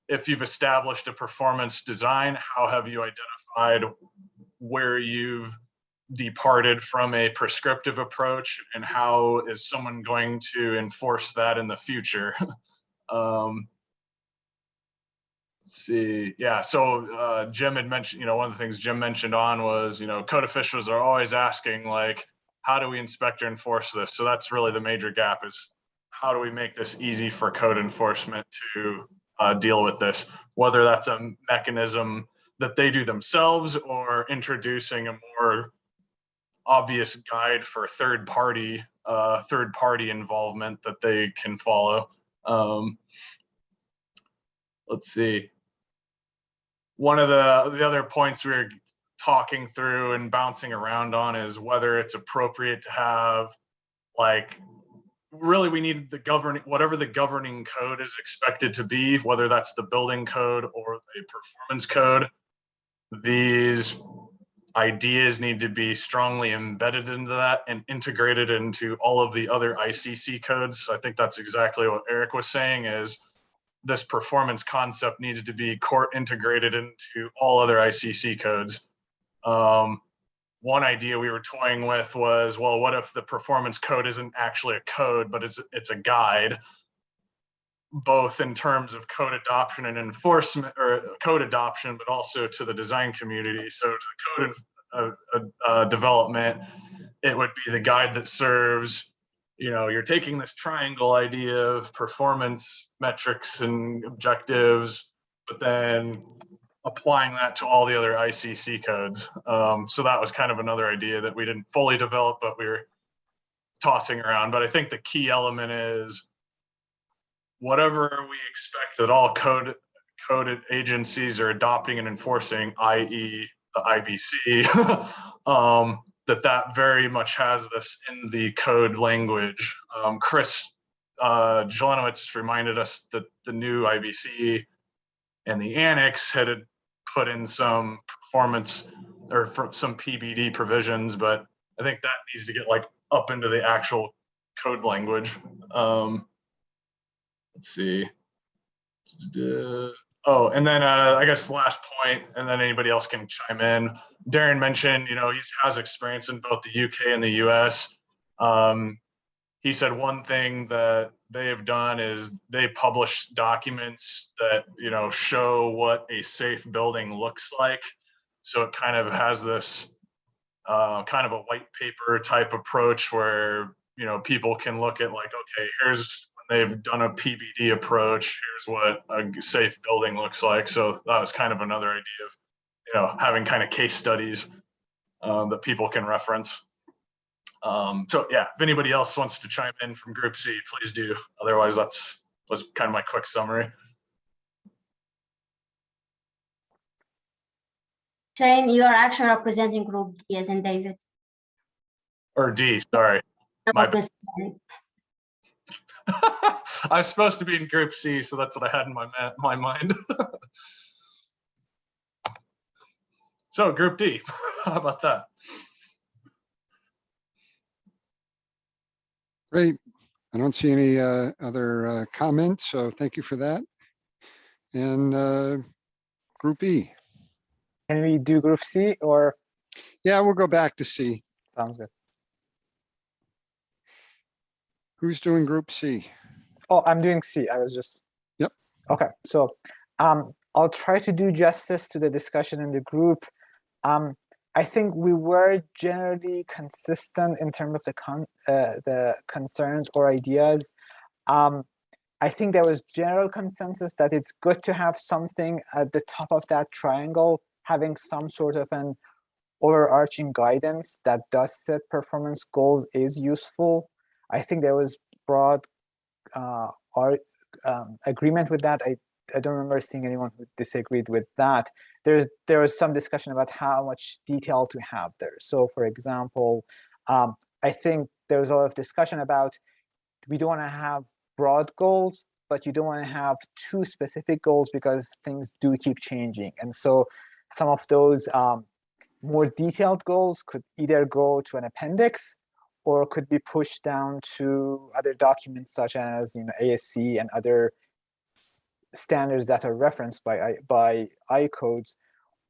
if you've established a performance design, how have you identified where you've departed from a prescriptive approach, and how is someone going to enforce that in the future? Let's see. Yeah. So Jim had mentioned, one of the things Jim mentioned was, code officials are always asking, like, how do we inspect or enforce this? So that's really the major gap, is how do we make this easy for code enforcement to deal with this, whether that's a mechanism that they do themselves or introducing a more obvious guide for third party involvement that they can follow. Let's see. One of the other points we were talking through and bouncing around on is whether it's appropriate to have, like, really we need whatever the governing code is expected to be, whether that's the building code or a performance code. These ideas need to be strongly embedded into that and integrated into all of the other ICC codes. So I think that's exactly what Eric was saying, is this performance concept needs to be core integrated into all other ICC codes. One idea we were toying with was, well, what if the performance code isn't actually a code, but it's a guide, both in terms of code adoption and enforcement, or code adoption, but also to the design community. So to code development, it would be the guide that serves, you're taking this triangle idea of performance metrics and objectives, but then applying that to all the other ICC codes. So that was kind of another idea that we didn't fully develop, but we were tossing around. But I think the key element is whatever we expect that all coded agencies are adopting and enforcing, i.e. the IBC, that very much has this in the code language. Chris Jelenowitz reminded us that the new IBC and the annex had put in some performance or some PBD provisions, but I think that needs to get up into the actual code language. Let's see. Oh, and then I guess last point, and then anybody else can chime in. Darren mentioned, he has experience in both the UK and the US. He said one thing that they have done is they publish documents that, show what a safe building looks like. So it kind of has this kind of a white paper type approach where, people can look at okay, here's when they've done a PBD approach, here's what a safe building looks like. So that was kind of another idea of, having kind of case studies that people can reference. So yeah, if anybody else wants to chime in from Group C, please do. Otherwise, was kind of my quick summary. Shane, you are actually representing Group D, as in David. Or D, sorry. I was supposed to be in Group C, so that's what I had in my mind. So Group D, how about that? Great. I don't see any other comments, so thank you for that. And Group E. Can we do Group C or? Yeah, we'll go back to C. Sounds good. Who's doing Group C? Oh, I'm doing C. I was just. Yep. Okay, so I'll try to do justice to the discussion in the group. I think we were generally consistent in terms of the concerns or ideas. I think there was general consensus that it's good to have something at the top of that triangle, having some sort of an overarching guidance that does set performance goals is useful. I think there was broad agreement with that. I don't remember seeing anyone who disagreed with that. There was some discussion about how much detail to have there. So for example, I think there was a lot of discussion about we don't want to have broad goals, but you don't want to have too specific goals because things do keep changing. And so some of those more detailed goals could either go to an appendix or could be pushed down to other documents such as ASC and other standards that are referenced by I-codes,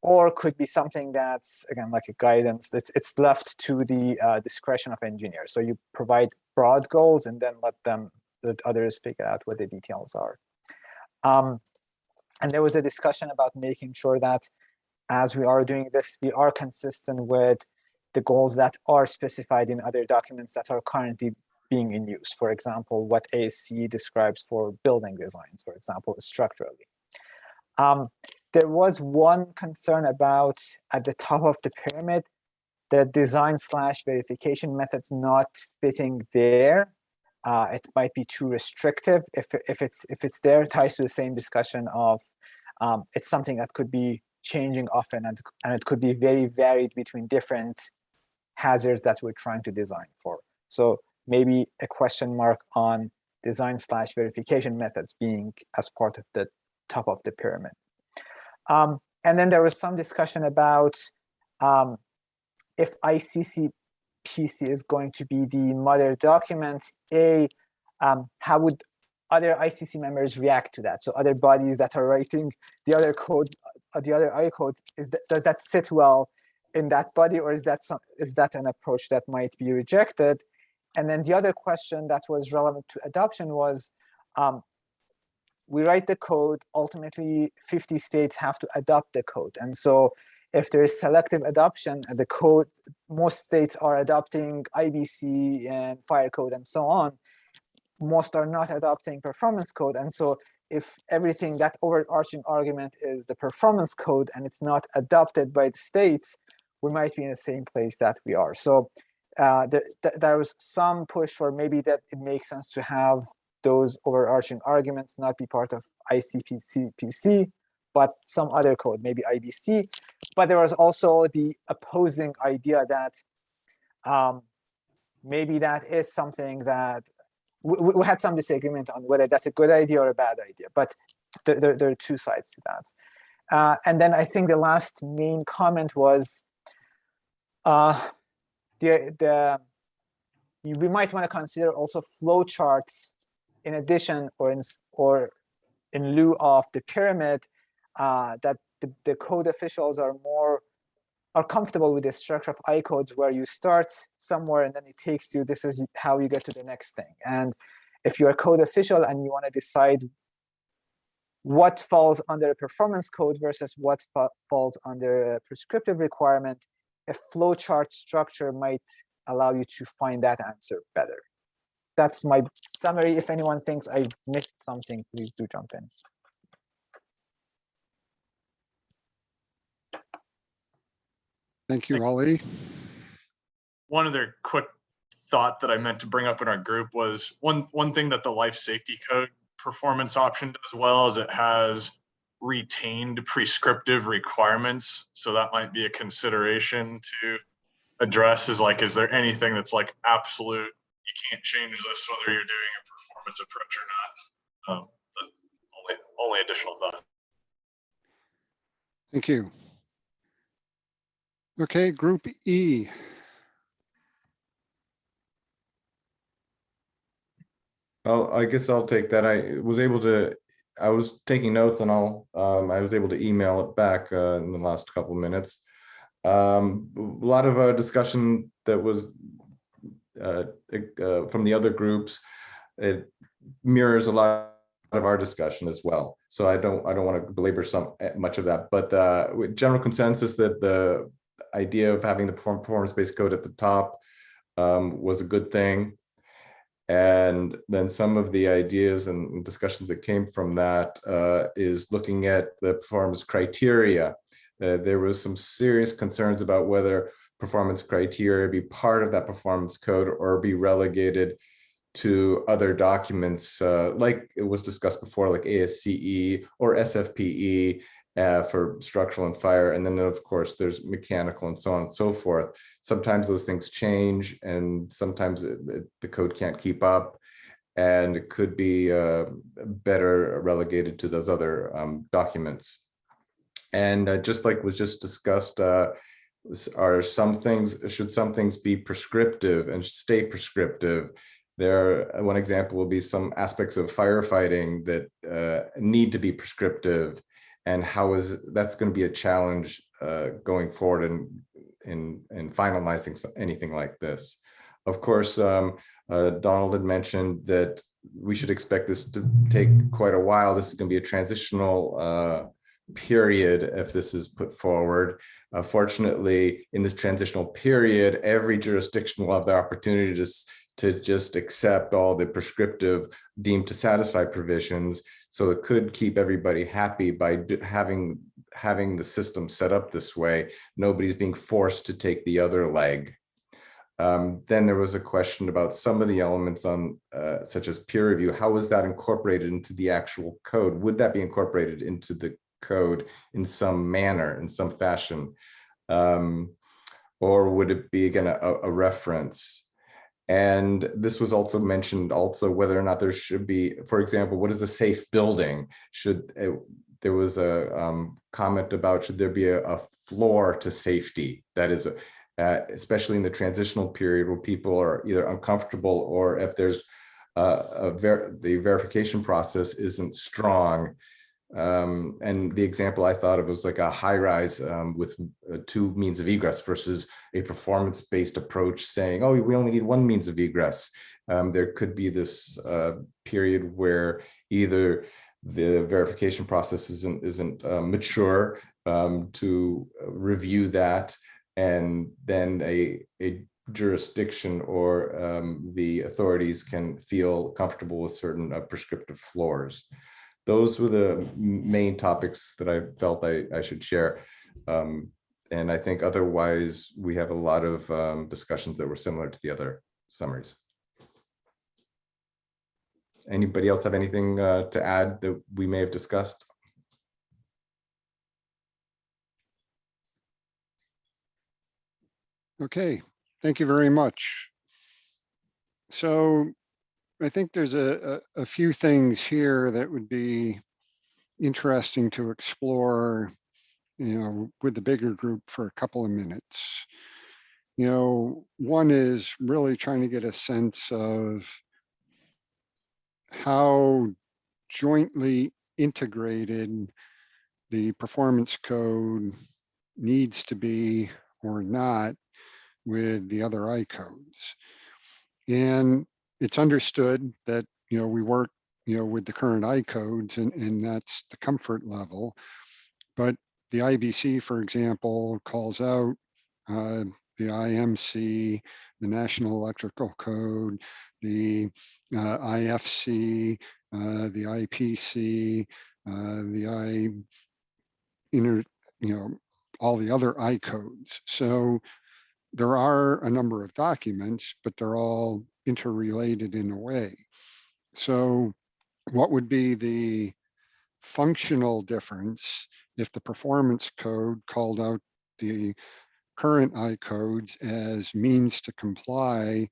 or could be something that's, again, like a guidance. It's left to the discretion of engineers. So you provide broad goals and then let others figure out what the details are. And there was a discussion about making sure that as we are doing this, we are consistent with the goals that are specified in other documents that are currently being in use. For example, what ASC describes for building designs, for example, structurally. There was one concern about at the top of the pyramid, the design/verification methods not fitting there. It might be too restrictive if it's there. It ties to the same discussion of it's something that could be changing often and it could be very varied between different hazards that we're trying to design for. So maybe a question mark on design/verification methods being as part of the top of the pyramid. And then there was some discussion about if ICCPC is going to be the mother document, how would other ICC members react to that? So other bodies that are writing the other code, the other I code, does that sit well in that body, or is that an approach that might be rejected? And then the other question that was relevant to adoption was, we write the code, ultimately 50 states have to adopt the code. And so if there is selective adoption and the code, most states are adopting IBC and fire code and so on, most are not adopting performance code. And so if everything, that overarching argument is the performance code and it's not adopted by the states, we might be in the same place that we are. So there was some push for maybe that it makes sense to have those overarching arguments not be part of ICCPC, but some other code, maybe IBC. But there was also the opposing idea that maybe that is something that we had some disagreement on whether that's a good idea or a bad idea, but there are two sides to that. And then I think the last main comment was we might want to consider also flowcharts in addition or in lieu of the pyramid, that the code officials are comfortable with the structure of I codes where you start somewhere and then it takes you, this is how you get to the next thing. And if you're a code official and you want to decide what falls under a performance code versus what falls under a prescriptive requirement, a flowchart structure might allow you to find that answer better. That's my summary. If anyone thinks I missed something, please do jump in. Thank you, Ali. One other quick thought that I meant to bring up in our group was one thing that the life safety code performance option does well is it has retained prescriptive requirements. So that might be a consideration to address, is like, is there anything that's like absolute, you can't change this whether you're doing a performance approach or not. But only additional thought. Thank you. Okay, group E. I guess I'll take that. I was taking notes and I was able to email it back in the last couple of minutes. A lot of discussion that was from the other groups. It mirrors a lot of our discussion as well. So I don't want to belabor much of that, but with general consensus that the idea of having the performance-based code at the top was a good thing. And then some of the ideas and discussions that came from that is looking at the performance criteria. There was some serious concerns about whether performance criteria be part of that performance code or be relegated to other documents, like it was discussed before, like ASCE or SFPE for structural and fire. And then of course there's mechanical and so on and so forth. Sometimes those things change and sometimes the code can't keep up, and it could be better relegated to those other documents. And just like was just discussed, should some things be prescriptive and stay prescriptive? One example will be some aspects of firefighting that need to be prescriptive, and that's going to be a challenge going forward in finalizing anything like this. Of course, Donald had mentioned that we should expect this to take quite a while. This is going to be a transitional period if this is put forward. Fortunately, in this transitional period, every jurisdiction will have the opportunity to just accept all the prescriptive deemed to satisfy provisions. So it could keep everybody happy by having the system set up this way. Nobody's being forced to take the other leg. Then there was a question about some of the elements on such as peer review. How was that incorporated into the actual code? Would that be incorporated into the code in some manner, in some fashion? Or would it be again a reference? And this was also mentioned also whether or not there should be, for example, what is a safe building? There was a comment about should there be a floor to safety? That is, especially in the transitional period where people are either uncomfortable or if there's the verification process isn't strong. And the example I thought of was like a high rise with 2 means of egress versus a performance-based approach saying, oh, we only need 1 means of egress. There could be this period where either the verification process isn't mature to review that, and then a jurisdiction or the authorities can feel comfortable with certain prescriptive floors. Those were the main topics that I felt I should share. And I think otherwise we have a lot of discussions that were similar to the other summaries. Anybody else have anything to add that we may have discussed? Okay, thank you very much. So I think there's a few things here that would be interesting to explore, with the bigger group for a couple of minutes. One is really trying to get a sense of how jointly integrated the performance code needs to be or not with the other I codes. And it's understood that, we work, with the current I codes and that's the comfort level. But the IBC, for example, calls out the IMC, the National Electrical Code, the IFC, the IPC, all the other I codes. So there are a number of documents, but they're all interrelated in a way. So what would be the functional difference if the performance code called out the current I codes as means to comply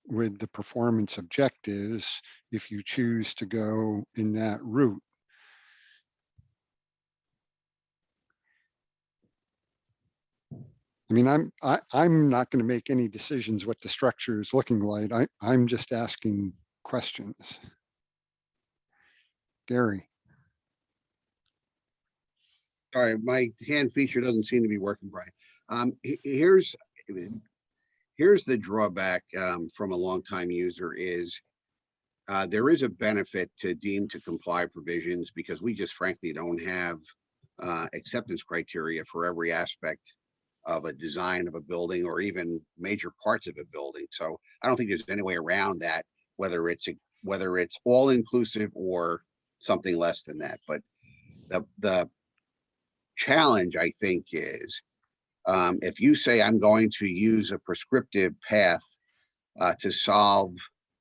with the performance objectives if you choose to go in that route? I mean, I'm not going to make any decisions what the structure is looking like. I'm just asking questions. Gary. Sorry, my hand feature doesn't seem to be working, Brian. Here's the drawback from a longtime user is there is a benefit to deem to comply provisions because we just frankly don't have acceptance criteria for every aspect of a design of a building or even major parts of a building. So I don't think there's any way around that, whether it's all inclusive or something less than that. But the challenge, I think, is if you say I'm going to use a prescriptive path to solve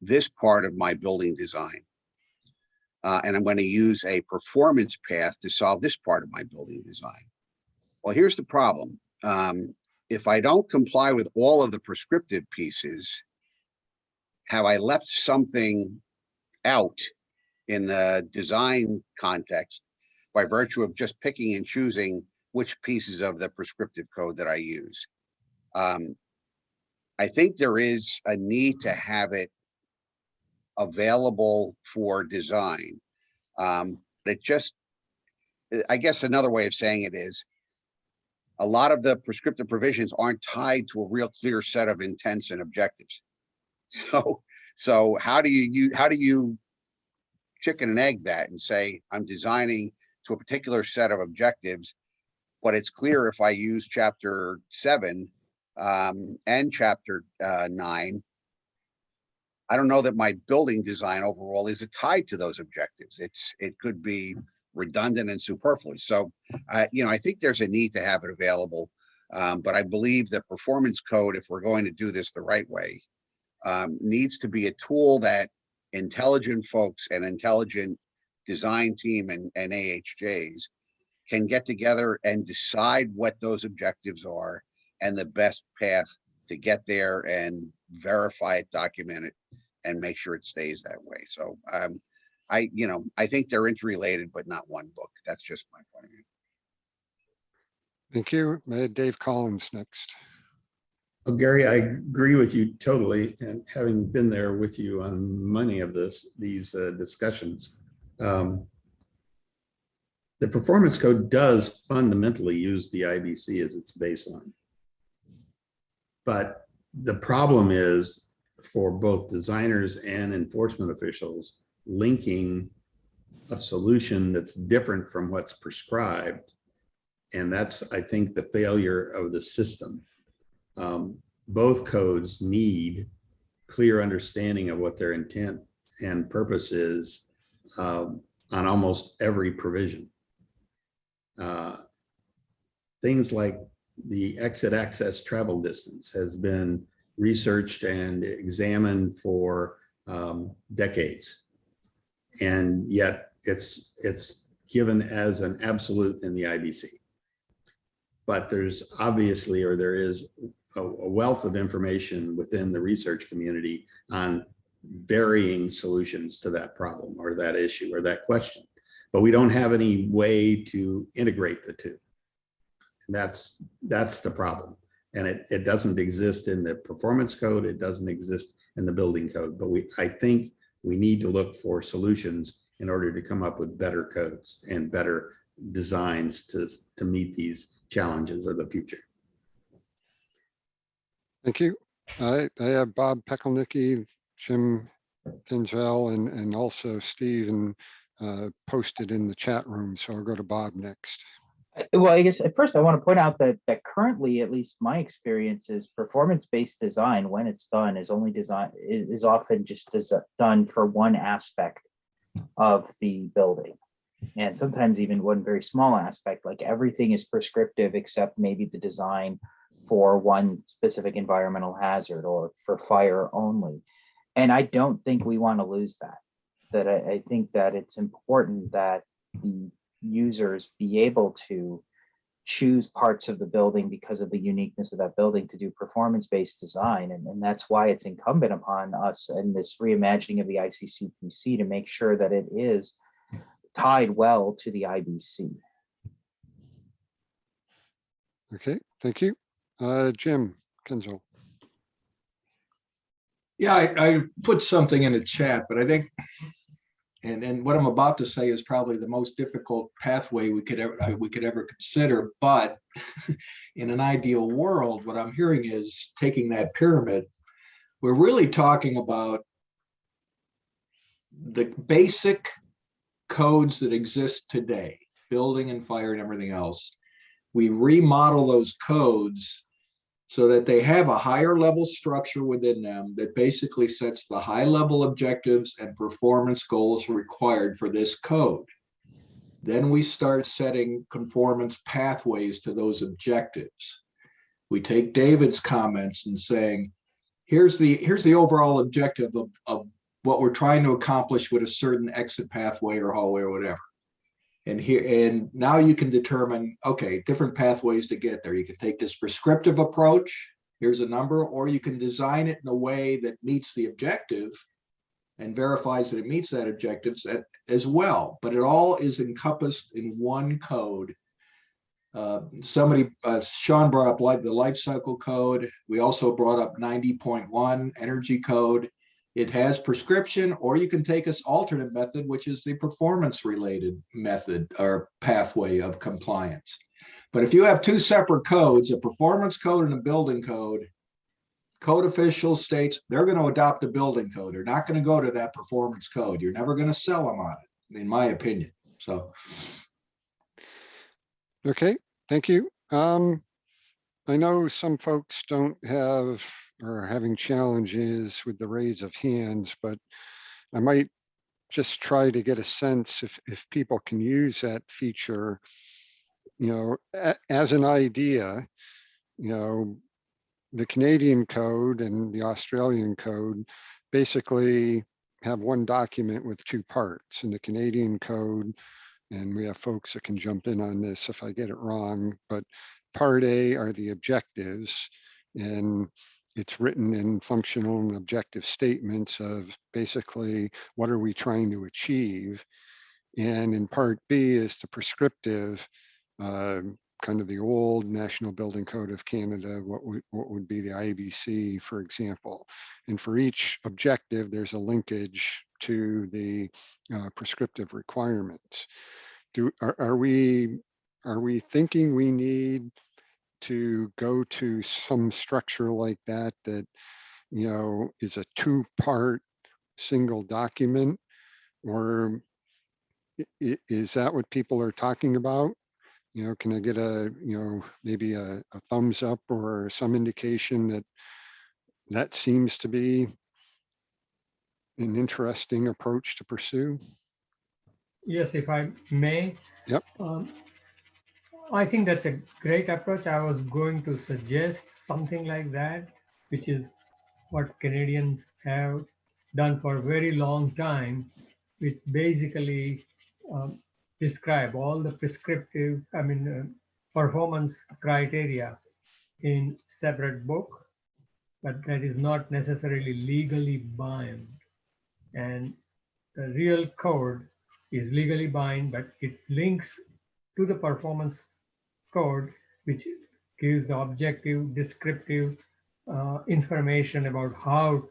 this part of my building design, and I'm going to use a performance path to solve this part of my building design. Well, here's the problem. If I don't comply with all of the prescriptive pieces, have I left something out in the design context by virtue of just picking and choosing which pieces of the prescriptive code that I use? I think there is a need to have it available for design. I guess another way of saying it is, a lot of the prescriptive provisions aren't tied to a real clear set of intents and objectives. So how do you chicken and egg that and say I'm designing to a particular set of objectives, but it's clear if I use chapter 7 and chapter 9 I don't know that my building design overall is tied to those objectives. It could be redundant and superfluous. So, I think there's a need to have it available. But I believe that performance code, if we're going to do this the right way, needs to be a tool that intelligent folks and intelligent design team and AHJs can get together and decide what those objectives are and the best path to get there and verify it, document it, and make sure it stays that way. So I think they're interrelated, but not one book. That's just my point of view. Thank you. Dave Collins next. Well, Gary, I agree with you totally. And having been there with you on many of these discussions, the performance code does fundamentally use the IBC as its baseline. But the problem is for both designers and enforcement officials linking a solution that's different from what's prescribed. And that's, I think, the failure of the system. Both codes need clear understanding of what their intent and purpose is on almost every provision. Things like the exit access travel distance has been researched and examined for decades. And yet it's given as an absolute in the IBC. But there's obviously, or there is a wealth of information within the research community on varying solutions to that problem or that issue or that question. But we don't have any way to integrate the two. And that's the problem. And it doesn't exist in the performance code. It doesn't exist in the building code. But I think we need to look for solutions in order to come up with better codes and better designs to meet these challenges of the future. Thank you. I have Bob Pekelnicki, Jim Pinzel, and also Steve posted in the chat room. So I'll go to Bob next. Well, I guess at first I want to point out that currently, at least my experience is performance-based design, when it's done, is often just done for one aspect of the building. And sometimes even one very small aspect, like everything is prescriptive except maybe the design for one specific environmental hazard or for fire only. And I don't think we want to lose that. I think that it's important that the users be able to choose parts of the building because of the uniqueness of that building to do performance-based design. And that's why it's incumbent upon us and this reimagining of the ICCPC to make sure that it is tied well to the IBC. Okay, thank you. Jim Kinzel. Yeah, I put something in the chat, but I think, and what I'm about to say is probably the most difficult pathway we could ever consider. But in an ideal world, what I'm hearing is taking that pyramid. We're really talking about the basic codes that exist today, building and fire and everything else. We remodel those codes so that they have a higher level structure within them that basically sets the high level objectives and performance goals required for this code. Then we start setting conformance pathways to those objectives. We take David's comments and saying, here's the overall objective of what we're trying to accomplish with a certain exit pathway or hallway or whatever. And now you can determine, okay, different pathways to get there. You can take this prescriptive approach, here's a number, or you can design it in a way that meets the objective and verifies that it meets that objective as well. But it all is encompassed in one code. Sean brought up like the life cycle code. We also brought up 90.1 energy code. It has prescription, or you can take this alternate method, which is the performance related method or pathway of compliance. But if you have two separate codes, a performance code and a building code, code officials states they're going to adopt a building code. They're not going to go to that performance code. You're never going to sell them on it, in my opinion. So. Okay, thank you. I know some folks don't have are having challenges with the raise of hands, but I might just try to get a sense if people can use that feature, as an idea. The Canadian code and the Australian code basically have one document with two parts. In the Canadian code, and we have folks that can jump in on this if I get it wrong, but part A are the objectives, and it's written in functional and objective statements of basically what are we trying to achieve. And in part B is the prescriptive, kind of the old National Building Code of Canada, what would be the IBC, for example. And for each objective, there's a linkage to the prescriptive requirements. Are we thinking we need to go to some structure like that is a two-part single document, or is that what people are talking about? Can I get maybe a thumbs up or some indication that that seems to be an interesting approach to pursue? Yes, if I may. Yep. I think that's a great approach. I was going to suggest something like that, which is what Canadians have done for a very long time, which basically describe all the prescriptive, performance criteria in separate book, but that is not necessarily legally bind. And the real code is legally bind, but it links to the performance code, which gives the objective, descriptive information about how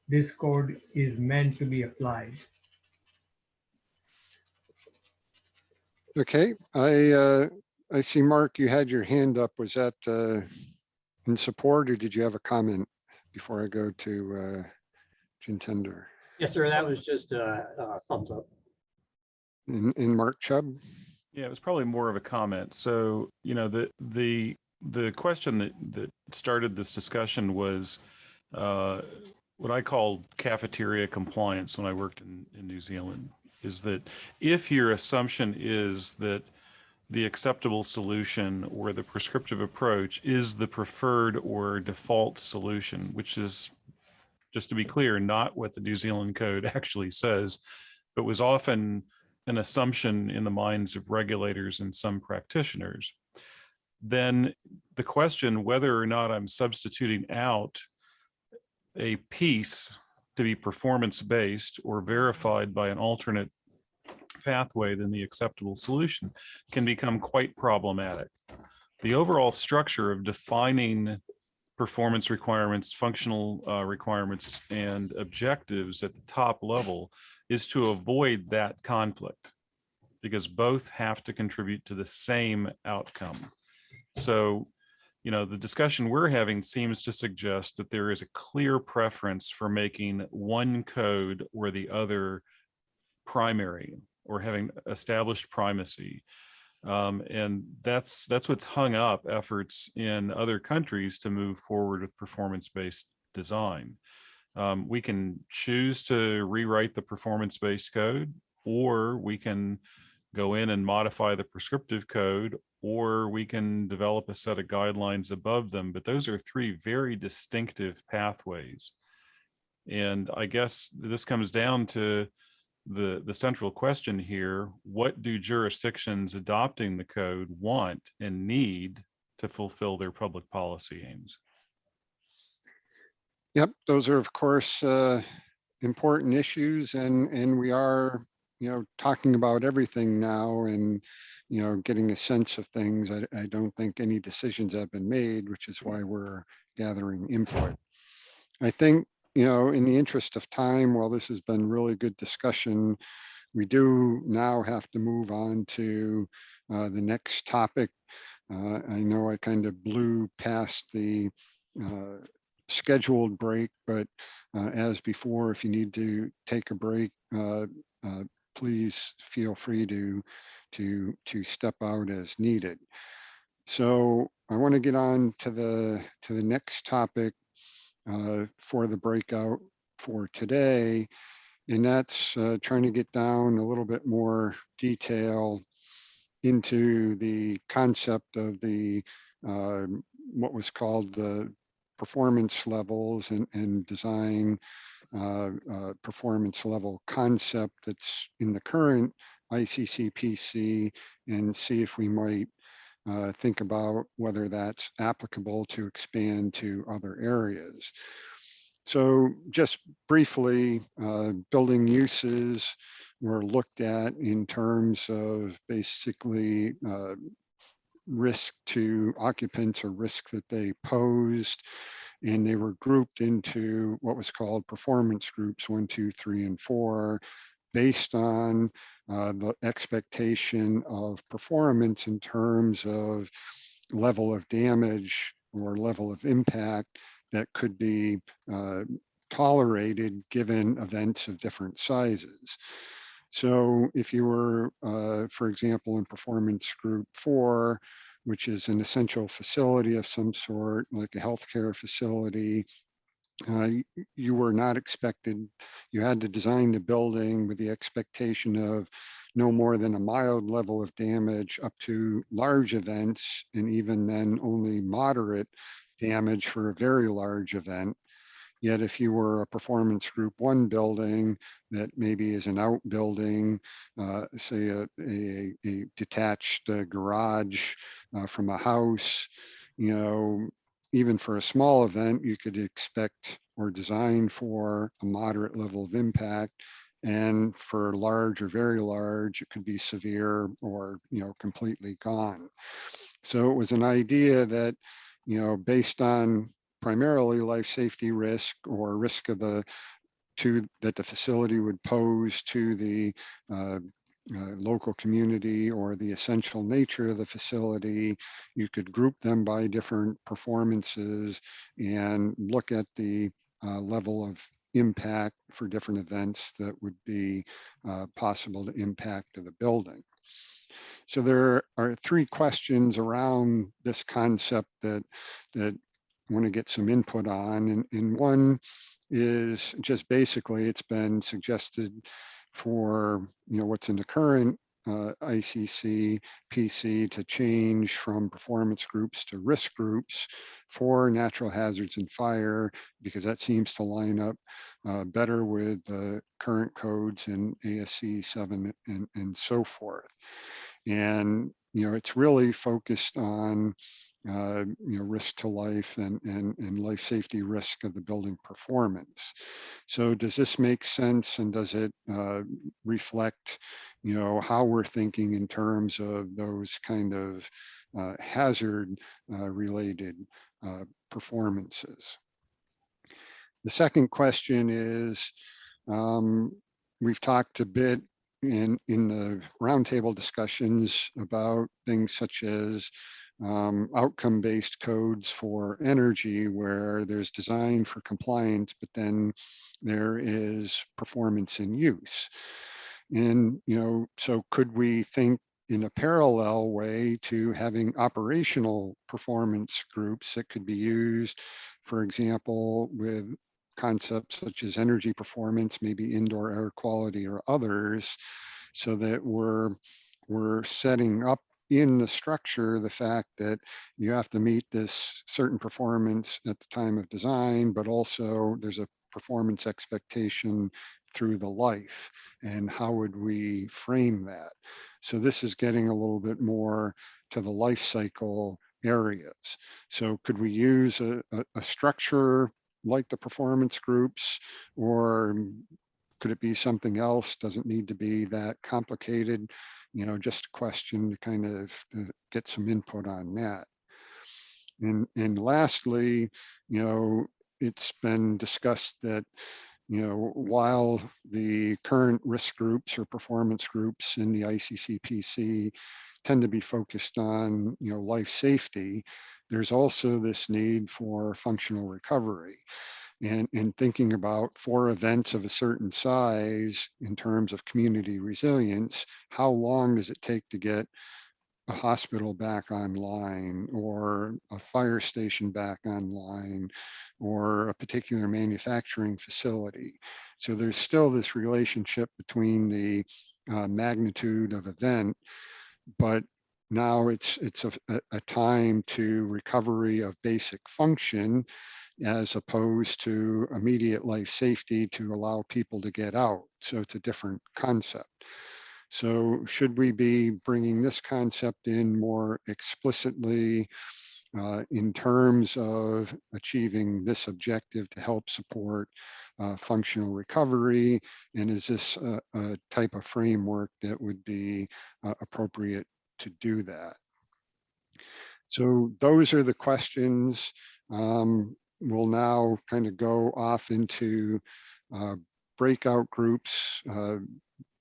this code is meant to be applied. Okay, I see, Mark, you had your hand up. Was that in support, or did you have a comment before I go to Jintender? Yes, sir. That was just a thumbs up. In Mark Chubb? Yeah, it was probably more of a comment. So, the question that started this discussion was what I called cafeteria compliance when I worked in New Zealand, is that if your assumption is that the acceptable solution or the prescriptive approach is the preferred or default solution, which is, just to be clear, not what the New Zealand Code actually says, but was often an assumption in the minds of regulators and some practitioners, then the question whether or not I'm substituting out a piece to be performance-based or verified by an alternate pathway than the acceptable solution can become quite problematic. The overall structure of defining performance requirements, functional requirements, and objectives at the top level is to avoid that conflict, because both have to contribute to the same outcome. So, the discussion we're having seems to suggest that there is a clear preference for making one code or the other primary, or having established primacy. And that's what's hung up efforts in other countries to move forward with performance-based design. We can choose to rewrite the performance-based code, or we can go in and modify the prescriptive code, or we can develop a set of guidelines above them. But those are three very distinctive pathways. And I guess this comes down to the central question here: what do jurisdictions adopting the code want and need to fulfill their public policy aims? Yep, those are, of course, important issues, and we are, talking about everything now, and getting a sense of things. I don't think any decisions have been made, which is why we're gathering input. I think, in the interest of time, while this has been really good discussion, we do now have to move on to the next topic. I know I kind of blew past the scheduled break, but as before, if you need to take a break, please feel free to step out as needed. So I want to get on to the next topic. for the breakout for today. And that's trying to get down a little bit more detail into the concept of the what was called the performance levels and design performance level concept that's in the current ICCPC, and see if we might think about whether that's applicable to expand to other areas. So just briefly, building uses were looked at in terms of basically risk to occupants or risk that they posed. And they were grouped into what was called performance groups 1, 2, 3, and 4, based on the expectation of performance in terms of level of damage or level of impact that could be tolerated given events of different sizes. So if you were, for example, in performance group 4, which is an essential facility of some sort, like a healthcare facility, you were not expected, you had to design the building with the expectation of no more than a mild level of damage up to large events, and even then only moderate damage for a very large event. Yet if you were a performance group 1 building that maybe is an outbuilding, say a detached garage from a house, you know, even for a small event, you could expect or design for a moderate level of impact. And for large or very large, it could be severe or, you know, completely gone. So it was an idea that, you know, based on primarily life safety risk or risk of the that the facility would pose to the local community or the essential nature of the facility, you could group them by different performances and look at the level of impact for different events that would be possible to impact to the building. So there are 3 questions around this concept that I want to get some input on. And one is just basically, it's been suggested for, you know, what's in the current ICCPC to change from performance groups to risk groups for natural hazards and fire, because that seems to line up better with the current codes in ASC 7 and so forth. And, you know, it's really focused on you know, risk to life and life safety risk of the building performance. So does this make sense, and does it reflect, you know, how we're thinking in terms of those kind of hazard related performances? The second question is, we've talked a bit in the roundtable discussions about things such as outcome-based codes for energy, where there's design for compliance, but then there is performance in use. And, you know, so could we think in a parallel way to having operational performance groups that could be used, for example, with concepts such as energy performance, maybe indoor air quality or others, so that we're setting up in the structure the fact that you have to meet this certain performance at the time of design, but also there's a performance expectation through the life. And how would we frame that? So this is getting a little bit more to the life cycle areas. So could we use a structure like the performance groups, or could it be something else? Doesn't need to be that complicated. You know, just a question to kind of get some input on that. And lastly, you know, it's been discussed that, you know, while the current risk groups or performance groups in the ICCPC tend to be focused on, you know, life safety, there's also this need for functional recovery. And thinking about for events of a certain size in terms of community resilience, how long does it take to get a hospital back online, or a fire station back online, or a particular manufacturing facility. So there's still this relationship between the magnitude of event, but now it's a time to recovery of basic function, as opposed to immediate life safety to allow people to get out. So it's a different concept. So should we be bringing this concept in more explicitly in terms of achieving this objective to help support functional recovery? And is this a type of framework that would be appropriate to do that? So those are the questions. We'll now kind of go off into breakout groups.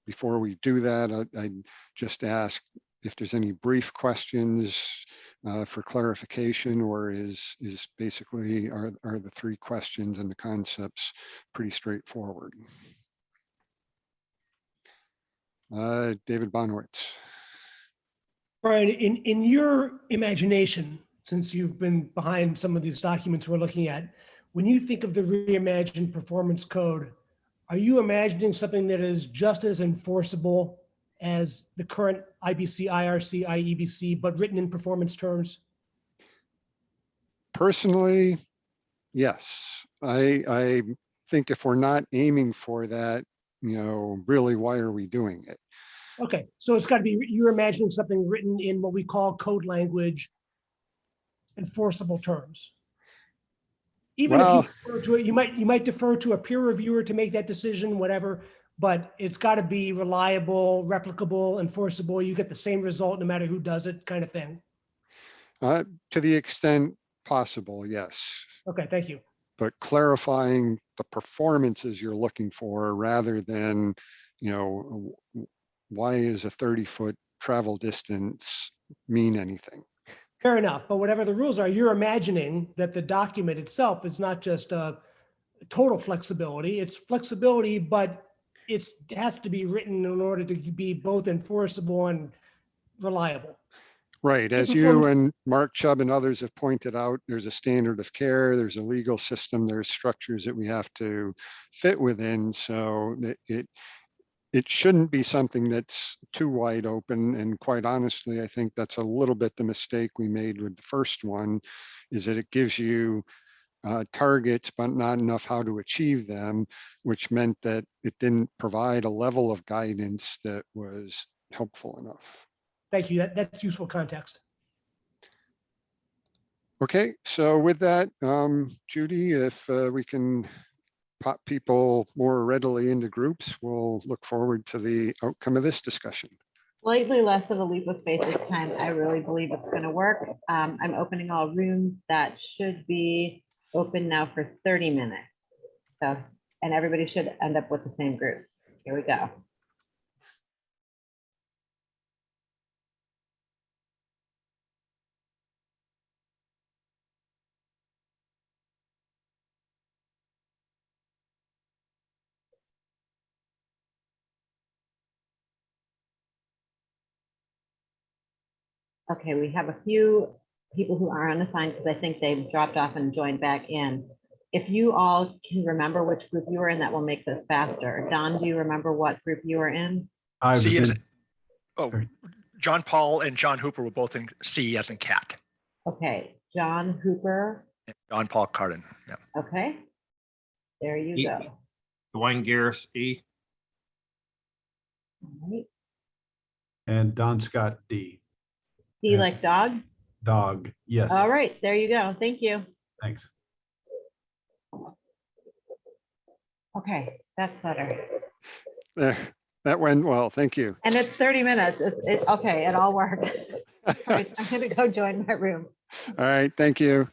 Before we do that, I just ask if there's any brief questions for clarification, or is basically are the three questions and the concepts pretty straightforward? David Bonowitz. Brian, in your imagination, since you've been behind some of these documents we're looking at, when you think of the reimagined performance code, are you imagining something that is just as enforceable as the current IBC, IRC, IEBC, but written in performance terms? Personally, yes. I think if we're not aiming for that, really, why are we doing it? Okay, so it's got to be, you're imagining something written in what we call code language, enforceable terms. Even if you defer to it, you might defer to a peer reviewer to make that decision, whatever, but it's got to be reliable, replicable, enforceable. You get the same result no matter who does it, kind of thing. To the extent possible, yes. Okay, thank you. But clarifying the performances you're looking for, rather than, why is a 30-foot travel distance mean anything? Fair enough, but whatever the rules are, you're imagining that the document itself is not just a total flexibility, it's flexibility, but it has to be written in order to be both enforceable and reliable. Right, as you and Mark Chubb and others have pointed out, there's a standard of care, there's a legal system, there's structures that we have to fit within. So it shouldn't be something that's too wide open. And quite honestly, I think that's a little bit the mistake we made with the first one, is that it gives you targets, but not enough how to achieve them, which meant that it didn't provide a level of guidance that was helpful enough. Thank you. That's useful context. Okay, so with that, Judy, if we can pop people more readily into groups, we'll look forward to the outcome of this discussion. Slightly less of a leap of faith this time. I really believe it's going to work. I'm opening all rooms that should be open now for 30 minutes. So, and everybody should end up with the same group. Here we go. Okay, we have a few people who are unassigned because I think they've dropped off and joined back in. If you all can remember which group you were in, that will make this faster. Don, do you remember what group you were in? C as John Paul and John Hooper were both in C as in cat. Okay, John Hooper. And John Paul Cardin. Yeah. Okay, there you go. Dwayne Garris, E. All right. And Don Scott, D. D like dog? Dog, yes. All right, there you go. Thank you. Thanks. Okay, that's better. There, that went well. Thank you. And it's 30 minutes. Okay, it all worked. All right, I'm going to go join my room. All right, thank you.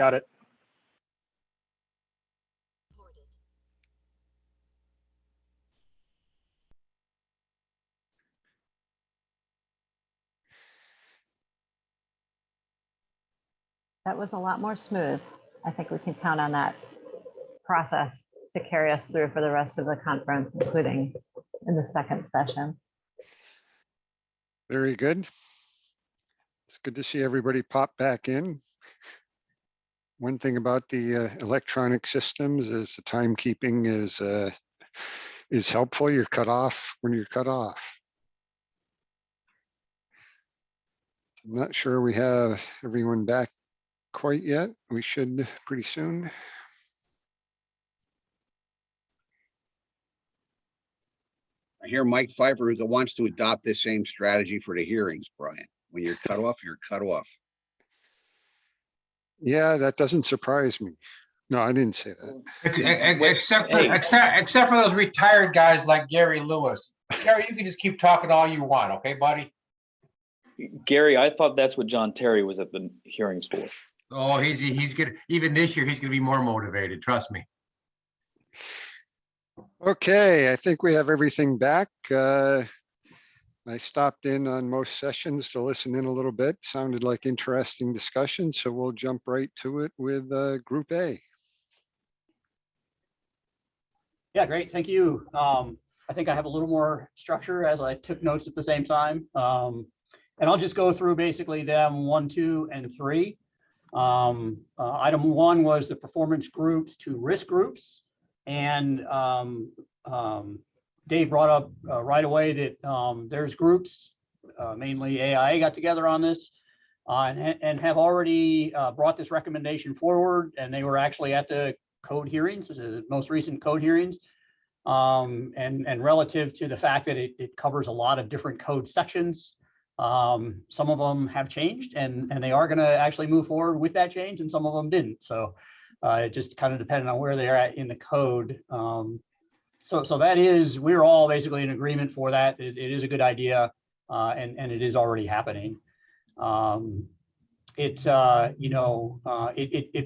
Got it. That was a lot more smooth. I think we can count on that process to carry us through for the rest of the conference, including in the second session. Very good. It's good to see everybody pop back in. One thing about the electronic systems is the timekeeping is helpful. You're cut off when you're cut off. I'm not sure we have everyone back quite yet. We should pretty soon. I hear Mike Pfeiffer wants to adopt this same strategy for the hearings, Brian. When you're cut off, you're cut off. Yeah, that doesn't surprise me. No, I didn't say that. Except for those retired guys like Gary Lewis. Gary, you can just keep talking all you want, okay, buddy? Gary, I thought that's what John Terry was at the hearings for. Oh, he's good. Even this year, he's going to be more motivated. Trust me. Okay, I think we have everything back. I stopped in on most sessions to listen in a little bit. Sounded like interesting discussion, so we'll jump right to it with Group A. Yeah, great. Thank you. I think I have a little more structure as I took notes at the same time. And I'll just go through basically them 1, 2, and 3. Item 1 was the performance groups to risk groups. And Dave brought up right away that there's groups, mainly AIA got together on this and have already brought this recommendation forward. And they were actually at the code hearings, the most recent code hearings. And relative to the fact that it covers a lot of different code sections, some of them have changed and they are going to actually move forward with that change, and some of them didn't. So it just kind of depended on where they're at in the code. So that is, we're all basically in agreement for that. It is a good idea, and it is already happening. It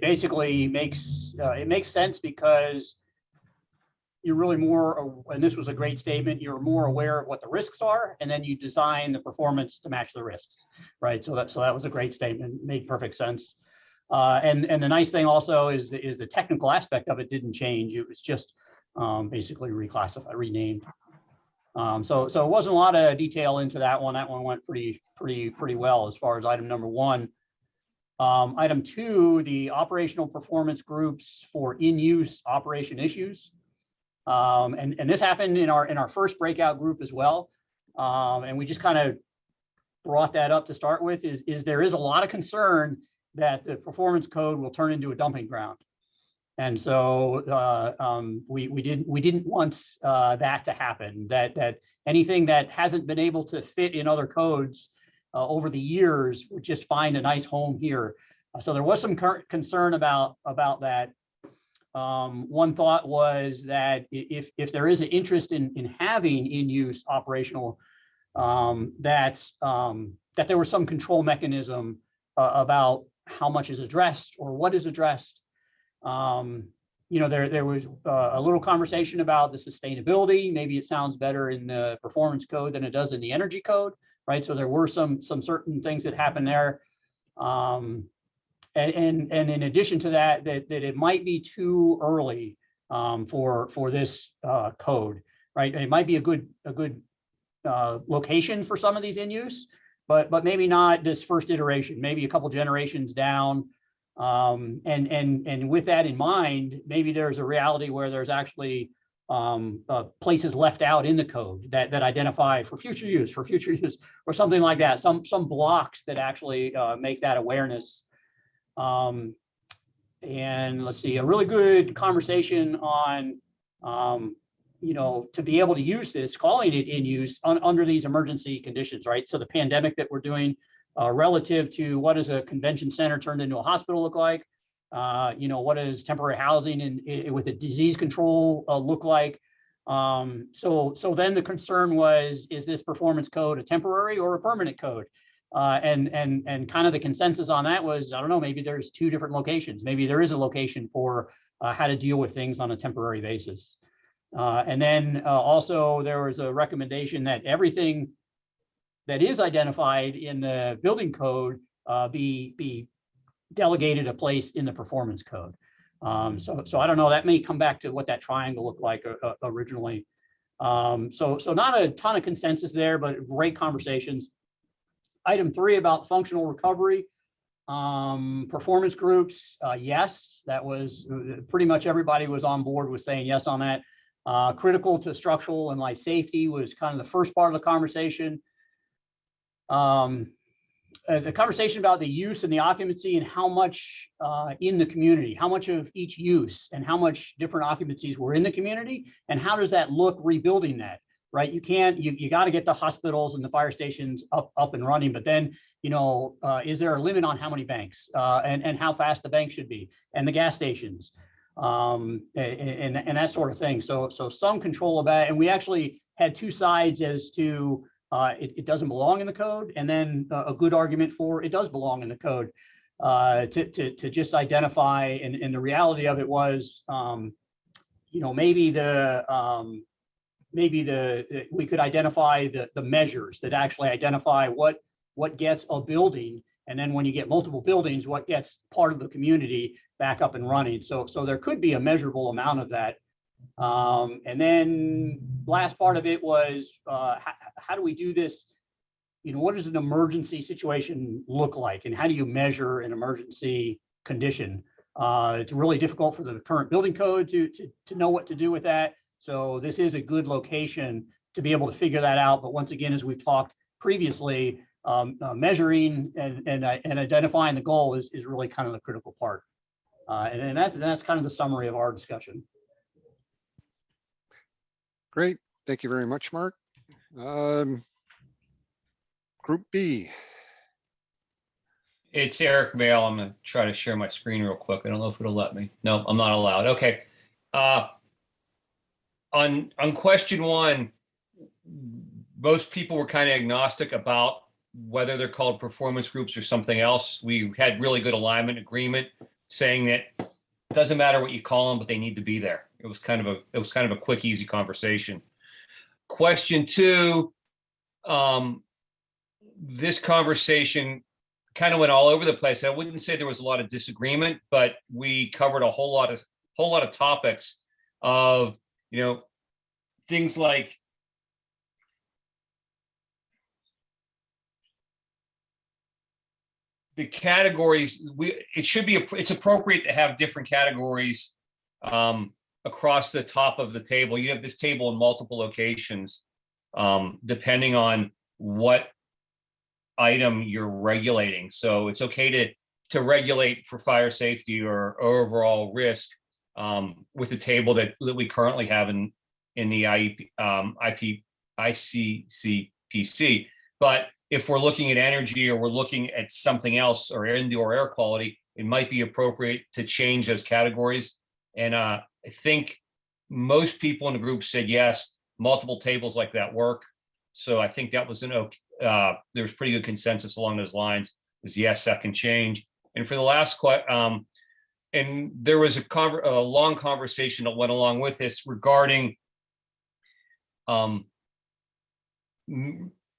basically makes sense because you're really more, and this was a great statement, you're more aware of what the risks are, and then you design the performance to match the risks, right? So that was a great statement, made perfect sense. And the nice thing also is the technical aspect of it didn't change. It was just basically reclassified, renamed. So it wasn't a lot of detail into that one. That one went pretty well as far as item number 1. Item 2, the operational performance groups for in-use operation issues. And this happened in our first breakout group as well. And we just kind of brought that up to start with is there is a lot of concern that the performance code will turn into a dumping ground. And so we didn't want that to happen, that anything that hasn't been able to fit in other codes over the years would just find a nice home here. So there was some concern about that. One thought was that if there is an interest in having in-use operational, that there was some control mechanism about how much is addressed or what is addressed. There was a little conversation about the sustainability. Maybe it sounds better in the performance code than it does in the energy code, right? So there were some certain things that happened there. And in addition to that it might be too early for this code, right? It might be a good location for some of these in use, but maybe not this first iteration, maybe a couple generations down. And with that in mind, maybe there's a reality where there's actually places left out in the code that identify for future use, or something like that. Some blocks that actually make that awareness. And let's see, a really good conversation on, to be able to use this, calling it in use under these emergency conditions, right? So the pandemic that we're doing relative to what does a convention center turned into a hospital look like? What does temporary housing and with a disease control look like? So then the concern was, is this performance code a temporary or a permanent code? And kind of the consensus on that was, I don't know, maybe there's two different locations. Maybe there is a location for how to deal with things on a temporary basis. And then also there was a recommendation that everything that is identified in the building code be delegated a place in the performance code. So I don't know, that may come back to what that triangle looked like originally. So not a ton of consensus there, but great conversations. Item 3 about functional recovery, performance groups, yes, that was pretty much everybody was on board with saying yes on that. Critical to structural and life safety was kind of the first part of the conversation. The conversation about the use and the occupancy and how much in the community, how much of each use and how much different occupancies were in the community, and how does that look rebuilding that, right? You can't, you got to get the hospitals and the fire stations up and running, but then, you know, is there a limit on how many banks and how fast the bank should be, and the gas stations and that sort of thing. So some control of that, and we actually had two sides as to it doesn't belong in the code, and then a good argument for it does belong in the code, to just identify, and the reality of it was, you know, maybe we could identify the measures that actually identify what gets a building, and then when you get multiple buildings, what gets part of the community back up and running. So there could be a measurable amount of that. And then last part of it was, how do we do this? You know, what does an emergency situation look like, and how do you measure an emergency condition? It's really difficult for the current building code to know what to do with that. So this is a good location to be able to figure that out. But once again, as we've talked previously, measuring and identifying the goal is really kind of the critical part. And that's kind of the summary of our discussion. Great. Thank you very much, Mark. Group B. It's Eric Mail. I'm going to try to share my screen real quick. I don't know if it'll let me. No, I'm not allowed. Okay. On question 1, most people were kind of agnostic about whether they're called performance groups or something else. We had really good alignment agreement saying that it doesn't matter what you call them, but they need to be there. It was kind of a quick, easy conversation. Question 2, this conversation kind of went all over the place. I wouldn't say there was a lot of disagreement, but we covered a whole lot of topics of, you know, things like the categories. It's appropriate to have different categories across the top of the table. You have this table in multiple locations, depending on what item you're regulating. So it's okay to regulate for fire safety or overall risk with the table that we currently have in the ICCPC. But if we're looking at energy or we're looking at something else or indoor air quality, it might be appropriate to change those categories. And I think most people in the group said yes, multiple tables like that work. So I think that was there's pretty good consensus along those lines, is yes, that can change. And for the last question, and there was a long conversation that went along with this regarding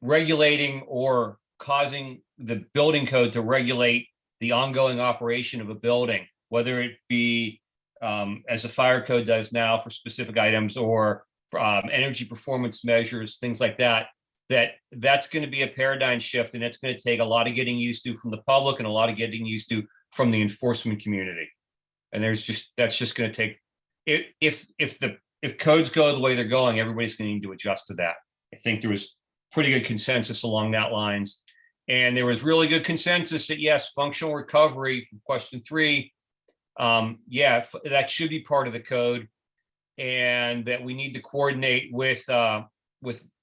regulating or causing the building code to regulate the ongoing operation of a building, whether it be as the fire code does now for specific items, or energy performance measures, things like that. That's going to be a paradigm shift, and it's going to take a lot of getting used to from the public and a lot of getting used to from the enforcement community. And that's just going to take, if codes go the way they're going, everybody's going to need to adjust to that. I think there was pretty good consensus along that lines, and there was really good consensus that yes, functional recovery from question 3, yeah, that should be part of the code, and that we need to coordinate with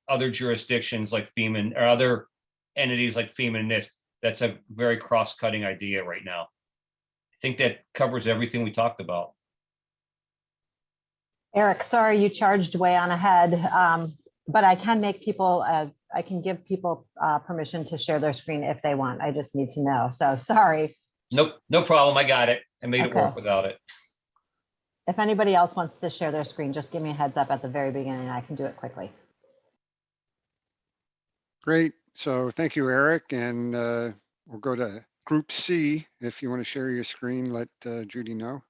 other jurisdictions like FEMA or other entities like FEMA and NIST. That's a very cross-cutting idea right now. I think that covers everything we talked about. Eric, sorry you charged way on ahead, but I can make people I can give people permission to share their screen if they want. I just need to know. So sorry. Nope, no problem. I got it. I made it work Okay. without it. If anybody else wants to share their screen, just give me a heads up at the very beginning. I can do it quickly. Great. So thank you, Eric. And we'll go to Group C. If you want to share your screen, let Judy know.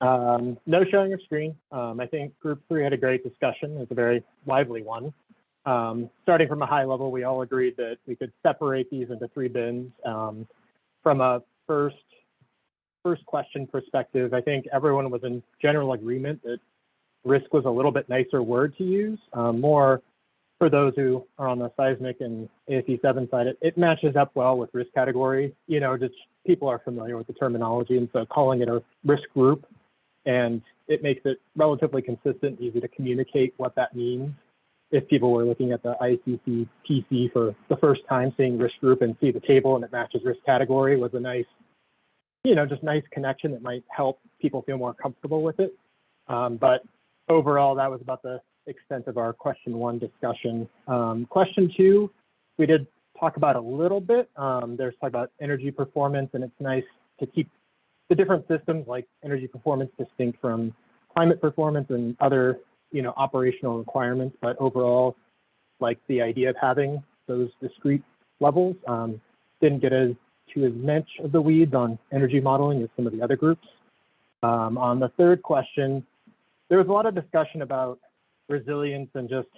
No showing of screen. I think Group 3 had a great discussion. It was a very lively one. Starting from a high level, we all agreed that we could separate these into 3 bins. From a first question perspective, I think everyone was in general agreement that risk was a little bit nicer word to use. More for those who are on the seismic and ASC 7 side, it matches up well with risk category. You know, just people are familiar with the terminology, and so calling it a risk group, and it makes it relatively consistent, easy to communicate what that means. If people were looking at the ICCPC for the first time, seeing risk group and see the table and it matches risk category was a nice, you know, just nice connection that might help people feel more comfortable with it. But overall, that was about the extent of our question 1 discussion. Question 2, we did talk about a little bit. There's talk about energy performance, and it's nice to keep the different systems like energy performance distinct from climate performance and other, you know, operational requirements. But overall, like the idea of having those discrete levels. Didn't get to as much of the weeds on energy modeling as some of the other groups. On the third question, there was a lot of discussion about resilience and just,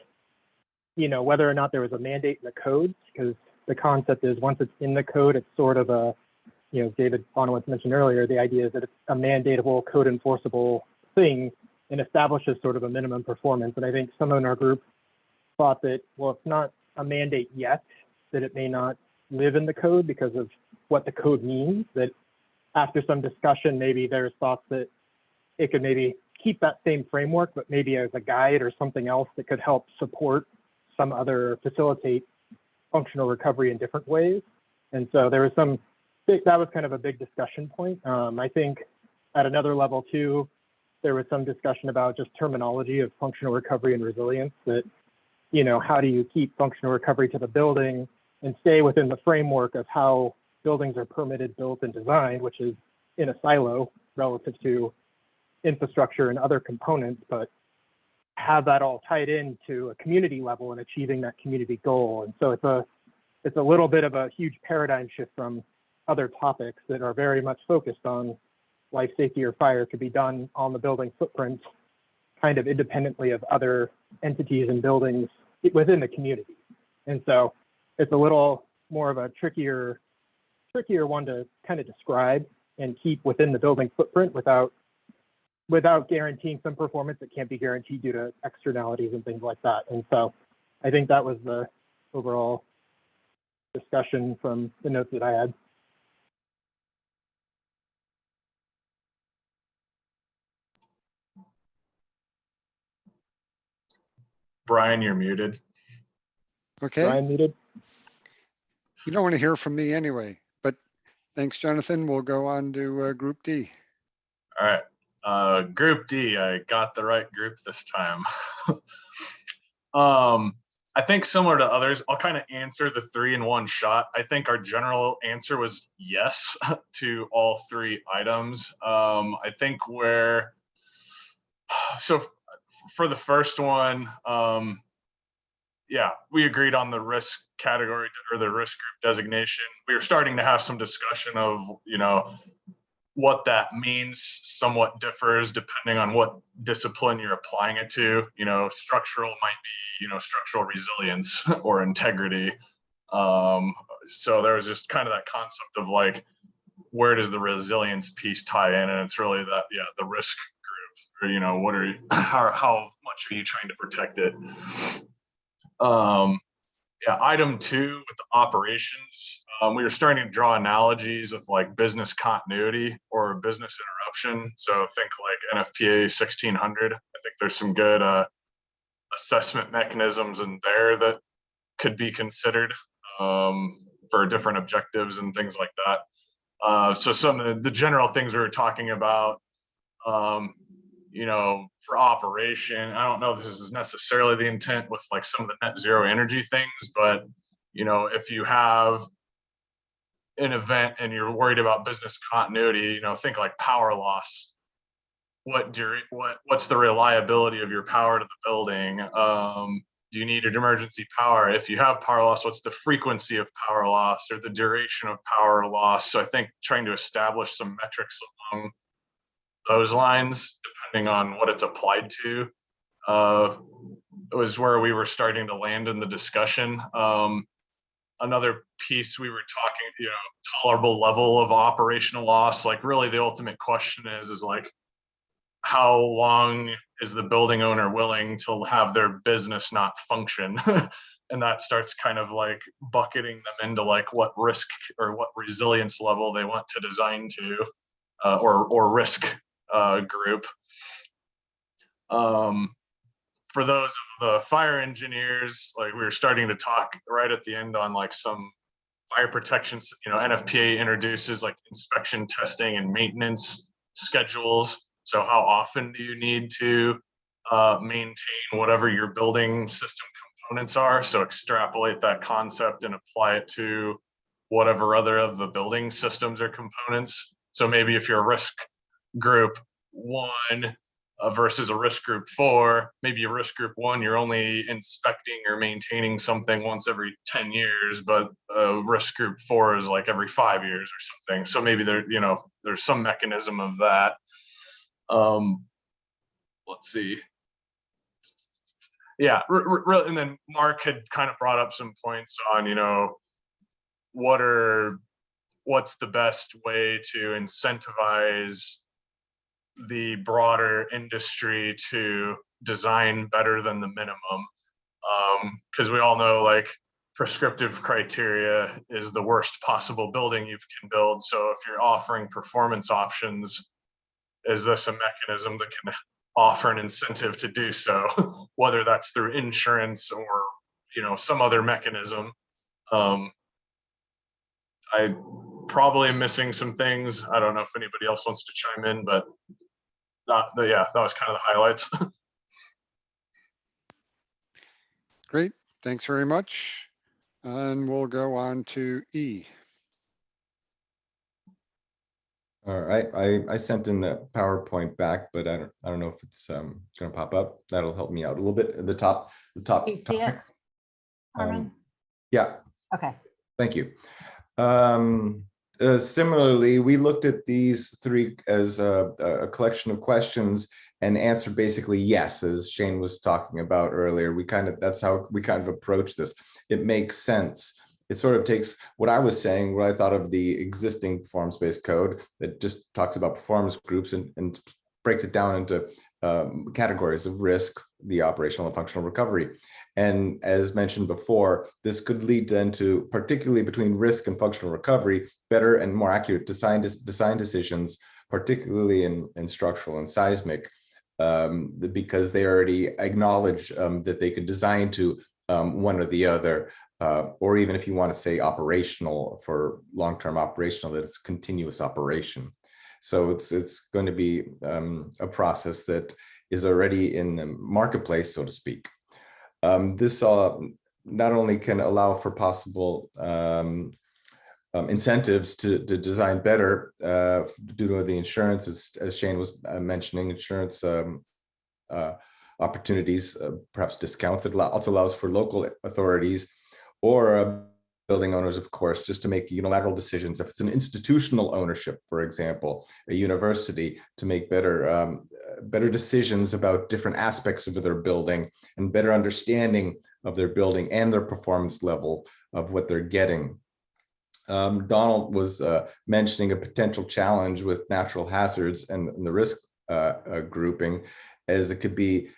you know, whether or not there was a mandate in the codes, because the concept is once it's in the code, it's sort of a, you know, David Bonowitz mentioned earlier, the idea is that it's a mandatable, code enforceable thing and establishes sort of a minimum performance. And I think someone in our group thought that, well, it's not a mandate yet, that it may not live in the code because of what the code means, that after some discussion, maybe there's thoughts that it could maybe keep that same framework, but maybe as a guide or something else that could help support some other, facilitate functional recovery in different ways. And so there was some, that was kind of a big discussion point. I think at another level too, there was some discussion about just terminology of functional recovery and resilience, that, you know, how do you keep functional recovery to the building and stay within the framework of how buildings are permitted, built, and designed, which is in a silo relative to infrastructure and other components, but have that all tied into a community level and achieving that community goal. And so it's a little bit of a huge paradigm shift from other topics that are very much focused on life safety or fire could be done on the building footprint, kind of independently of other entities and buildings within the community. And so it's a little more of a trickier one to kind of describe and keep within the building footprint without guaranteeing some performance that can't be guaranteed due to externalities and things like that. And so I think that was the overall discussion from the notes that I had. Brian, you're muted. Okay. Brian muted. You don't want to hear from me anyway, but thanks, Jonathan. We'll go on to Group D. All right. Group D, I got the right group this time. I think similar to others, I'll kind of answer the 3 in one shot. I think our general answer was yes to all 3 items. I think so for the first one, yeah, we agreed on the risk category or the risk group designation. We were starting to have some discussion of, you know, what that means somewhat differs depending on what discipline you're applying it to. You know, structural might be, you know, structural resilience or integrity. So there was just kind of that concept of like, where does the resilience piece tie in? And it's really that, yeah, the risk group, or, you know, what are you, how much are you trying to protect it? Yeah, item 2 with the operations, we were starting to draw analogies with like business continuity or business interruption. So think like NFPA 1600. I think there's some good assessment mechanisms in there that could be considered for different objectives and things like that. So some of the general things we were talking about, for operation. I don't know if this is necessarily the intent with like some of the net zero energy things, but if you have an event and you're worried about business continuity, think like power loss. What's the reliability of your power to the building? Do you need an emergency power? If you have power loss, what's the frequency of power loss or the duration of power loss? So I think trying to establish some metrics along those lines, depending on what it's applied to, was where we were starting to land in the discussion. Another piece we were talking, tolerable level of operational loss. Like really the ultimate question is like, how long is the building owner willing to have their business not function? And that starts kind of like bucketing them into like what risk or what resilience level they want to design to, or risk group. For those of the fire engineers, like we were starting to talk right at the end on like some fire protection, NFPA introduces like inspection, testing, and maintenance schedules. So how often do you need to maintain whatever your building system components are? So extrapolate that concept and apply it to whatever other of the building systems or components. So maybe if you're a risk group 1 versus a risk group 4, maybe a risk group 1, you're only inspecting or maintaining something once every 10 years, but risk group 4 is like every 5 years or something. So maybe there's some mechanism of that. Let's see. Yeah, and then Mark had kind of brought up some points on, what's the best way to incentivize the broader industry to design better than the minimum. Because we all know like prescriptive criteria is the worst possible building you can build. So if you're offering performance options, is this a mechanism that can offer an incentive to do so, whether that's through insurance or some other mechanism? I probably am missing some things. I don't know if anybody else wants to chime in, but yeah, that was kind of the highlights. Great, thanks very much. And we'll go on to E. All right, I sent in the PowerPoint back, but I don't know if it's going to pop up. That'll help me out a little bit. At the top Do you see it, topics. Armin? Yeah. Okay. Thank you. Similarly, we looked at these 3 as a collection of questions and answered basically yes, as Shane was talking about earlier. That's how we kind of approach this. It makes sense. It sort of takes what I was saying, what I thought of the existing performance-based code that just talks about performance groups and breaks it down into categories of risk, the operational and functional recovery. And as mentioned before, this could lead then to, particularly between risk and functional recovery, better and more accurate design decisions, particularly in structural and seismic, because they already acknowledge that they could design to one or the other, or even if you want to say operational for long-term operational, that it's continuous operation. So it's going to be a process that is already in the marketplace, so to speak. This not only can allow for possible incentives to design better due to the insurance, as Shane was mentioning, insurance opportunities, perhaps discounts. It also allows for local authorities or building owners, of course, just to make unilateral decisions. If it's an institutional ownership, for example, a university, to make better decisions about different aspects of their building and better understanding of their building and their performance level of what they're getting. Donald was mentioning a potential challenge with natural hazards and the risk grouping, as it could be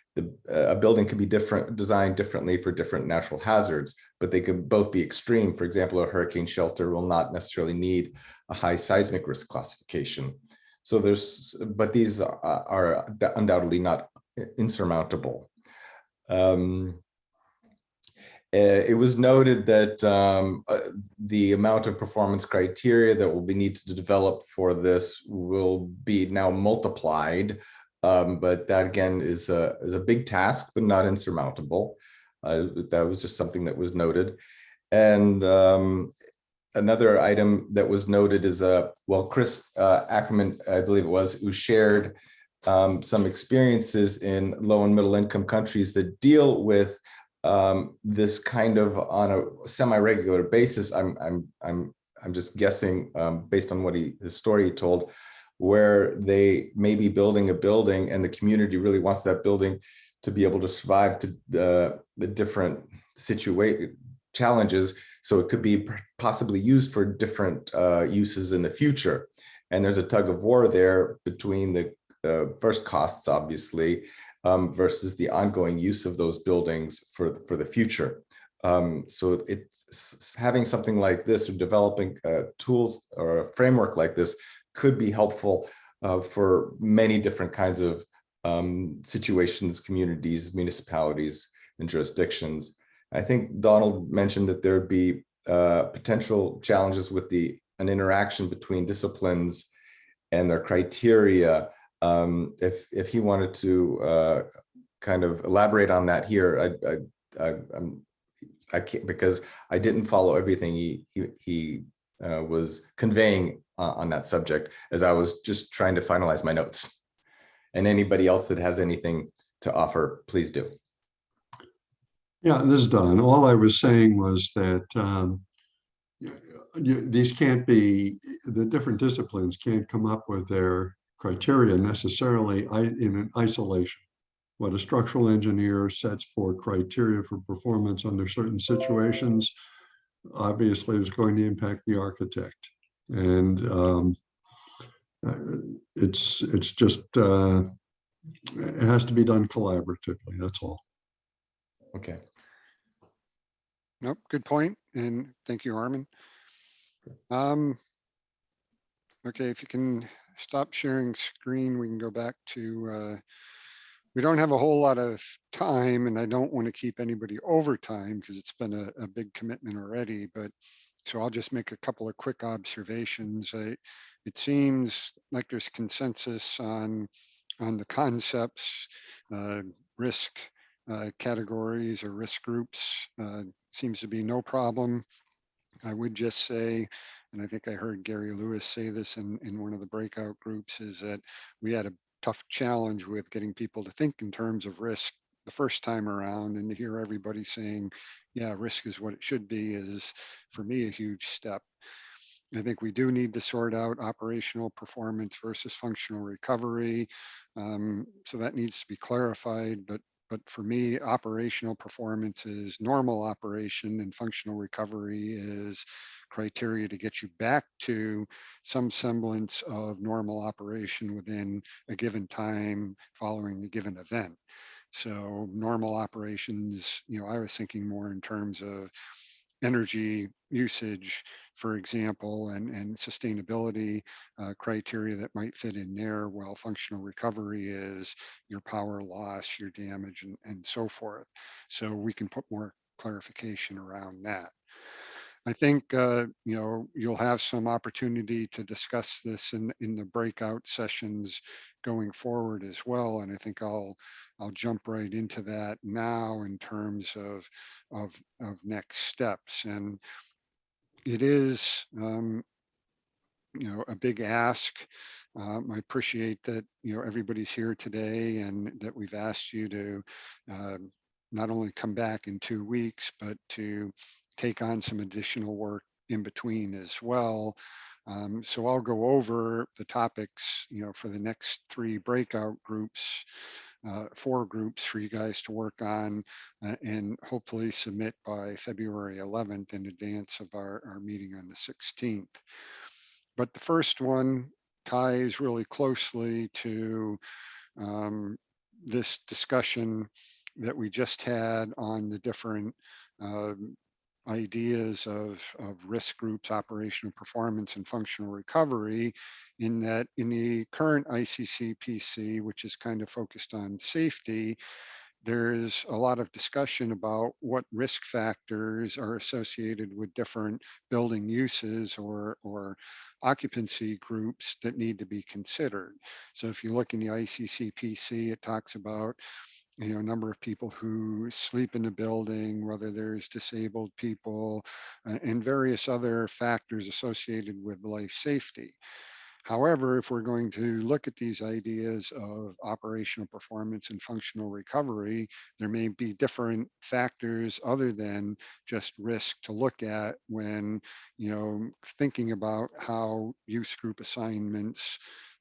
a building could be designed differently for different natural hazards, but they could both be extreme. For example, a hurricane shelter will not necessarily need a high seismic risk classification. So but these are undoubtedly not insurmountable. It was noted that the amount of performance criteria that will be needed to develop for this will be now multiplied But that again is a big task, but not insurmountable. That was just something that was noted. And another item that was noted is, well, Chris Ackerman, I believe it was, who shared some experiences in low and middle income countries that deal with this kind of on a semi-regular basis. I'm just guessing based on what his story he told, where they may be building a building and the community really wants that building to be able to survive to the different challenges. So it could be possibly used for different uses in the future. And there's a tug of war there between the first costs, obviously, versus the ongoing use of those buildings for the future. So it's having something like this or developing tools or a framework like this could be helpful for many different kinds of situations, communities, municipalities, and jurisdictions. I think Donald mentioned that there would be potential challenges with an interaction between disciplines and their criteria. If he wanted to kind of elaborate on that here, I can't, because I didn't follow everything he was conveying on that subject, as I was just trying to finalize my notes. And anybody else that has anything to offer, please do. Yeah, this is Don. All I was saying was that these can't be, the different disciplines can't come up with their criteria necessarily in an isolation. What a structural engineer sets for criteria for performance under certain situations, obviously is going to impact the architect. And it's just, it has to be done collaboratively, that's all. Okay. Nope, good point, and thank you, Armin. Okay, if you can stop sharing screen, we can go back to, we don't have a whole lot of time, and I don't want to keep anybody over time because it's been a big commitment already, but so I'll just make a couple of quick observations. It seems like there's consensus on the concepts, risk categories or risk groups. Seems to be no problem. I would just say, and I think I heard Gary Lewis say this in one of the breakout groups, is that we had a tough challenge with getting people to think in terms of risk the first time around, and to hear everybody saying, yeah, risk is what it should be, is for me a huge step. I think we do need to sort out operational performance versus functional recovery. So that needs to be clarified, but for me, operational performance is normal operation and functional recovery is criteria to get you back to some semblance of normal operation within a given time following a given event. So normal operations, I was thinking more in terms of energy usage, for example, and sustainability criteria that might fit in there, while functional recovery is your power loss, your damage, and so forth. So we can put more clarification around that. I think you'll have some opportunity to discuss this in the breakout sessions going forward as well, and I think I'll jump right into that now in terms of next steps. And it is a big ask. I appreciate that everybody's here today and that we've asked you to not only come back in 2 weeks, but to take on some additional work in between as well. So I'll go over the topics, for the next 3 breakout groups, 4 groups for you guys to work on and hopefully submit by February 11th in advance of our meeting on the 16th. But the first one ties really closely to this discussion that we just had on the different ideas of risk groups, operational performance, and functional recovery, in that in the current ICCPC, which is kind of focused on safety, there's a lot of discussion about what risk factors are associated with different building uses or occupancy groups that need to be considered. So if you look in the ICCPC, it talks about a number of people who sleep in the building, whether there's disabled people, and various other factors associated with life safety. However, if we're going to look at these ideas of operational performance and functional recovery, there may be different factors other than just risk to look at when, thinking about how use group assignments,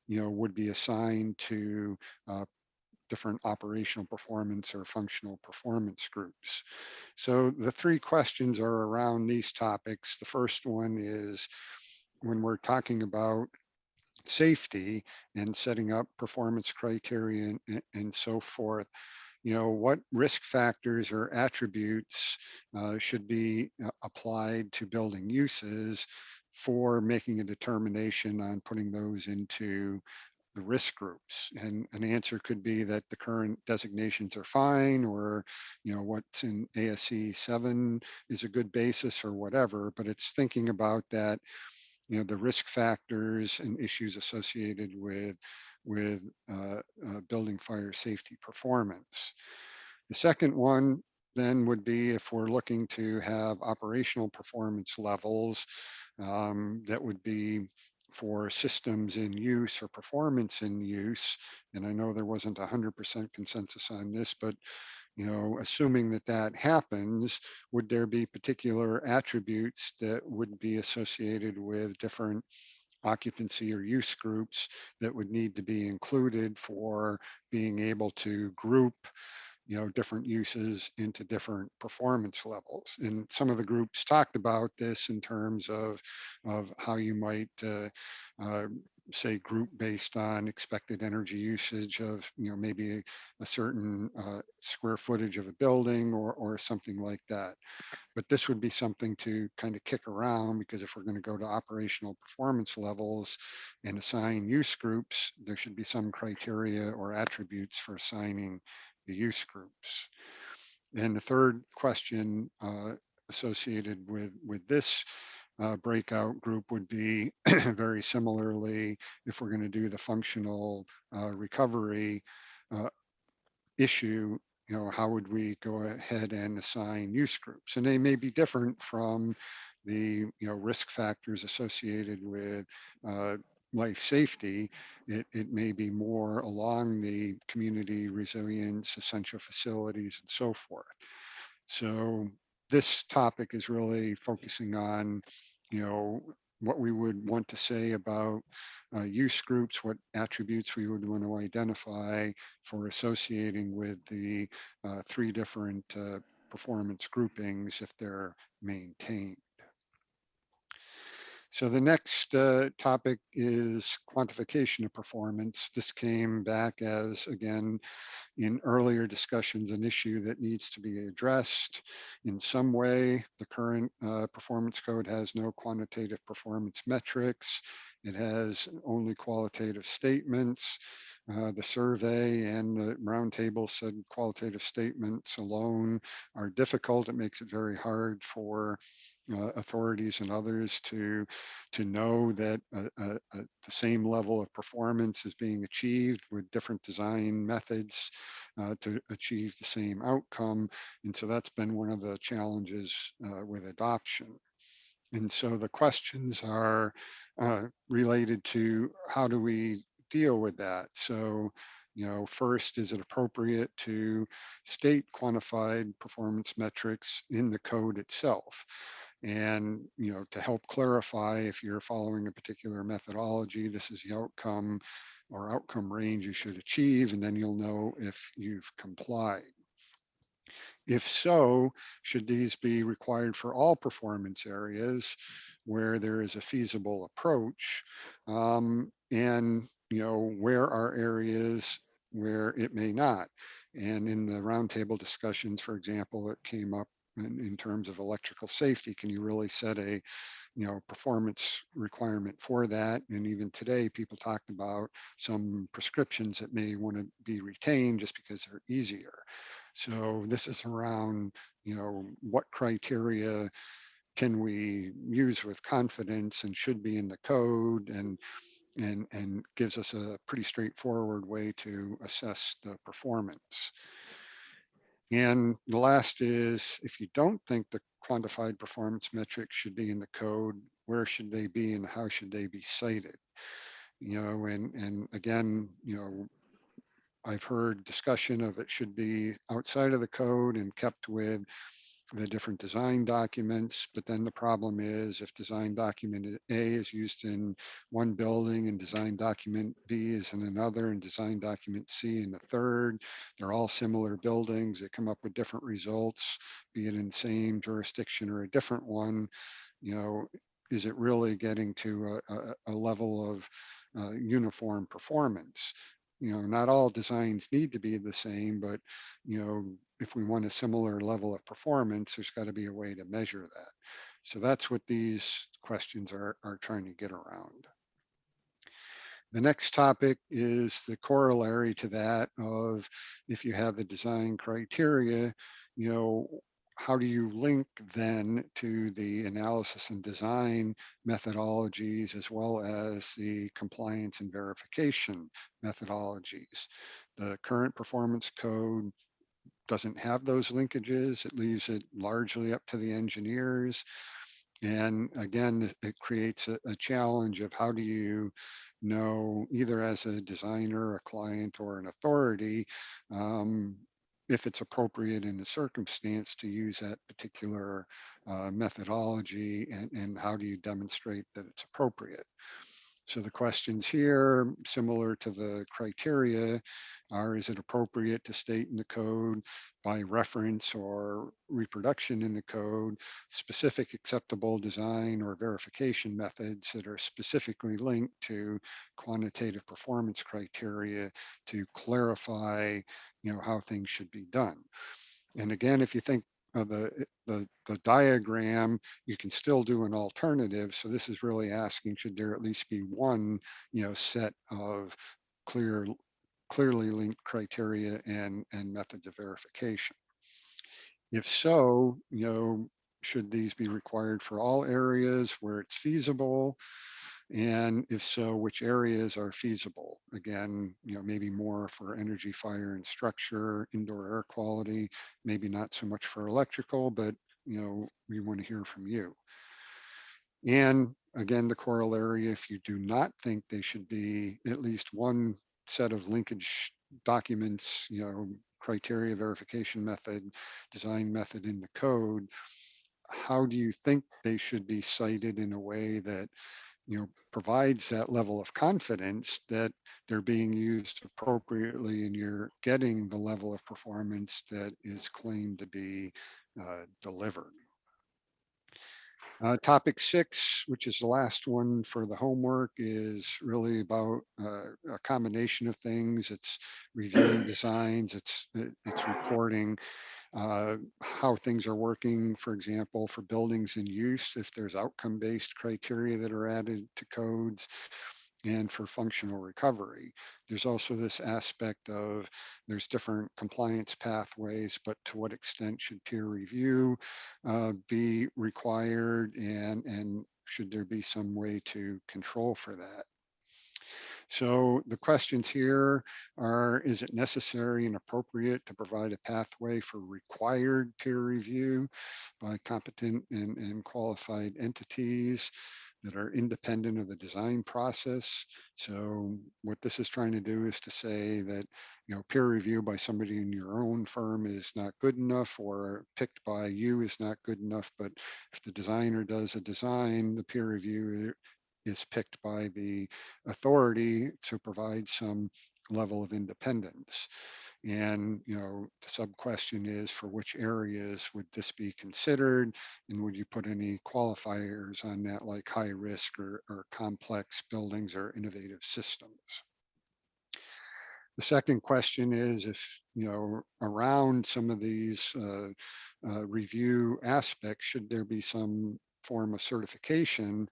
would be assigned to different operational performance or functional performance groups. So the three questions are around these topics. The first one is when we're talking about safety and setting up performance criteria and so forth, what risk factors or attributes should be applied to building uses for making a determination on putting those into the risk groups. And an answer could be that the current designations are fine, or what's in ASC 7 is a good basis or whatever, but it's thinking about that, the risk factors and issues associated with building fire safety performance. The second one then would be if we're looking to have operational performance levels, that would be for systems in use or performance in use. And I know there wasn't 100% consensus on this, but assuming that that happens, would there be particular attributes that would be associated with different occupancy or use groups that would need to be included for being able to group different uses into different performance levels? And some of the groups talked about this in terms of how you might say group based on expected energy usage of maybe a certain square footage of a building or something like that. But this would be something to kind of kick around, because if we're going to go to operational performance levels and assign use groups, there should be some criteria or attributes for assigning the use groups. And the third question associated with this breakout group would be very similarly, if we're going to do the functional recovery issue, how would we go ahead and assign use groups? And they may be different from the risk factors associated with life safety. It may be more along the community resilience, essential facilities, and so forth. So this topic is really focusing on, what we would want to say about use groups, what attributes we would want to identify for associating with the three different performance groupings if they're maintained. So the next topic is quantification of performance. This came back as, again, in earlier discussions, an issue that needs to be addressed in some way. The current performance code has no quantitative performance metrics. It has only qualitative statements. The survey and the roundtable said qualitative statements alone are difficult. It makes it very hard for authorities and others to know that the same level of performance is being achieved with different design methods to achieve the same outcome. And so that's been one of the challenges with adoption. And so the questions are related to how do we deal with that? So, first, is it appropriate to state quantified performance metrics in the code itself? And, to help clarify, if you're following a particular methodology, this is the outcome or outcome range you should achieve, and then you'll know if you've complied. If so, should these be required for all performance areas where there is a feasible approach? And, where are areas where it may not? And in the roundtable discussions, for example, it came up in terms of electrical safety. Can you really set a performance requirement for that? And even today, people talked about some prescriptions that may want to be retained just because they're easier. So this is around, what criteria can we use with confidence and should be in the code, and gives us a pretty straightforward way to assess the performance. And the last is, if you don't think the quantified performance metrics should be in the code, where should they be and how should they be cited? And again, I've heard discussion of it should be outside of the code and kept with the different design documents. But then the problem is, if design document A is used in one building and design document B is in another and design document C in the third, they're all similar buildings. They come up with different results, be it in the same jurisdiction or a different one. Is it really getting to a level of uniform performance? Not all designs need to be the same, but if we want a similar level of performance, there's got to be a way to measure that. So that's what these questions are trying to get around. The next topic is the corollary to that of, if you have the design criteria, how do you link then to the analysis and design methodologies, as well as the compliance and verification methodologies? The current performance code doesn't have those linkages. It leaves it largely up to the engineers. And again, it creates a challenge of, how do you know, either as a designer, a client, or an authority, if it's appropriate in the circumstance to use that particular methodology, and how do you demonstrate that it's appropriate? So the questions here, similar to the criteria, are: is it appropriate to state in the code by reference or reproduction in the code specific acceptable design or verification methods that are specifically linked to quantitative performance criteria to clarify, how things should be done? And again, if you think of the diagram, you can still do an alternative. So this is really asking, should there at least be one, set of clearly linked criteria and methods of verification? If so, should these be required for all areas where it's feasible? And if so, which areas are feasible? Again, maybe more for energy, fire, and structure, indoor air quality, maybe not so much for electrical, but we want to hear from you. And again, the corollary, if you do not think they should be at least one set of linkage documents, criteria, verification method, design method in the code, how do you think they should be cited in a way that provides that level of confidence that they're being used appropriately and you're getting the level of performance that is claimed to be delivered? Topic 6, which is the last one for the homework, is really about a combination of things. It's reviewing designs, it's reporting how things are working, for example, for buildings in use, if there's outcome-based criteria that are added to codes, and for functional recovery. There's also this aspect of, there's different compliance pathways, but to what extent should peer review be required, and should there be some way to control for that? So the questions here are: is it necessary and appropriate to provide a pathway for required peer review by competent and qualified entities that are independent of the design process? So what this is trying to do is to say that, peer review by somebody in your own firm is not good enough, or picked by you is not good enough. But if the designer does a design, the peer review is picked by the authority to provide some level of independence. And, the sub question is, for which areas would this be considered? And would you put any qualifiers on that, like high risk or complex buildings or innovative systems? The second question is, if, around some of these review aspects, should there be some form of certification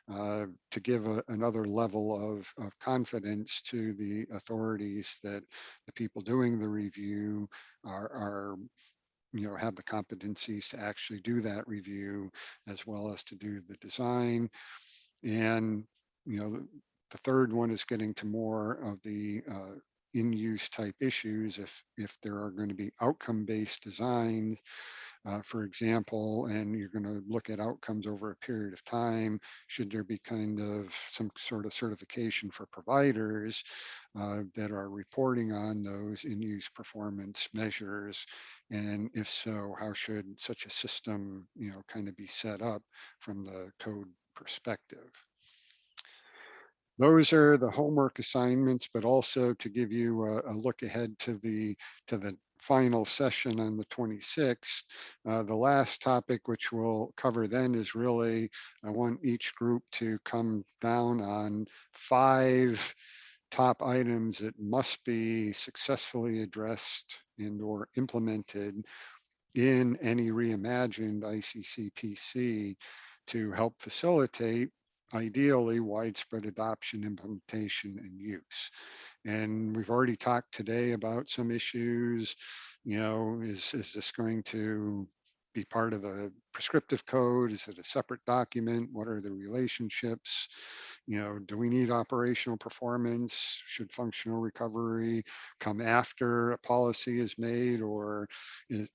to give another level of confidence to the authorities that the people doing the review are have the competencies to actually do that review, as well as to do the design. And the third one is getting to more of the in-use type issues. If there are going to be outcome-based designs, for example, and you're going to look at outcomes over a period of time, should there be kind of some sort of certification for providers that are reporting on those in-use performance measures? And if so, how should such a system, kind of be set up from the code perspective? Those are the homework assignments, but also to give you a look ahead to the final session on the 26th. The last topic, which we'll cover then, is really, I want each group to come down on 5 top items that must be successfully addressed and or implemented in any reimagined ICCPC to help facilitate ideally widespread adoption, implementation, and use. And we've already talked today about some issues. Is this going to be part of a prescriptive code? Is it a separate document? What are the relationships? Do we need operational performance? Should functional recovery come after a policy is made, or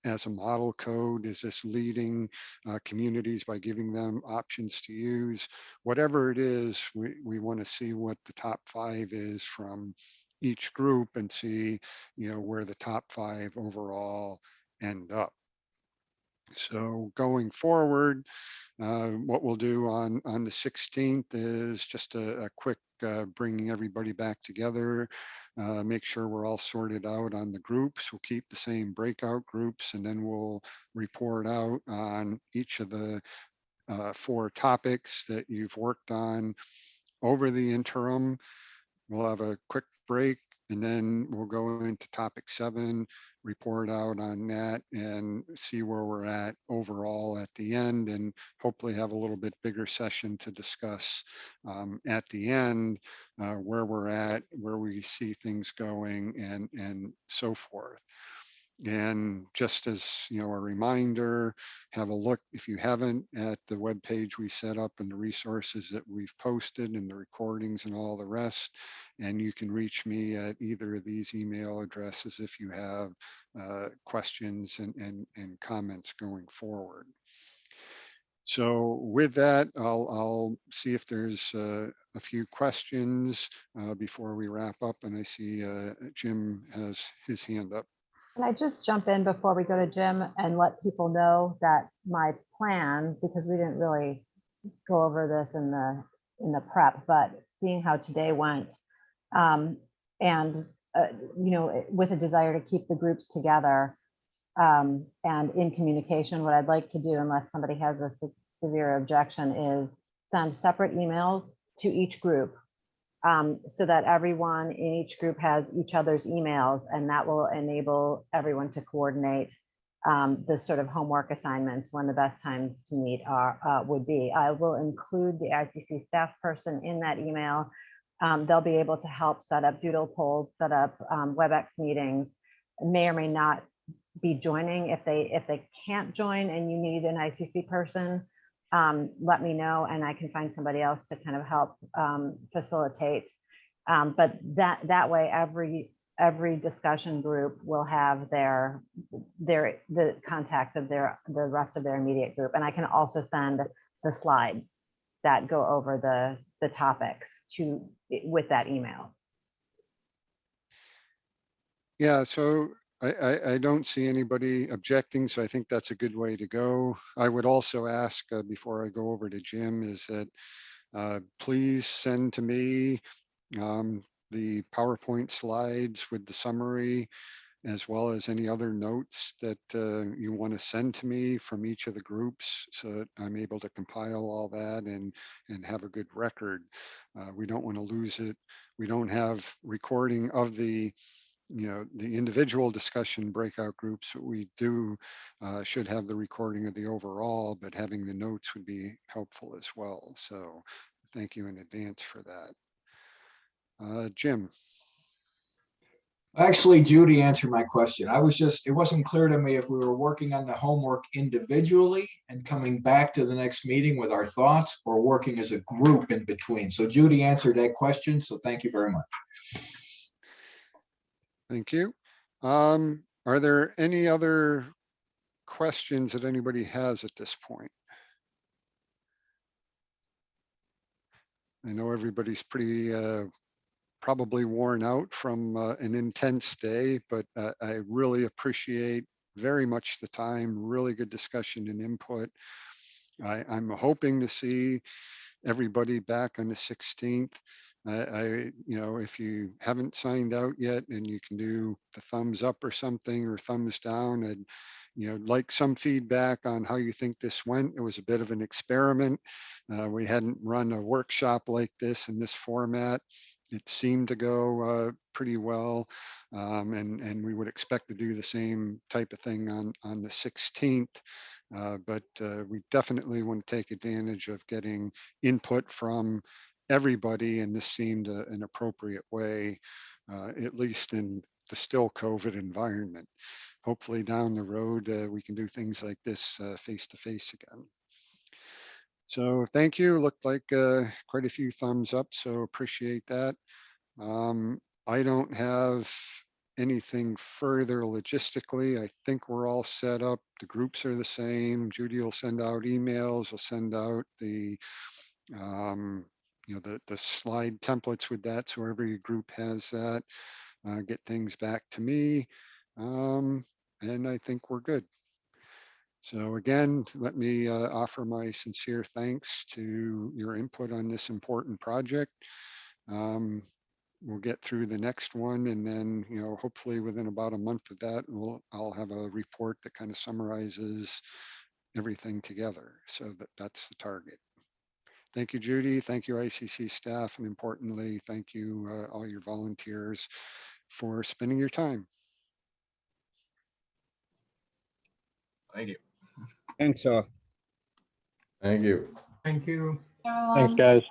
as a model code? Is this leading communities by giving them options to use? Whatever it is, we want to see what the top 5 is from each group and see, where the top 5 overall end up. So going forward, what we'll do on the 16th is just a quick bringing everybody back together, make sure we're all sorted out on the groups. We'll keep the same breakout groups, and then we'll report out on each of the 4 topics that you've worked on over the interim. We'll have a quick break, and then we'll go into topic 7, report out on that, and see where we're at overall at the end, and hopefully have a little bit bigger session to discuss at the end where we're at, where we see things going, and so forth. And just as a reminder, have a look, if you haven't, at the webpage we set up and the resources that we've posted and the recordings and all the rest. And you can reach me at either of these email addresses if you have questions and comments going forward. So with that, I'll see if there's a few questions before we wrap up. And I see Jim has his hand up. Can I just jump in before we go to Jim and let people know that my plan, because we didn't really go over this in the prep, but seeing how today went, and with a desire to keep the groups together and in communication, what I'd like to do, unless somebody has a severe objection, is send separate emails to each group, so that everyone in each group has each other's emails, and that will enable everyone to coordinate the sort of homework assignments when the best times to meet would be. I will include the ICC staff person in that email. They'll be able to help set up doodle polls, set up WebEx meetings, may or may not be joining. If they can't join and you need an ICC person, let me know and I can find somebody else to kind of help facilitate. But that way, every discussion group will have the contact of the rest of their immediate group, and I can also send the slides that go over the topics with that email. Yeah, so I don't see anybody objecting, so I think that's a good way to go. I would also ask before I go over to Jim is that please send to me the PowerPoint slides with the summary, as well as any other notes that you want to send to me from each of the groups, so that I'm able to compile all that and have a good record. We don't want to lose it. We don't have recording of the the individual discussion breakout groups, we do should have the recording of the overall, but having the notes would be helpful as well. So thank you in advance for that. Jim. Actually, Judy answered my question. It wasn't clear to me if we were working on the homework individually and coming back to the next meeting with our thoughts, or working as a group in between. So Judy answered that question. So thank you very much. Thank you. Are there any other questions that anybody has at this point? I know everybody's pretty probably worn out from an intense day, but I really appreciate very much the time, really good discussion and input. I'm hoping to see everybody back on the 16th. If you haven't signed out yet and you can do the thumbs up or something, or thumbs down, and like some feedback on how you think this went. It was a bit of an experiment. We hadn't run a workshop like this in this format. It seemed to go pretty well, and we would expect to do the same type of thing on the 16th. But we definitely want to take advantage of getting input from everybody, and this seemed an appropriate way, at least in the still COVID environment. Hopefully down the road, we can do things like this face to face again. So thank you. Looked like quite a few thumbs up, so appreciate that. I don't have anything further logistically. I think we're all set up. The groups are the same. Judy will send out emails. We'll send out the the slide templates with that, so every group has that. Get things back to me, and I think we're good. So again, let me offer my sincere thanks to your input on this important project. We'll get through the next one, and then hopefully within about a month of that, I'll have a report that kind of summarizes everything together. So that's the target. Thank you, Judy. Thank you, ICC staff, and importantly, thank you all your volunteers for spending your time. Thank you. Thanks, all. Thank you. Thank you. Thanks, guys.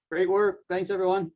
Great work. Thanks, everyone.